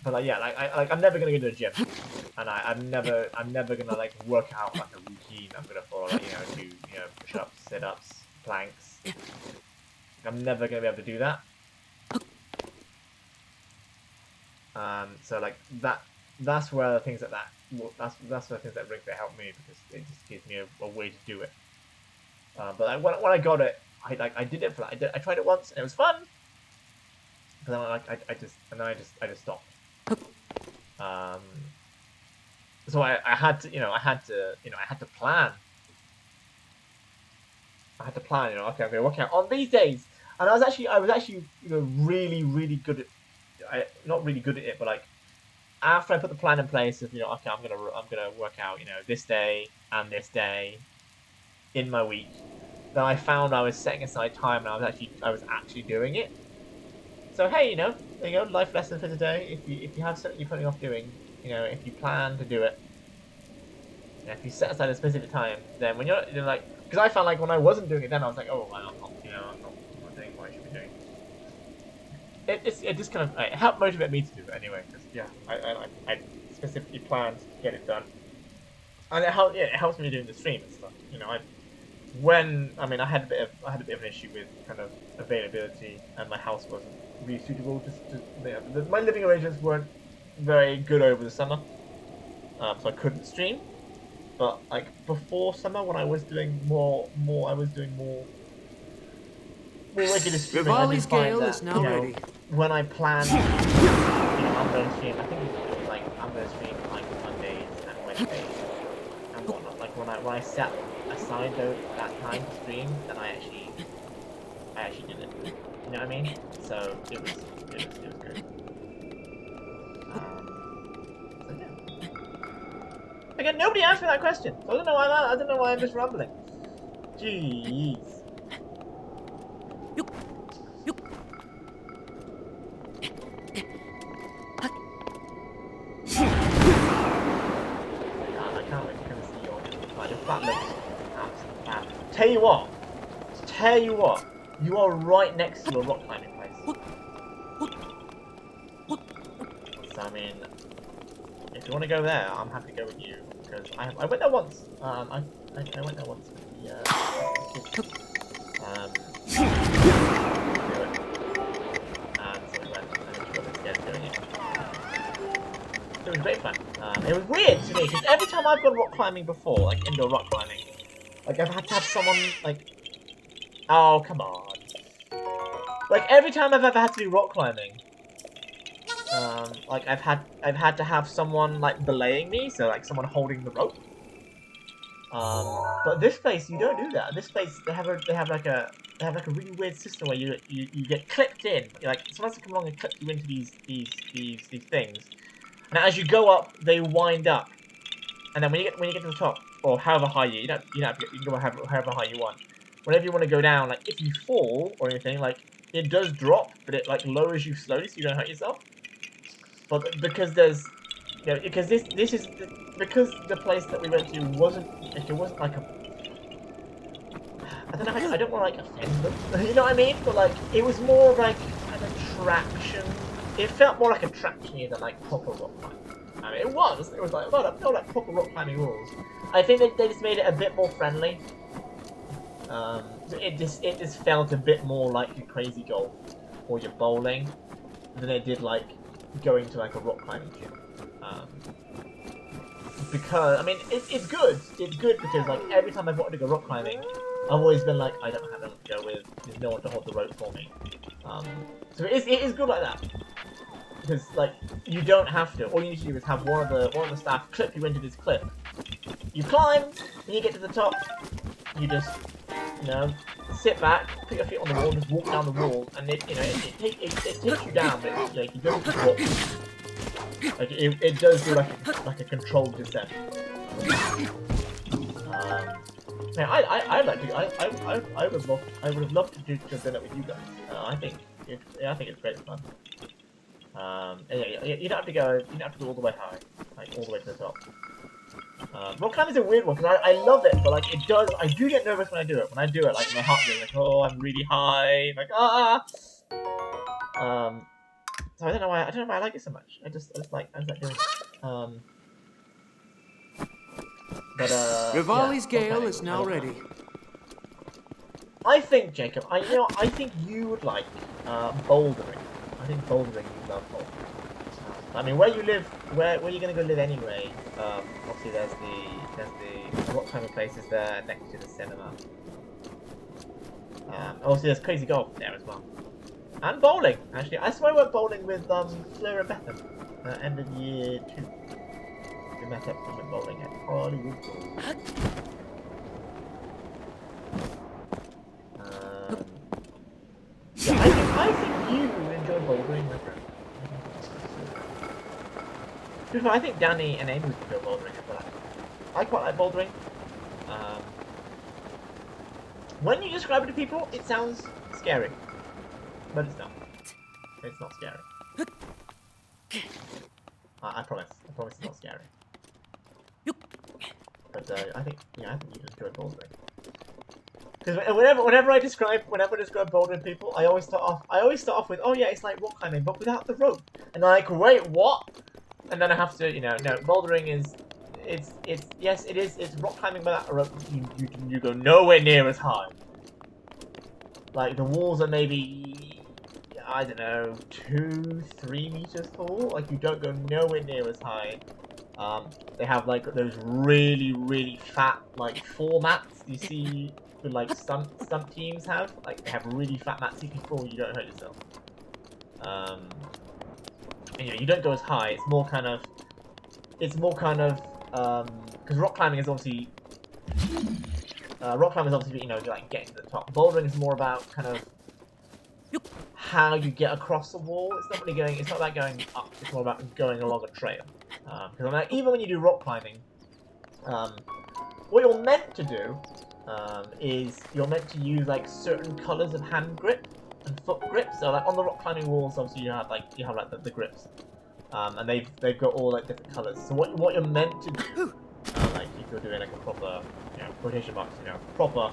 But like, yeah, I'm never gonna go to the gym, and I'm never gonna like work out like a routine. I'm gonna follow like do push-ups, sit-ups, planks. I'm never gonna be able to do that. So like that's where the things like that. That's where the things that Ring Fit helped me because it just gives me a way to do it. But like, when I got it, I did it for like, I tried it once and it was fun. But then I just stopped. So I had to plan. I had to plan. Okay, I'm gonna work out on these days, and I was actually really good at. Not really good at it, but like after I put the plan in place of okay, I'm gonna work out this day and this day in my week. Then I found I was setting aside time and I was actually doing it. So hey, there you go, life lesson for today. If you have something you're putting off doing, if you plan to do it, if you set aside a specific time, then when you're like, because I found like when I wasn't doing it, then I was like, oh, I'm not doing what I should be doing. It just kind of it helped motivate me to do it anyway. Because yeah, I specifically planned to get it done, and it helps me doing the stream and stuff. I had a bit of an issue with kind of availability, and my house wasn't really suitable. My living arrangements weren't very good over the summer, so I couldn't stream. But like before summer, when I was doing more regular streaming, I did find that when I planned, I'm going to stream. I think it was like I'm going to stream like Mondays and Wednesdays and whatnot. Like when I set aside that time to stream, then I actually did it. You know what I mean? So it was good. So yeah. Again, nobody asked me that question. So I don't know why I'm just rambling. Jeez. I can't wait to see your fat looks absolutely fab. Tell you what, you are right next to a rock climbing place. So I mean, if you want to go there, I'm happy to go with you because I went there once. I went there once with the kids. So we went and we got together doing it. It was great fun. It was weird to me because every time I've gone rock climbing before, like indoor rock climbing, like I've had to have someone like, oh come on, like every time I've ever had to do rock climbing, like I've had to have someone like belaying me, so like someone holding the rope. But this place you don't do that. This place they have like a really weird system where you get clipped in. Like someone has to come along and clip you into these things. Now as you go up, they wind up, and then when you get to the top, or however high you can go however high you want. Whenever you want to go down, like if you fall or anything, like it does drop, but it like lowers you slowly so you don't hurt yourself. But because there's, because because the place that we went to wasn't like a, I don't know, I don't want to like offend them, you know what I mean? But like it was more like an attraction. It felt more like attraction than like proper rock climbing. I mean, it was like not like proper rock climbing rules. I think they just made it a bit more friendly. It just felt a bit more like your crazy golf or your bowling than it did like going to like a rock climbing gym. Because I mean it's good because like every time I've wanted to go rock climbing, I've always been like, I don't have anyone to go with, there's no one to hold the rope for me. So it is good like that. Because like you don't have to. All you need to do is have one of the staff clip you into this clip. You climb, when you get to the top, you just sit back, put your feet on the wall, just walk down the wall, and it takes you down, but like you don't just walk. Like it does do like a controlled descent. Man, I would have loved to jump in it with you guys. I think it's great fun. You don't have to go all the way high, like all the way to the top. Rock climbing is a weird one because I love it, but like I do get nervous when I do it. When I do it, like my heart goes like, oh, I'm really high, like . So I don't know why I like it so much. I just like doing it. But Rivali's yeah, Gale okay, is I now love that. ready. I think, Jacob, I think you would like bouldering. I think bouldering you love bouldering. I mean, where you live, where you're gonna go live anyway? Obviously there's the rock climbing places there next to the cinema. Also there's crazy golf there as well, and bowling. Actually, I swear I went bowling with Fleur and Bethan end of year 2. We met up and went bowling at Hollywood Bowl. Yeah, I think you enjoy bouldering, my friend. I think Danny and Amy would enjoy bouldering as well. I quite like bouldering. Um, when you describe it to people, it sounds scary, but it's not. It's not scary. I promise. I promise it's not scary. But I think you'd enjoy bouldering. Because whenever I describe bouldering people, I always start off with, oh yeah, it's like rock climbing, but without the rope. And they're like, wait, what? And then I have to, no, bouldering is, yes, it is, it's rock climbing without a rope. You go nowhere near as high. Like, the walls are maybe, I don't know, 2-3 meters tall. Like, you don't go nowhere near as high. They have, like, those really, really fat, like, floor mats you see with, like, some teams have. Like, they have really fat mats if you fall, you don't hurt yourself. And, you don't go as high. It's more kind of, because rock climbing is obviously, like getting to the top. Bouldering is more about kind of how you get across the wall. It's not about going up. It's more about going along a trail. Because like, even when you do rock climbing, what you're meant to do is you're meant to use like certain colors of hand grip and foot grip. So like on the rock climbing walls, obviously you have like the grips. And they've got all like different colors. So what you're meant to do, like if you're doing like a proper, quotation marks, proper.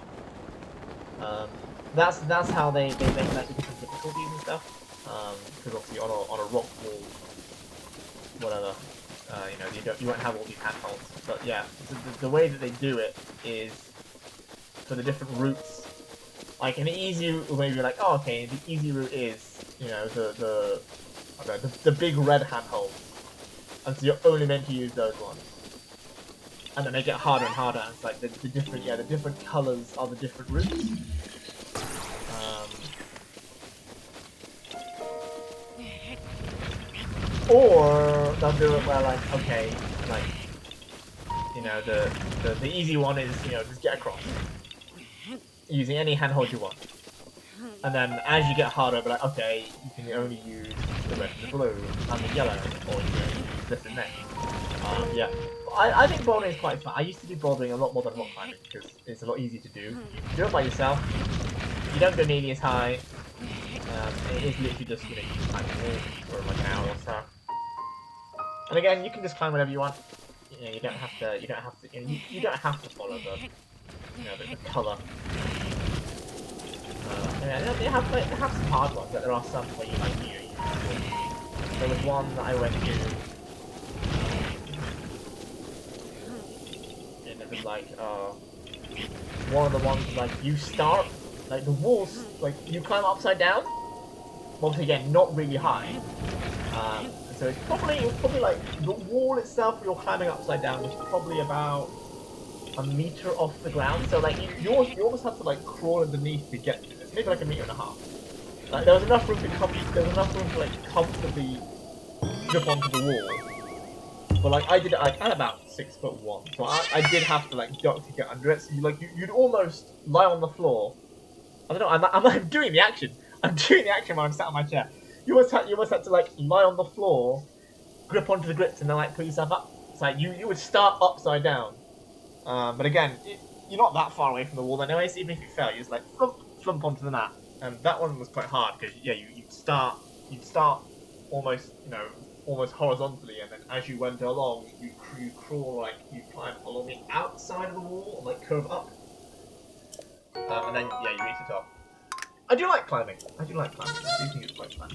That's how they make like the different difficulties and stuff. Because obviously on a rock wall, whatever, you won't have all these handholds. But yeah, the way that they do it is for the different routes. Like an easy route, maybe like, oh okay, the easy route is the big red handholds, and so you're only meant to use those ones. And then they get harder and harder, and it's like the different colors are the different routes. Or they'll do it where like, okay, like, the easy one is, just get across. Using any handhold you want. And then as you get harder, be like, okay, you can only use the red and the blue and the yellow, or you can use this and that. Yeah. I think bouldering is quite fun. I used to do bouldering a lot more than rock climbing because it's a lot easier to do. You do it by yourself. You don't go nearly as high. It is literally just, you climb the wall for like an hour or so. And again, you can just climb whatever you want. You don't have to. You don't have to follow the color. They have some hard ones, but there are some where you like there was one that I went to, and it was like one of the ones like you start like the walls, like you climb upside down. Obviously, again, not really high. So it was probably like the wall itself you're climbing upside down was probably about a meter off the ground. So like you almost have to like crawl underneath to get to this. Maybe like a meter and a half. Like there was enough room to like comfortably grip onto the wall. But like I did it like at about 6'1", so I did have to like duck to get under it. So you'd almost lie on the floor. I don't know. I'm doing the action. I'm doing the action while I'm sat on my chair. You almost had to like lie on the floor, grip onto the grips, and then like pull yourself up. It's like you would start upside down. But again, you're not that far away from the wall anyway, so even if you fell, you just like flump onto the mat. And that one was quite hard because you'd start almost almost horizontally, and then as you went along, you crawl like you climb along the outside of the wall and like curve up. And then you reach the top. I do like climbing. I do think it's quite fun.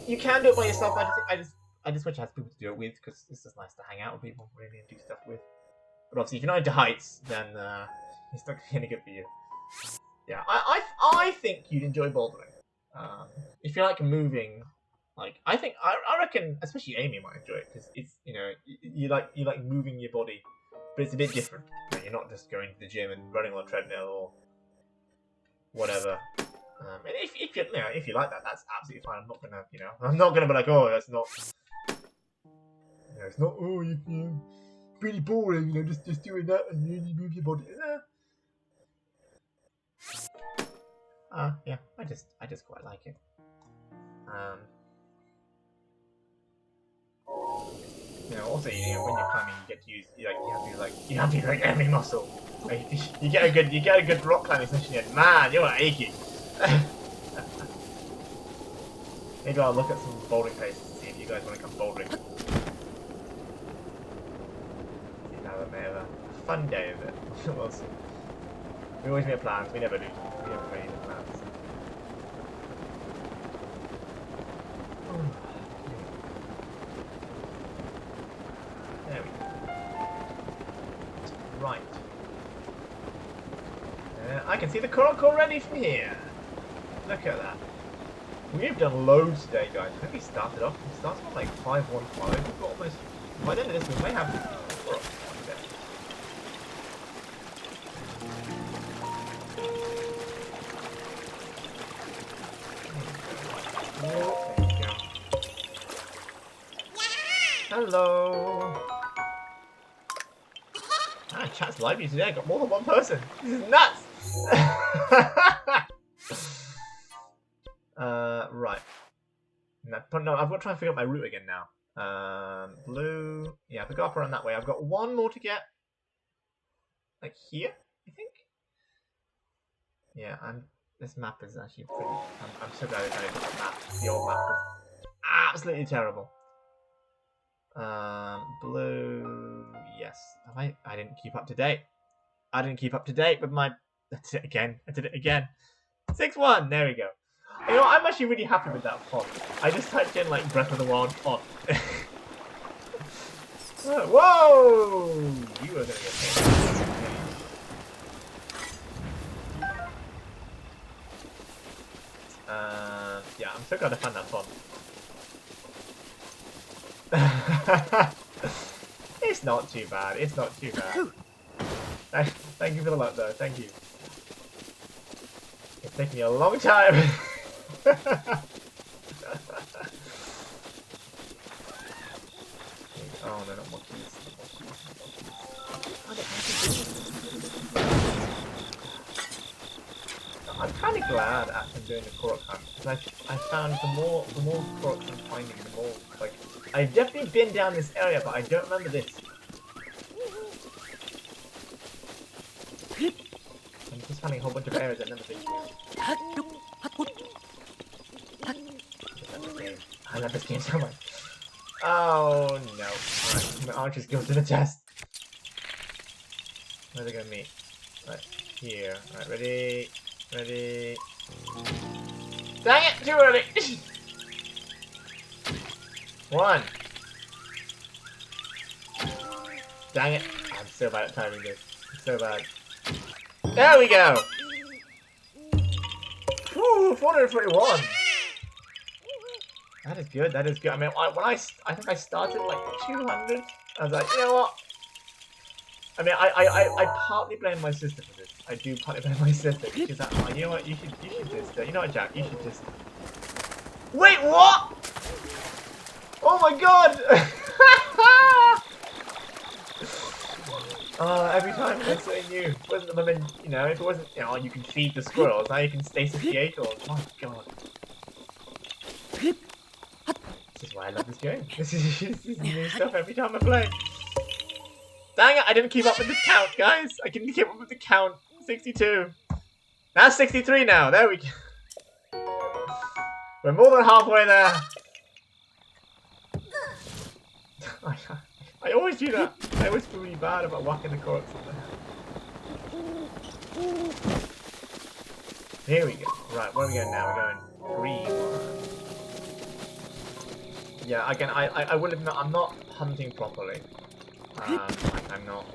you can do it by yourself. I just wish I had people to do it with, because it's just nice to hang out with people, really, and do stuff with. But obviously, if you're not into heights, then it's not gonna be good for you. Yeah, I think you'd enjoy bouldering. If you like moving, like I reckon, especially Amy might enjoy it, because it's you like moving your body, but it's a bit different. You're not just going to the gym and running on a treadmill or whatever. And if you like that, that's absolutely fine. I'm not gonna be like, oh, that's not. It's not. Oh, you pretty boring. Just doing that and you move your body. Yeah, I just quite like it. Also, when you're climbing, you get to use, you have to use every muscle. Like, you get a good rock climbing session, and man, you're aching. Maybe I'll look at some bouldering places and see if you guys want to come bouldering. May have a fun day of it. We'll see. We always make plans. We never do. We never make any plans. There we go. Right. I can see the Korok already from here. Look at that. We've done loads today, guys. I think we started off on like 515. We've got almost, by the end of this, we may have Korok. Hello. Chat's lively today. I got more than one person. This is nuts. Right. No, I've got to try and figure out my route again now. Blue. Yeah, if I go up around that way, I've got one more to get. Like here, I think. Yeah, this map is actually pretty. I'm so glad I did the map. The old map was absolutely terrible. Blue. Yes. I didn't keep up to date. I didn't keep up to date with my. That's it again. I did it again. 6-1. There we go. You know, I'm actually really happy with that font. I just typed in like Breath of the Wild font. Whoa! You are gonna get hit. Yeah, I'm so glad I found that font. It's not too bad. It's not too bad. Thank you for the luck, though. Thank you. It's taking me a long time. Oh no, not more keys. I'm kind of glad after doing the Korok hunt, because I found the more Koroks I'm finding, the more like I've definitely been down this area, but I don't remember this. I'm just finding a whole bunch of areas I've never been to. I love this game so much. Oh no! Right, my archer skills to the test. Where are they gonna meet? Right here. Right, ready. Ready. Dang it! Too early! 1. Dang it! I'm so bad at timing this. I'm so bad. There we go! Woo! 441! That is good, that is good. I mean, I think I started like 200. I was like, you know what? I mean, I partly blame my sister for this. I do partly blame my sister. She's like, oh, you know what? You should just, you know what, Jack? You should just. Wait, what? Oh my god! Every time I say you, wasn't. I mean, you know, if it wasn't, you know, you can feed the squirrels. Now you can stay 68 or. My god. This is why I love this game. This is new stuff every time I play. Dang it, I didn't keep up with the count, guys. I didn't keep up with the count. 62. Now 63 now. There we go. We're more than halfway there. I always do that. I always feel really bad about whacking the Koroks in the head. Here we go. Right, where are we going now? We're going tree one. Yeah, again, I will admit I'm not hunting properly. Like I'm not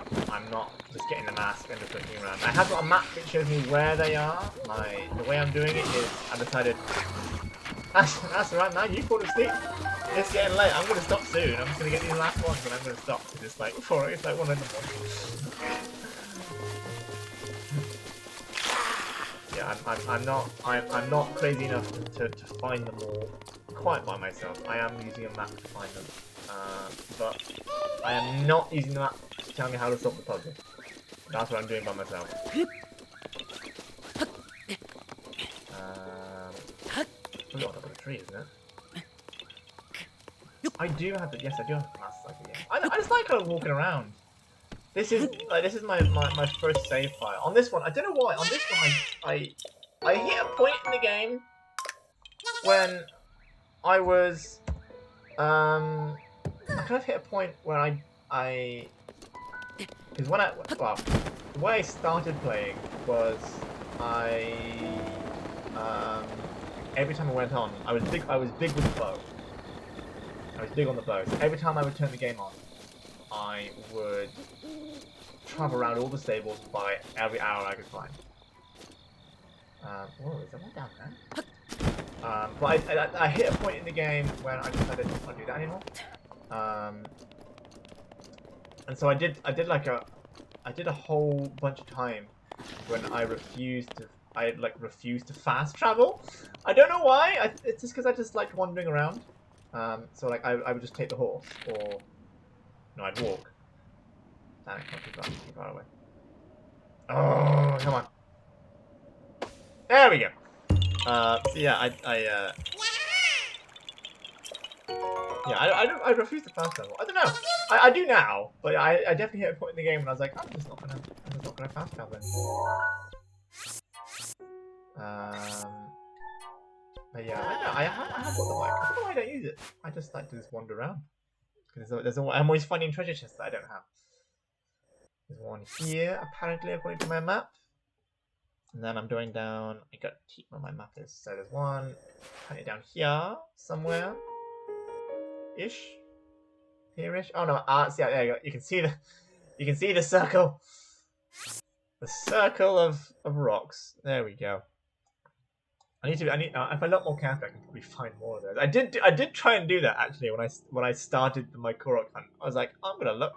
just getting the mask and just looking around. I have got a map that shows me where they are. The way I'm doing it is I decided that's right now, you fall asleep. It's getting late, I'm gonna stop soon. I'm just gonna get these last ones and I'm gonna stop. It's like it's like 1 in the morning. Yeah, I'm not crazy enough to find them all quite by myself. I am using a map to find them. But I am not using the map to tell me how to solve the puzzle. That's what I'm doing by myself. We're on top of the tree, isn't it? I do have the yes, I do have the master cycle. Yeah, I just like kind of walking around. This is my first save file. On this one, I don't know why. On this one, I hit a point in the game when I was I kind of hit a point where because when well, the way I started playing was every time I went on, I was big with the bow. I was big on the bow. So every time I would turn the game on, I would travel around all the stables by every hour I could find. Whoa, is there one down there? But I hit a point in the game when I decided I didn't want to do that anymore. And so I did a whole bunch of time when I refused to fast travel. I don't know why. It's just because I just liked wandering around. So like I would just take the horse, or no, I'd walk. Damn it, not too far away. Oh, come on. There we go. So yeah, I refuse to fast travel. I don't know. I do now, but I definitely hit a point in the game when I was like, I'm just not gonna fast travel anymore. But yeah, I have got the mic. I don't know why I don't use it. I just like to just wander around. Because I'm always finding treasure chests that I don't have. There's one here, apparently, according to my map. And then I'm going down. I got to keep where my map is. So there's one apparently down here somewhere. Ish. Here-ish. Oh no, see, there you go. You can see the circle. The circle of rocks. There we go. If I look more carefully, I can probably find more of those. I did try and do that actually when I started my Korok hunt. I was like, I'm gonna look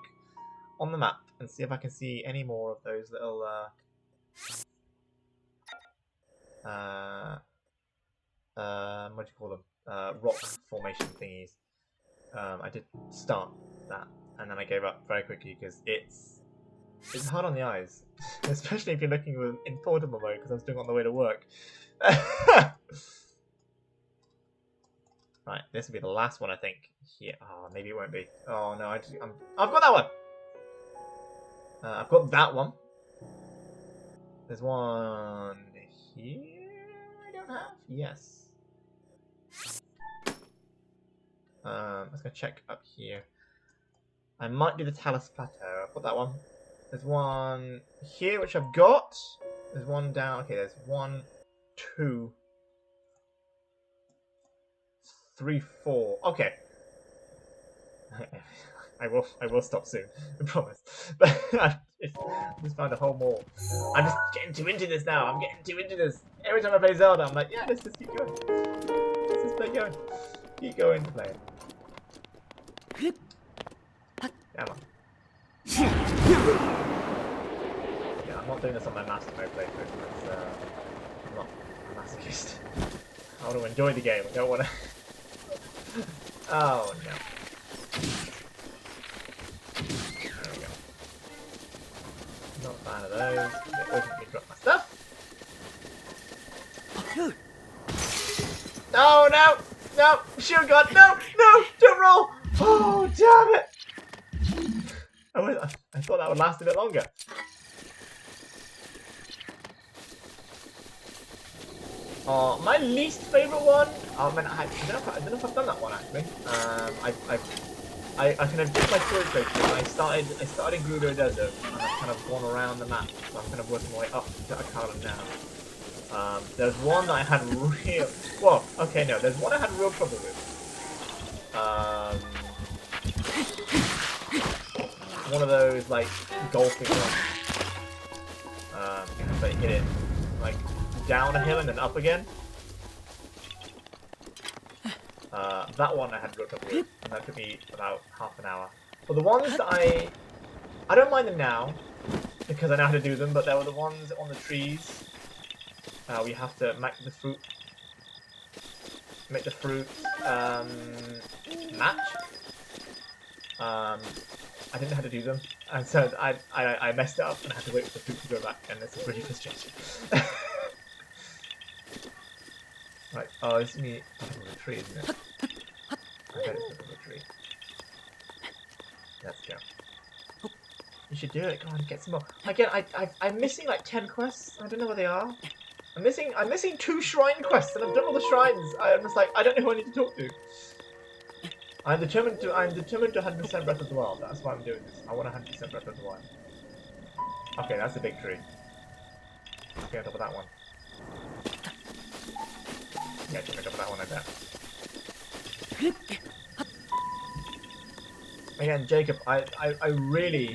on the map and see if I can see any more of those little what do you call them? Rock formation thingies. I did start that, and then I gave up very quickly because it's hard on the eyes, especially if you're looking in portable mode. Because I was doing it on the way to work. Right, this will be the last one, I think. Here, oh, maybe it won't be. Oh no, I've got that one. I've got that one. There's one here. I don't have. Yes. Let's go check up here. I might do the Talus Plateau. I've got that one. There's one here which I've got. There's one down. Okay, there's 1, 2, 3, 4. Okay. I will stop soon. I promise. But I just found a whole more. I'm just getting too into this now. I'm getting too into this. Every time I play Zelda, I'm like, yeah, let's just keep going. Let's just play going. Keep going to play it. Come on. Yeah, I'm not doing this on my master mode playthrough because I'm not a masochist. I want to enjoy the game. I don't want to. Oh no. There we go. Not a fan of those. They always make me drop my stuff. Oh no! No! Shield God! No! No! Don't roll! Oh damn it! I thought that would last a bit longer. My least favourite one. I don't know if I've done that one actually. I kind of did my story playthrough. I started in Gerudo Desert and I've kind of gone around the map. So I'm kind of working my way up to Akala now. There's one that I had real... Well, okay, no. There's one I had real trouble with. One of those, like, golfing ones. So you hit it, like, down a hill and then up again. That one I had real trouble with, and that took me about half an hour. But the ones that I don't mind them now, because I know how to do them, but there were the ones on the trees. We have to make the fruit match. I didn't know how to do them, and so I messed it up and I had to wait for the fruit to go back, and this is really frustrating. Right, oh, it's me up on the tree, isn't it? I bet it's up on the tree. Let's go. You should do it. Come on, get some more. Again, I'm missing like 10 quests. I don't know where they are. I'm missing 2 shrine quests, and I've done all the shrines. I'm just like, I don't know who I need to talk to. I'm determined to 100% Breath of the Wild. That's why I'm doing this. I want 100% Breath of the Wild. Okay, that's a big tree. Okay, on top of that one. Yeah, on top of that one, I bet. Again, Jacob, I really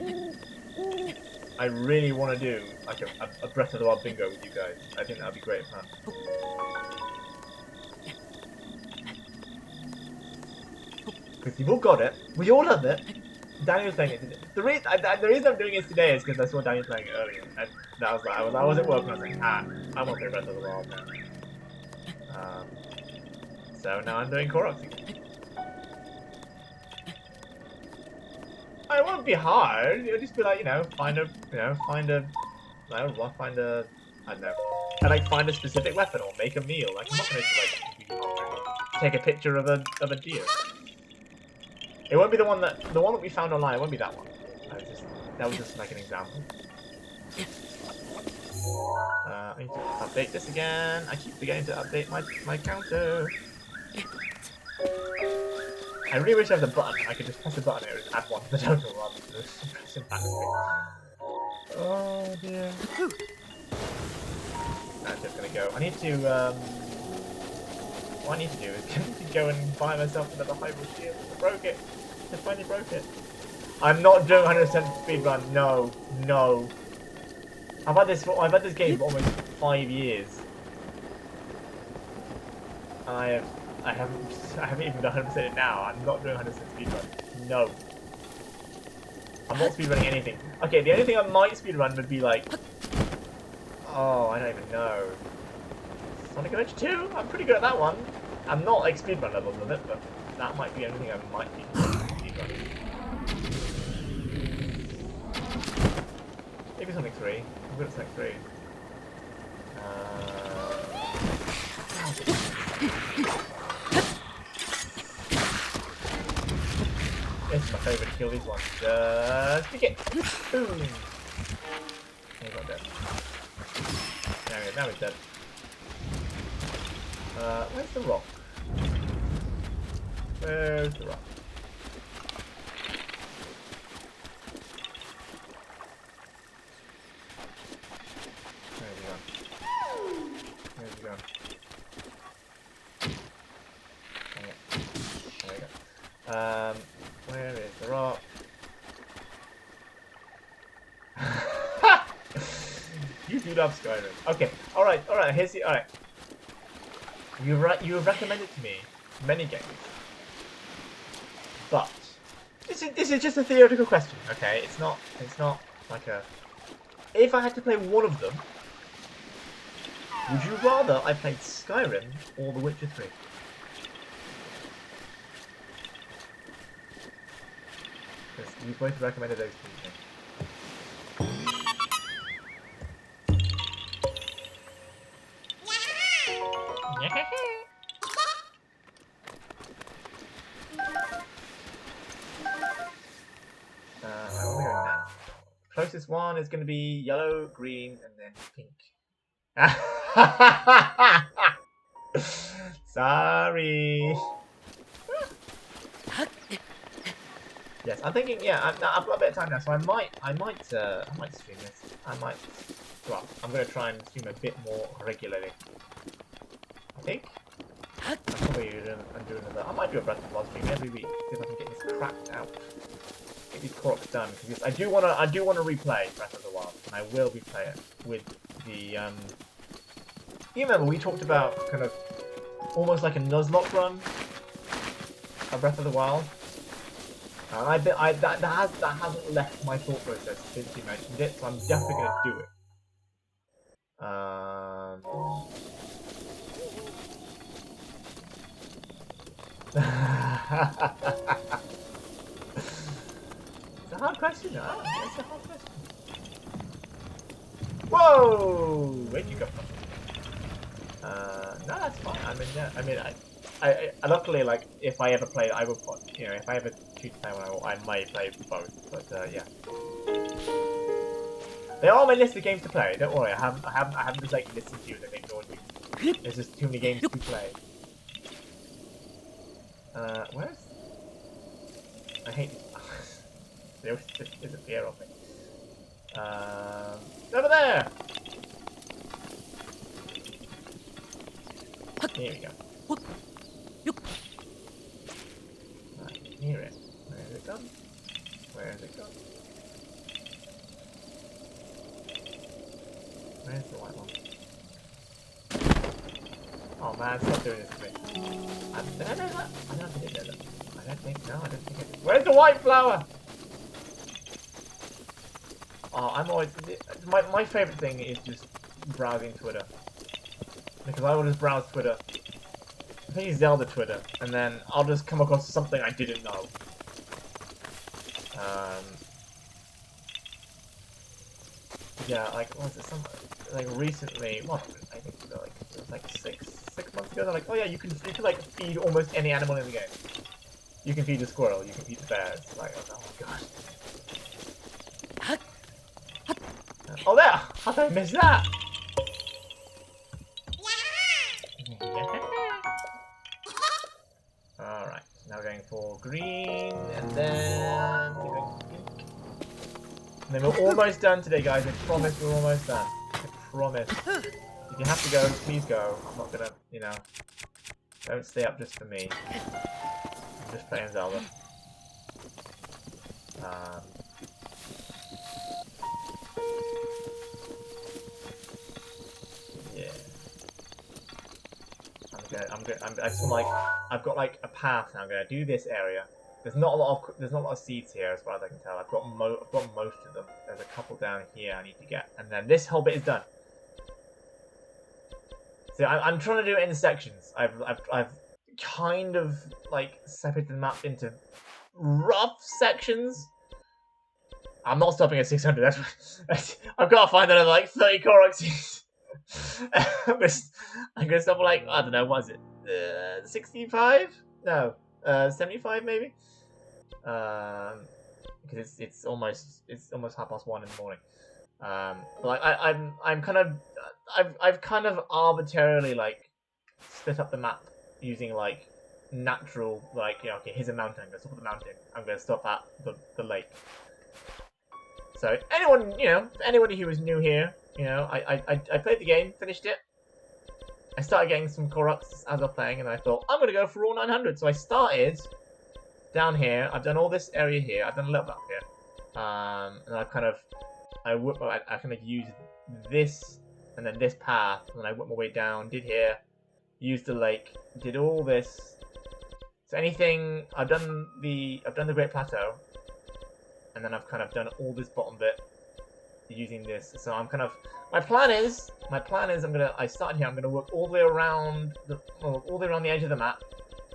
want to do like a Breath of the Wild bingo with you guys. I think that'd be great fun. Because you've all got it. We all have it. Daniel's playing it today. The reason I'm doing it today is because I saw Daniel playing it earlier, and that was like I was at work and I was like, I want to play Breath of the Wild now. So now I'm doing Koroks again. It won't be hard. It'll just be like, find a, I don't know, find a specific weapon or make a meal. Like, I'm not going to, take a picture of a deer. It won't be the one that we found online. It won't be that one. That was just like an example. I need to update this again. I keep forgetting to update my counter. I really wish I had a button. I could just press a button here and just add one to the total rather than just pressing backspace. Oh dear. I'm just gonna go. I need to, what I need to do is go and buy myself another hybrid shield. I broke it. I finally broke it. I'm not doing 100% speedrun. No. I've had this game for almost 5 years. I haven't even done 100% it now. I'm not doing 100% speedrun. No. I'm not speedrunning anything. Okay, the only thing I might speedrun would be like... Oh, I don't even know. Sonic Adventure 2? I'm pretty good at that one. I'm not like speedrun levels with it, but that might be the only thing I might be speedrunning. Maybe Sonic 3. I'm good at Sonic 3. This is my favourite to kill these ones. Just pick it! Boom! He's not dead. Now he's dead. Where's the rock? Where's the rock? Where's he gone? Where's he gone? There we go. Where is the rock? You do love Skyrim. Okay, alright, here's the... Alright. You have recommended to me many games. But... This is just a theoretical question, okay? It's not like a... If I had to play one of them, would you rather I played Skyrim or The Witcher 3? Because you both recommended those two things. Where are we going now? Closest one is going to be yellow, green, and then pink. Sorry. Yes, I'm thinking. Yeah, I've got a bit of time now, so I might stream this. I might well, I'm going to try and stream a bit more regularly. I think. I'm probably doing another. I might do a Breath of the Wild stream every week. See if I can get this cracked out. Get these Koroks done. Because I do wanna replay Breath of the Wild, and I will replay it with the You remember we talked about kind of almost like a Nuzlocke run of Breath of the Wild. And that hasn't left my thought process since you mentioned it, so I'm definitely gonna do it. It's a hard question, huh? It's a hard question. Whoa! Where'd you go from? No, that's fine. I mean, I luckily, like, if I ever play, I will put, you know, if I ever choose to play one, I might play both. But yeah, they are on my list of games to play. Don't worry, I haven't just like listened to you and ignored you. There's just too many games to play. Where's? I hate these. They always just disappear on me. Over there! Here we go. I can hear it. Where is it gone? Where is it gone? Where's the white one? Oh man, stop doing this to me. Did I know that? I don't think I did that. I don't think I did. Where's the white flower? Oh, I'm always... My favourite thing is just browsing Twitter. Because I will just browse Twitter. I think it's Zelda Twitter. And then I'll just come across something I didn't know. Yeah, like, what was it? Like, recently... What? I think it was like six months ago. They're like, oh yeah, you can like, feed almost any animal in the game. You can feed the squirrel. You can feed the bear. It's like, oh my god. Oh, there! How did I miss that? Alright, now we're going for green, and then... And then we're almost done today, guys. I promise we're almost done. I promise. If you have to go, please go. I'm not gonna, you know... Don't stay up just for me. I'm just playing Zelda. I've got like a path now. I'm gonna do this area. There's not a lot of seeds here as far as I can tell. I've got most of them. There's a couple down here I need to get, and then this whole bit is done. So I'm trying to do it in sections. I've kind of like separated the map into rough sections. I'm not stopping at 600. I've got to find another like 30 Koroks. I'm gonna stop at like, I don't know, what is it? 65? No, 75 maybe. Because it's almost 1:30 in the morning. But like I'm kind of I've kind of arbitrarily like split up the map using like natural, like, you know, okay, here's a mountain. I'm gonna stop at the mountain. I'm gonna stop at the lake. So anybody who was new here, you know, I played the game, finished it. I started getting some Koroks as I was playing, and I thought, I'm going to go for all 900. So I started down here. I've done all this area here. I've done a little bit up here. And I kind of used this and then this path, and then I went my way down, did here, used the lake, did all this. So anything, I've done the Great Plateau, and then I've kind of done all this bottom bit using this. So I'm kind of, my plan is I started here. I'm gonna work all the way around the edge of the map.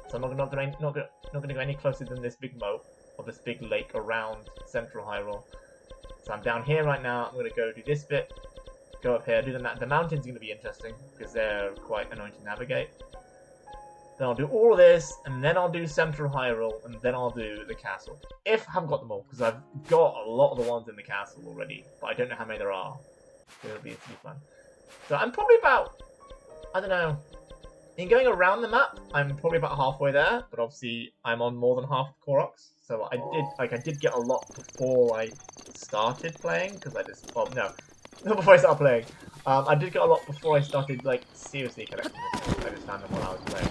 So I'm not gonna go any closer than this big moat or this big lake around Central Hyrule. So I'm down here right now. I'm gonna go do this bit, go up here, do the mountains. Gonna be interesting because they're quite annoying to navigate. Then I'll do all of this, and then I'll do Central Hyrule, and then I'll do the castle. If I haven't got them all, because I've got a lot of the ones in the castle already, but I don't know how many there are. So it'll be fun. So I'm probably about, I don't know, in going around the map, I'm probably about halfway there, but obviously I'm on more than half of Koroks. So I did get a lot before I started playing, because before I started playing. I did get a lot before I started like seriously collecting this. I just found them while I was playing.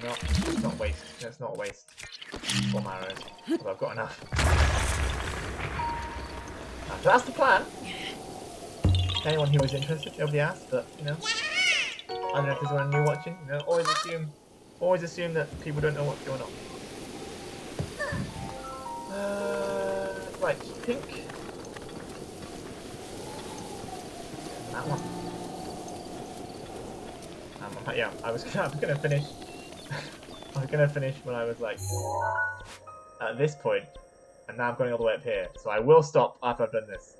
No, let's not waste. Let's not waste 4 arrows. Although I've got enough. So that's the plan. Anyone who was interested, nobody asked, but you know, I don't know if there's anyone new watching. You know, always assume that people don't know what's going on. Right, pink. That one. Yeah, I was gonna finish. I was gonna finish when I was like at this point, and now I'm going all the way up here. So I will stop after I've done this.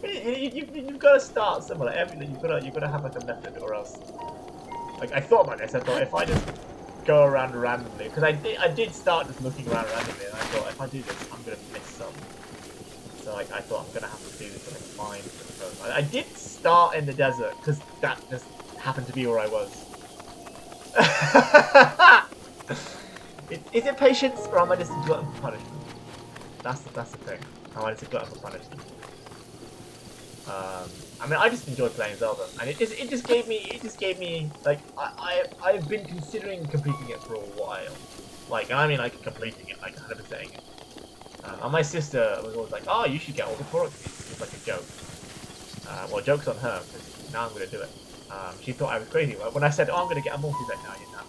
You've got to start somewhere. Like you've got to have like a method, or else. Like I thought about this. I thought if I just go around randomly, because I did start just looking around randomly, and I thought if I do this, I'm gonna miss some. So like I thought I'm gonna have to do something fine. I did start in the desert because that just happened to be where I was. Is it patience, or am I just a glutton for punishment? That's the thing. Am I just a glutton for punishment? I mean, I just enjoy playing Zelda, and it just gave me like I've been considering completing it for a while, like, and I mean like completing it, like 100%ing it. And my sister was always like, "Oh, you should get all the Korok." It's like a joke. Well, joke's on her because now I'm gonna do it. She thought I was crazy when I said, "Oh, I'm gonna get them all." She's like, "No, you're not."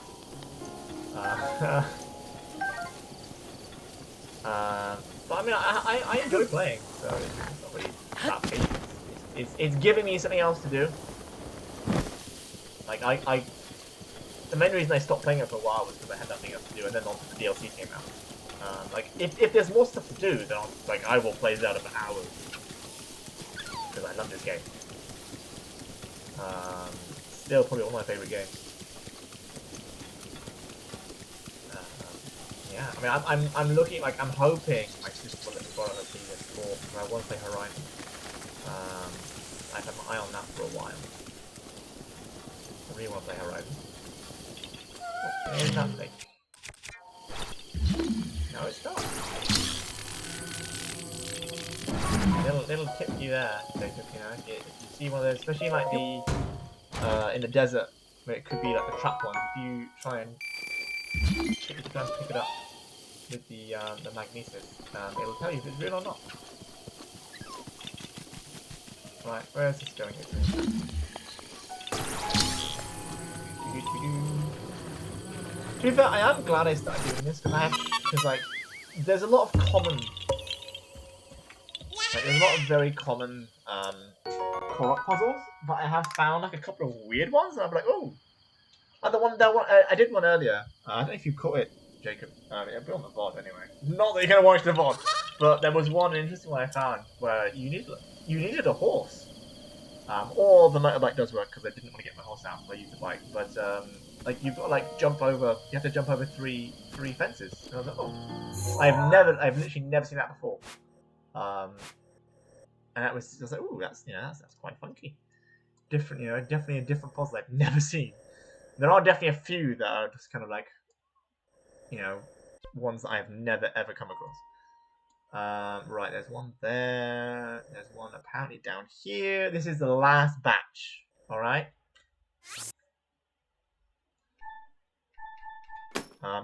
But I mean, I enjoy playing, so it's not really that patience. It's giving me something else to do. Like the main reason I stopped playing it for a while was because I had nothing else to do, and then the DLC came out. Like if there's more stuff to do, then I will play Zelda for hours because I love this game. Still probably one of my favorite games. Yeah, I mean I'm looking, like, I'm hoping my sister will let me borrow her PS4 because I want to play Horizon. I've had my eye on that for a while. I really want to play Horizon. Oh, there's that thing. No, it's not. Little tip to you there, Jacob. You know, if you see one of those, especially like the in the desert, where it could be like the trap ones. If you try and pick it up with the magnesis, it'll tell you if it's real or not. Right, where is this going? To be fair, I am glad I started doing this because like there's a lot of common, like there's a lot of very common Korok puzzles, but I have found like a couple of weird ones, and I'm like, oh, that one I did one earlier. I don't know if you caught it, Jacob. It'll be on the VOD anyway. Not that you're gonna watch the VOD, but there was one interesting one I found where you needed a horse. Or the motorbike does work because I didn't want to get my horse out, so I used the bike. But like you've got to like jump over. You have to jump over three fences. And I was like, oh, I've literally never seen that before. And that was, I was like, ooh, that's quite funky. Different, definitely a different puzzle I've never seen. There are definitely a few that are just kind of like, ones that I've never ever come across. Right, there's one there. There's one apparently down here. This is the last batch. All right.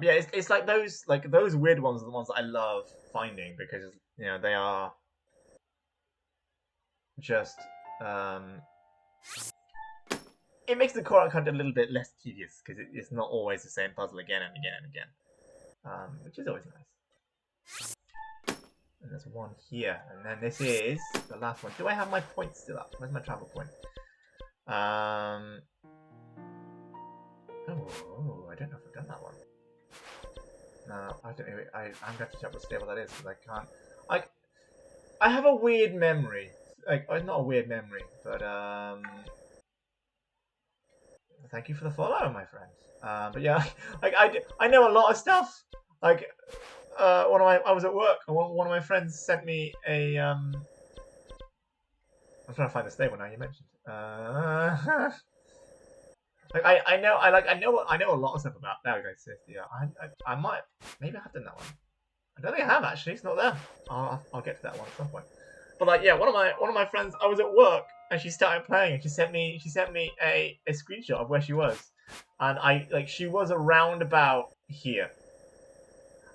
Yeah, it's like those weird ones are the ones that I love finding because they are just it makes the Korok hunt a little bit less tedious because it's not always the same puzzle again and again and again, which is always nice. And there's one here, and then this is the last one. Do I have my points still up? Where's my travel point? Oh, I don't know if I've done that one. No, I don't know. I'm gonna have to check what stable that is because I can't. I have a weird memory. Like, not a weird memory, but thank you for the follow, my friend. But yeah, like I know a lot of stuff. Like, I was at work, and one of my friends sent me a I'm trying to find the stable now. You mentioned. Like I know a lot of stuff about that. Yeah, I might maybe I have done that one. I don't think I have actually. It's not there. I'll get to that one at some point. But like, yeah, one of my friends. I was at work and she started playing and she sent me a screenshot of where she was, and she was around about here.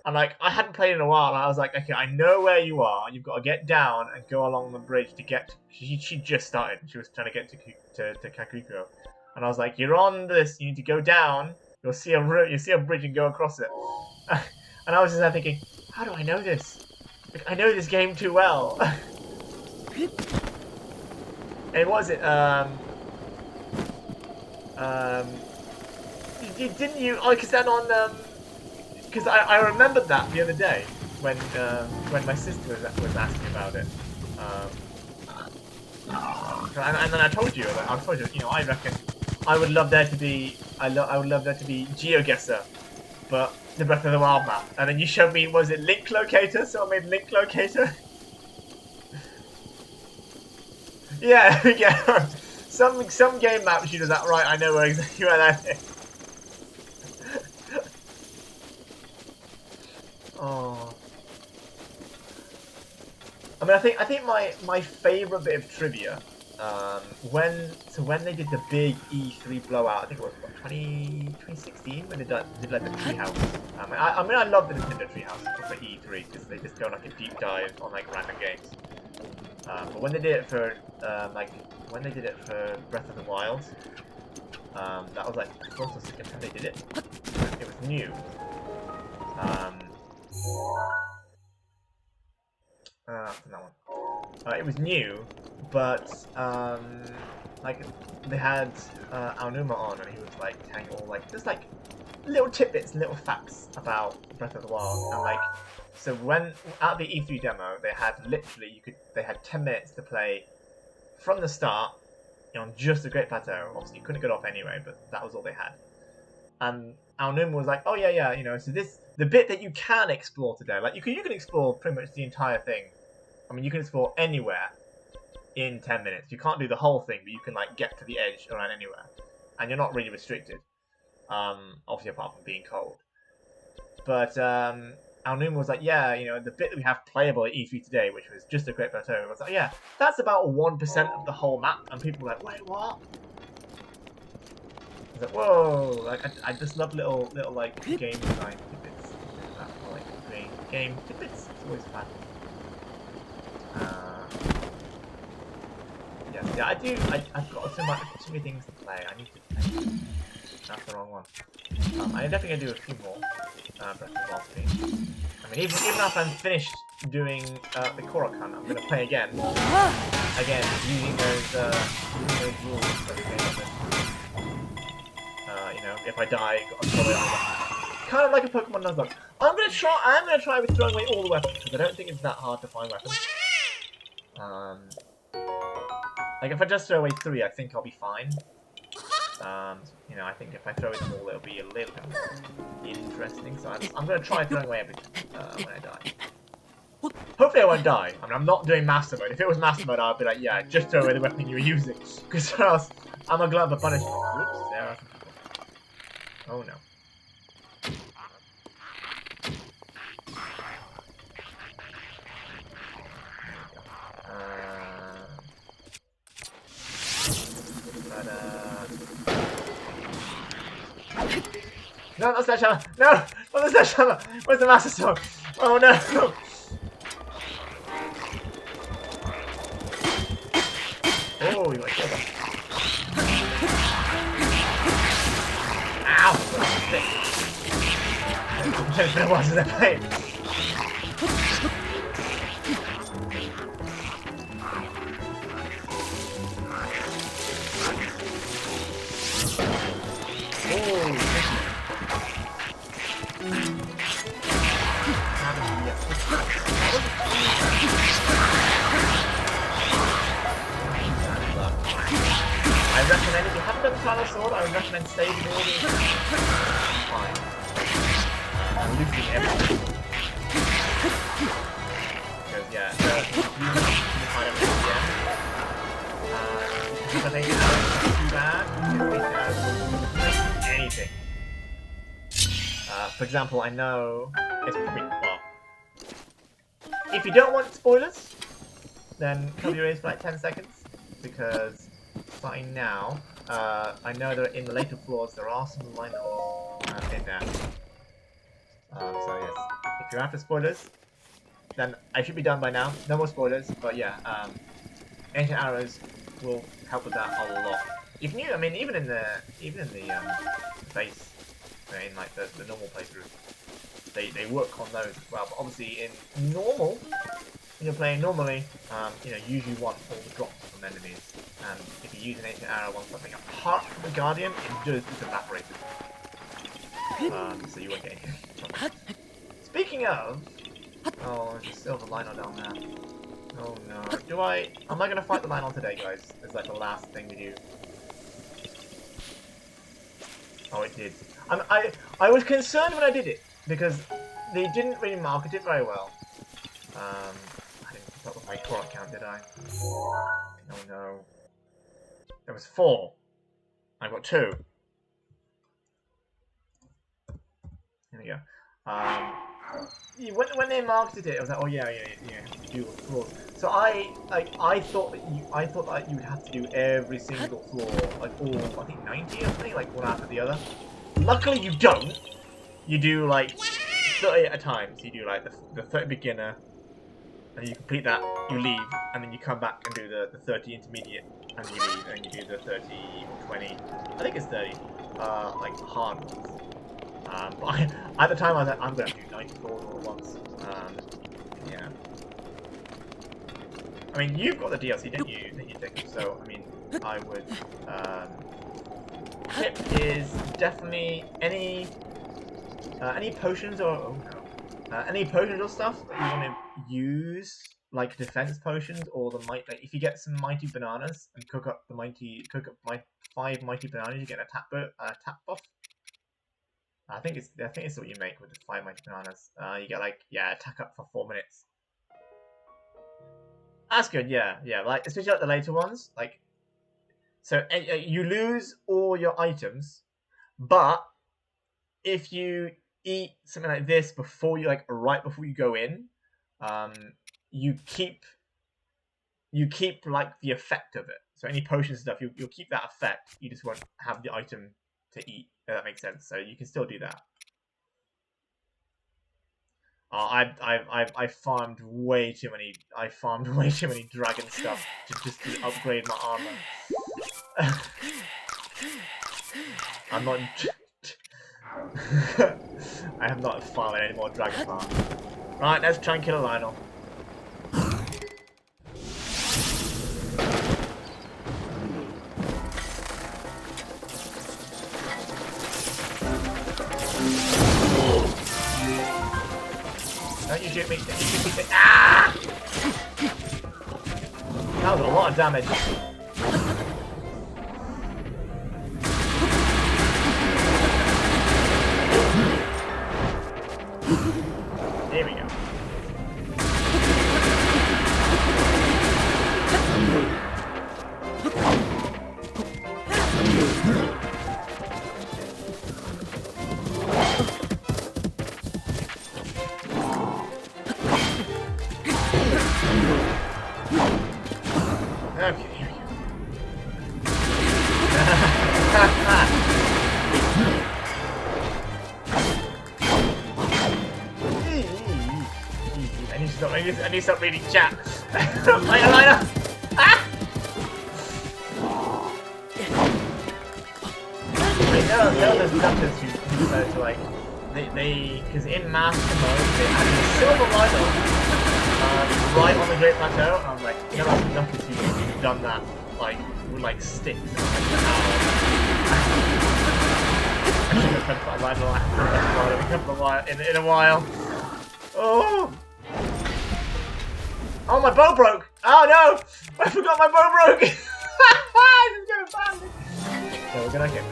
And like I hadn't played in a while, and I was like, okay, I know where you are. You've got to get down and go along the bridge to get. She just started. She was trying to get to Kakuko, and I was like, you're on this. You need to go down. You'll see a bridge and go across it. And I was just there thinking, how do I know this? Like, I know this game too well. And was it didn't you? Oh, because then on because I remembered that the other day when my sister was asking about it. And then I told you, you know, I reckon I would love there to be I would love there to be GeoGuessr, but the Breath of the Wild map. And then you showed me, was it Link Locator? So I made Link Locator. Yeah, yeah. Some game map she does that right. I know exactly where that is. Oh. I mean, I think my favorite bit of trivia, when they did the big E3 blowout, I think it was what, 2016 when they did like the treehouse. I mean, I love the Nintendo treehouse for E3 because they just go like a deep dive on like random games. But when they did it for Breath of the Wild, that was like the first or second time they did it. It was new. That one. It was new, but like they had Aonuma on, and he was like telling all like just like little tidbits, little facts about Breath of the Wild, and like so when at the E3 demo they had literally they had 10 minutes to play from the start, you know, on just the Great Plateau. Obviously, you couldn't get off anyway, but that was all they had. And Aonuma was like, "Oh yeah, you know, so the bit that you can explore today, like you can explore pretty much the entire thing. I mean, you can explore anywhere in 10 minutes. You can't do the whole thing, but you can like get to the edge around anywhere, and you're not really restricted. Obviously, apart from being cold. But Aonuma was like, yeah, you know, the bit that we have playable at E3 today, which was just a Great Plateau, was like, yeah, that's about 1% of the whole map, and people were like, wait, what?" I was like, whoa! Like, I just love little like game design tidbits, or like game tidbits. It's always fun. Yeah, I do. I've got too many things to play. I need to play. That's the wrong one. I'm definitely gonna do a few more Breath of the Wild streams. I mean, even after I'm finished doing the Korok hunt, I'm gonna play again. Again, using those rules that we came up with. You know, if I die, I'll throw away all the kind of like a Pokemon Nuzlocke. I'm gonna try with throwing away all the weapons because I don't think it's that hard to find weapons. Like if I just throw away 3, I think I'll be fine. You know, I think if I throw it all, it'll be a little bit more interesting. So I'm gonna try throwing away everything when I die. Hopefully I won't die. I mean, I'm not doing Master Mode. If it was Master Mode, I'd be like, yeah, just throw away the weapon you were using. Because or else, I'm a glutton for punishment. Whoops, there are some people. Oh no. No, not Sledgehammer! No! Not the Sledgehammer! Where's the Master Sword? Oh no! Oh, you got killed him. Ow! It's been a while since I played. I recommend if you haven't done Final Sword, I would recommend saving all the fine. Looting everything. Because yeah, you find everything again. Because I think it's not too bad, anything. For example, I know it's probably well, if you don't want spoilers, then cover your ears for like 10 seconds, because starting now, I know that in the later floors there are some lineups in there. So yes, if you're after spoilers, then I should be done by now. No more spoilers, but yeah, ancient arrows will help with that a lot. If you, I mean, even in the base, in like the normal playthrough, they work on those as well. But obviously in normal, when you're playing normally, you know, you usually want all the drops from enemies, and if you use an ancient arrow on something apart from the guardian, it just evaporates. So you won't get anything. Speaking of, oh, there's a silver lino down there. Oh no, am I gonna fight the lino today, guys? It's like the last thing we do. Oh, it did. I was concerned when I did it, because they didn't really market it very well. I didn't keep up with my core count, did I? Oh no. There was 4. I got 2. Here we go. When they marketed it, I was like, oh yeah, do floors. So I thought that you would have to do every single floor, like all, I think 90 or something, like one after the other. Luckily, you don't. You do like 30 at a time. So you do like the 30 beginner, and you complete that, you leave, and then you come back and do the 30 intermediate, and you leave, and you do the 30 or 20. I think it's 30. Like hard ones. But at the time I was like, I'm gonna do 94 all at once. Yeah. I mean, you've got the DLC, didn't you, Dick? So I mean, I would. Tip is definitely any potions or any potions or stuff that you want to use, like defense potions or the like if you get some mighty bananas and cook up 5 mighty bananas, you get a tap buff. I think it's what you make with the 5 mighty bananas. You get like attack up for 4 minutes. That's good, yeah, like especially like the later ones, like. So you lose all your items, but if you eat something like this before you right before you go in, you keep like the effect of it. So any potion stuff, you'll keep that effect. You just won't have the item to eat. If that makes sense. So you can still do that. I farmed way too many. I farmed way too many dragon stuff to upgrade my armor. I'm not. I have not farmed any more dragon farm. Right, let's try and kill a Lionel. Don't you shoot me! Don't you shoot me! Ah! That was a lot of damage. There we go. Okay, here we go. I need to stop reading chat. Liner! Ah! I know there's duckers who decide to like because in master mode they had a silver liner right on the Great Plateau, and I'm like, you know, there's duckers who've done that like with like sticks. I should have pressed that liner in a while. Oh! Oh, my bow broke! Oh no! I forgot my bow broke! This is going badly! No, we're gonna kick.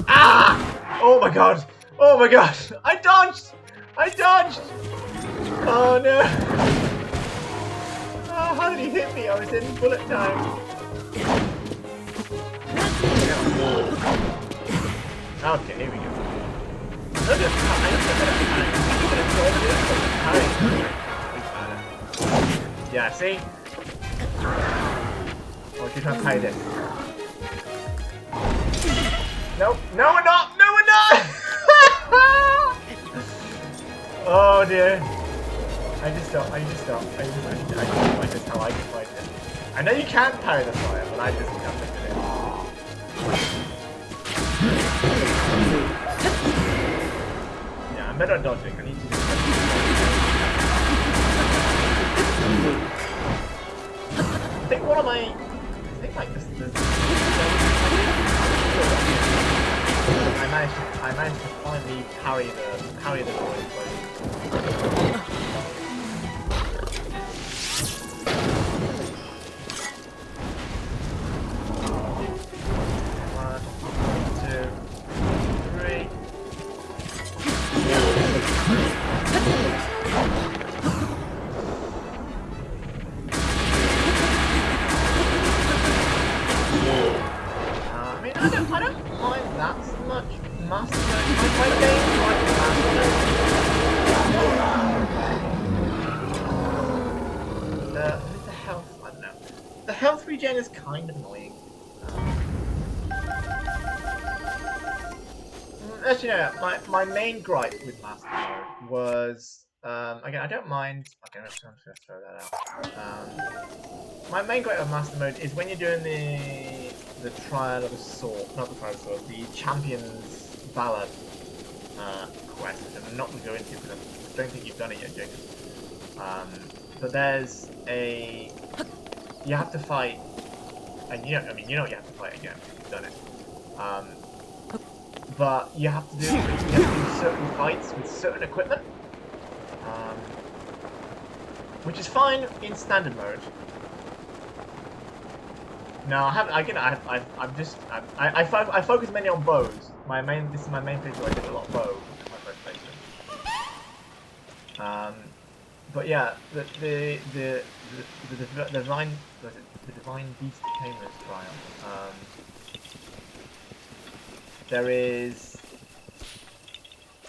Ah! Oh my god! Oh my god! I dodged! Oh no! Oh, how did he hit me? I was in bullet time. Okay, here we go. Yeah, see? Oh, she's trying to play this. Nope. No, we're not! No, we're not! Oh, dear. I just don't. I just find this how I can fight it. I know you can parry the fire, but I just can't look at it. Yeah, I'm better at dodging. I need to do I think one of my... I think like this... I managed to finally parry the door explosion. I don't mind that so much. Master Mode, my main like Master Mode. With the health, I don't know. The health regen is kind of annoying. Actually, no, my main gripe with Master Mode was, again, I don't mind. Okay, I'm just gonna throw that out. My main gripe of Master Mode is when you're doing the Trial of the Sword, not the Trial of the Sword, the Champion's Ballad quest, which I'm not going to go into because I don't think you've done it yet, Jacob. But there's a... You have to fight, and you know you have to fight again, you've done it. But you have to do certain fights with certain equipment, which is fine in standard mode. No, I haven't. Again, I focus mainly on bows. This is my main playthrough. I did a lot of bow. My first playthrough. But yeah, the divine beast tamers trial. There is.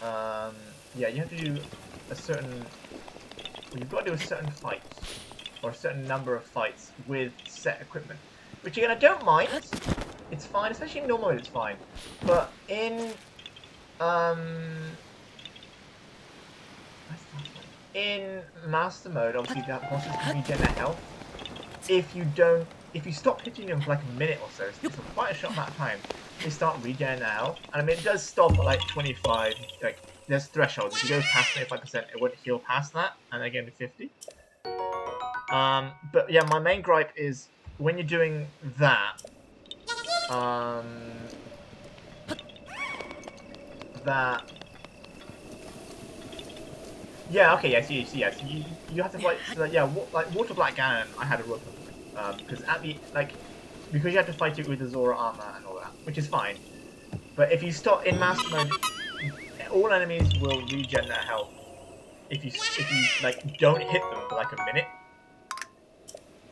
Yeah, you have to do a certain. Well, you've got to do a certain fight, or a certain number of fights with set equipment. Which again, I don't mind. It's fine, especially in normal mode. It's fine, but in Master Mode, obviously that bosses can regen their health. If you stop hitting them for like a minute or so, it's quite a short amount of time. They start regenerating their health, and I mean it does stop at like 25. Like there's thresholds. If you go past 25%, it won't heal past that, and again to 50. But yeah, my main gripe is when you're doing that, yeah, okay, yes, you have to fight, so yeah, like Water Black Ganon, I had a run because because you have to fight it with the Zora armor and all that, which is fine. But if you stop in Master Mode, all enemies will regen their health if you like don't hit them for like a minute.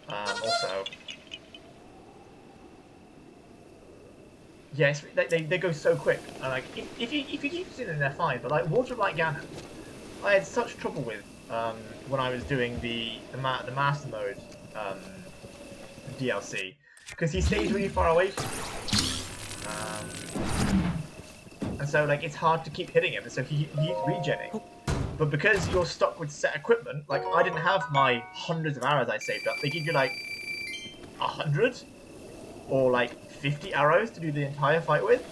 Also, yes, they go so quick. Like if you keep sitting them, they're fine. But like Water Black Ganon, I had such trouble with when I was doing the Master Mode DLC because he stays really far away from you, and so like it's hard to keep hitting him. And so he's regenning. But because you're stuck with set equipment, like I didn't have my hundreds of arrows I saved up. They give you like 100 or like 50 arrows to do the entire fight with,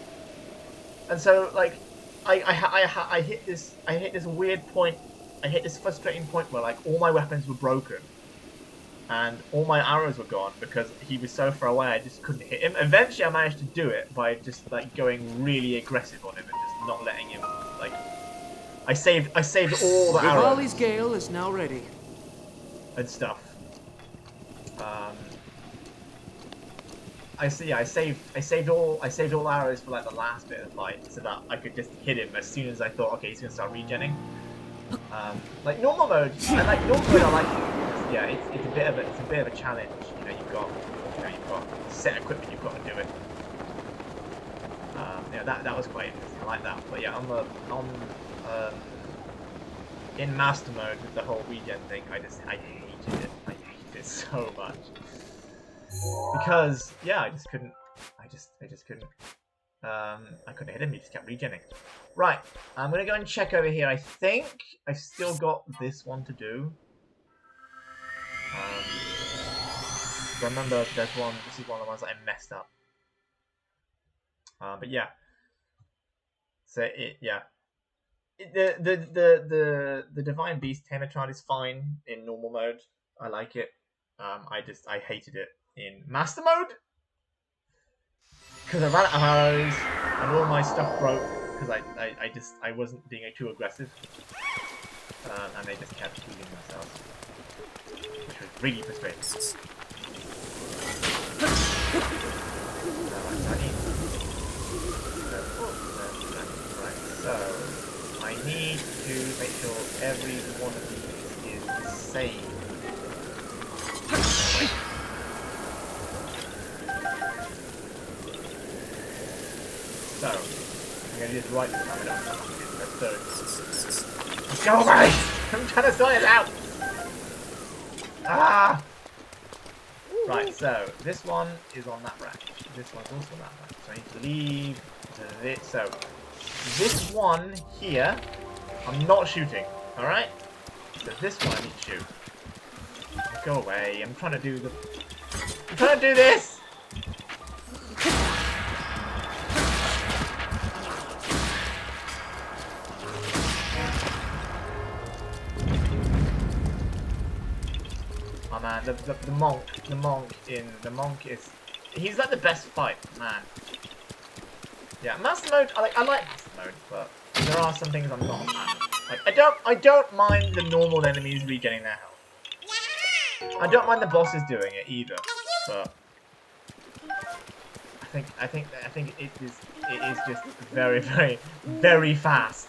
and so like I hit this weird point. I hit this frustrating point where like all my weapons were broken, and all my arrows were gone because he was so far away. I just couldn't hit him. Eventually, I managed to do it by just like going really aggressive on him and just not letting him like. I saved all the arrows. Rivali's Gale is now ready. And stuff. I saved all the arrows for like the last bit of the fight, so that I could just hit him as soon as I thought, okay, he's gonna start regenning. Like normal mode, I like normal mode. I like yeah, it's a bit of a challenge. You know, you've got set equipment, you've got to do it. yeah, that was quite interesting. I like that. But yeah, in master mode with the whole regen thing, I hated it. I hated it so much because yeah, I just couldn't. I just couldn't. I couldn't hit him. He just kept regenning. Right, I'm gonna go and check over here. I think I've still got this one to do. Remember, there's one. This is one of the ones that I messed up. But yeah. So yeah. The Divine Beast Tamer is fine in normal mode. I like it. I hated it in Master mode because I ran out of arrows and all my stuff broke because I wasn't being too aggressive, and they just kept healing themselves, which was really frustrating. Right, so I need to make sure every one of these is saved. So, I'm going to do this right this time. I don't have to do this. Let's go away! I'm trying to sort it out! Ah! Right, so this one is on that branch. This one's also on that branch. So I need to leave this. So, this one here, I'm not shooting. Alright? So this one I need to shoot. Go away. I'm trying to do this! Oh man, the monk is, he's like the best fight, man. Yeah, master mode, I like master mode, but there are some things I'm not a fan of. Like, I don't mind the normal enemies regenerating their health. I don't mind the bosses doing it either, but I think it is just very, very, very fast.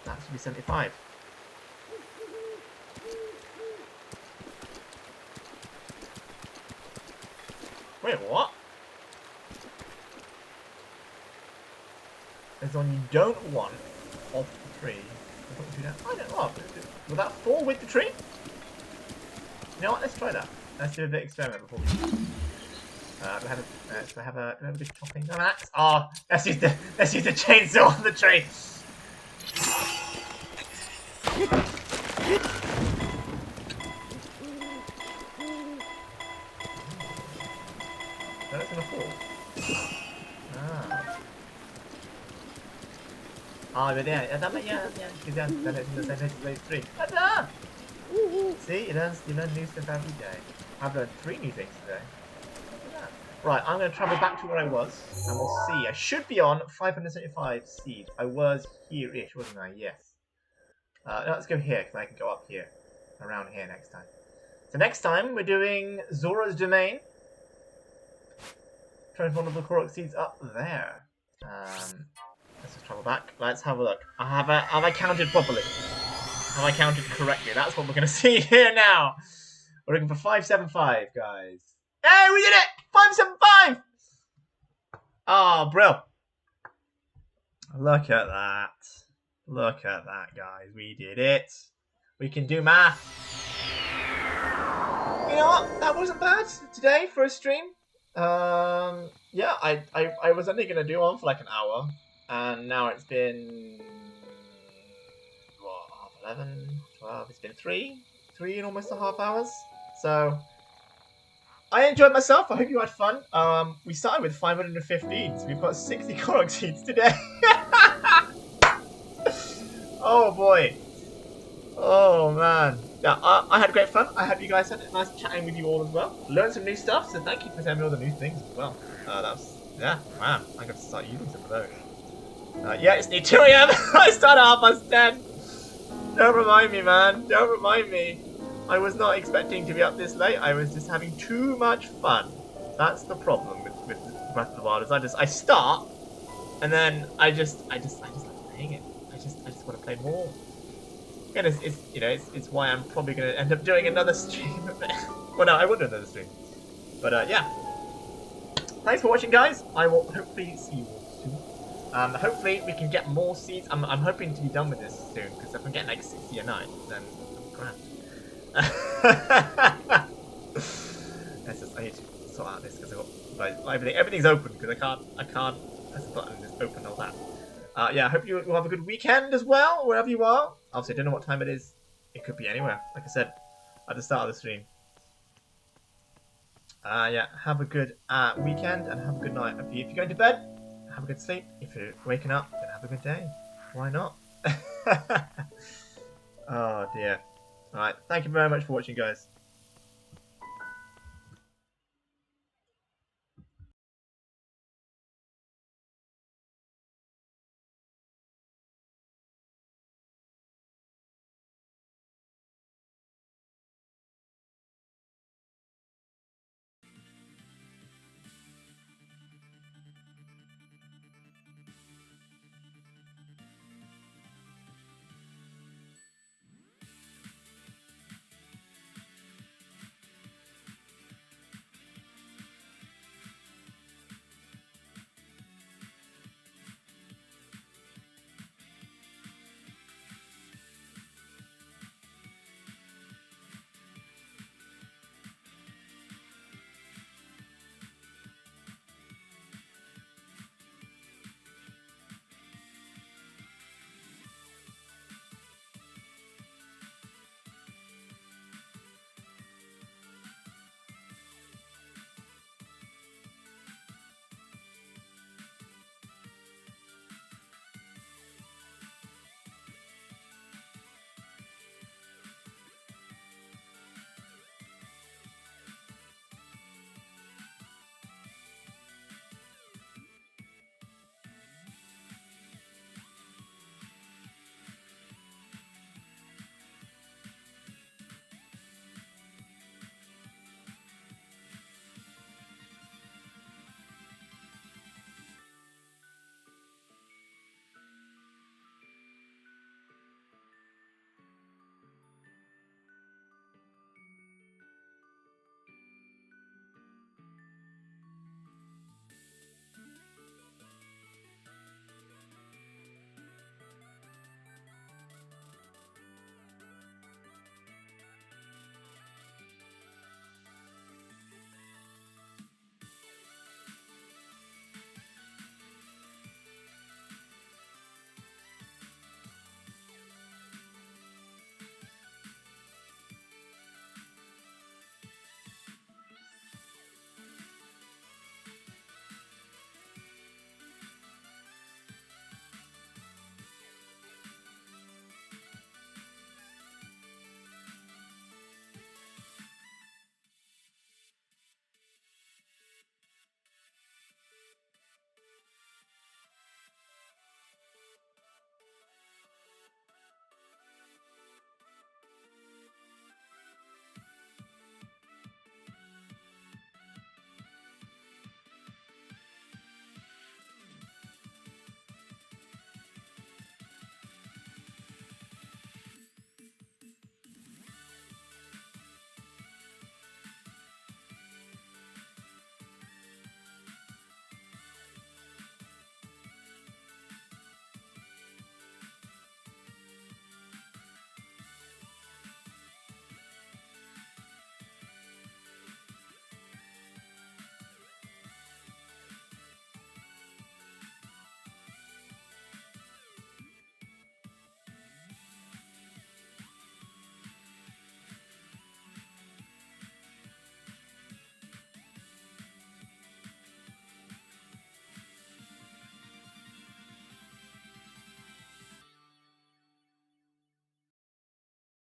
That should be 75. Wait, what? There's one you don't want off the tree. I don't know. Will that fall with the tree? You know what? Let's try that. Let's do a bit of experiment before we do have a bit of chopping on axe. Oh, let's use the chainsaw on the tree. That's gonna fall. But yeah, then it's in the same place as those three. Ta-da! See, you learn new stuff every day. I've learned 3 new things today. Right, I'm going to travel back to where I was, and we'll see. I should be on 575 seeds. I was here-ish, wasn't I? Yes. Let's go here, because I can go up here. Around here next time. So next time, we're doing Zora's Domain. Trying to find one of the Korok seeds up there. Let's just travel back. Let's have a look. Have I counted properly? Have I counted correctly? That's what we're going to see here now. We're looking for 575, guys. Hey, we did it! 575! Oh, brill. Look at that. Look at that, guys. We did it. We can do math. You know what? That wasn't bad today for a stream. Yeah, I was only going to do one for like an hour. And now it's been, what, 11, 12, it's been 3 and almost a half hours. So, I enjoyed myself. I hope you had fun. We started with 515, so we've got 60 Korok seeds today. Oh boy. Oh man. Yeah, I had great fun. I hope you guys had a nice chatting with you all as well. Learned some new stuff, so thank you for telling me all the new things as well. Yeah, wow. I got to start using some of those. Yeah, it's near 2 AM. I started at 10:30. Don't remind me, man. Don't remind me. I was not expecting to be up this late. I was just having too much fun. That's the problem with Breath of the Wild. Is I start, and then I just like playing it. I just want to play more. And it's why I'm probably going to end up doing another stream. Well, no, I would do another stream. But yeah. thanks for watching, guys. I will hopefully see you all soon. Hopefully we can get more seeds. I'm hoping to be done with this soon, because if I'm getting like 60 a night, then grand. I need to sort out this because everything's open because I can't press a button and just open all that. Yeah, I hope you will have a good weekend as well, wherever you are. Obviously, I don't know what time it is. It could be anywhere, like I said at the start of the stream. Yeah, have a good weekend and have a good night. If you're going to bed, have a good sleep. If you're waking up, then have a good day. Why not? Oh dear. Alright, thank you very much for watching, guys.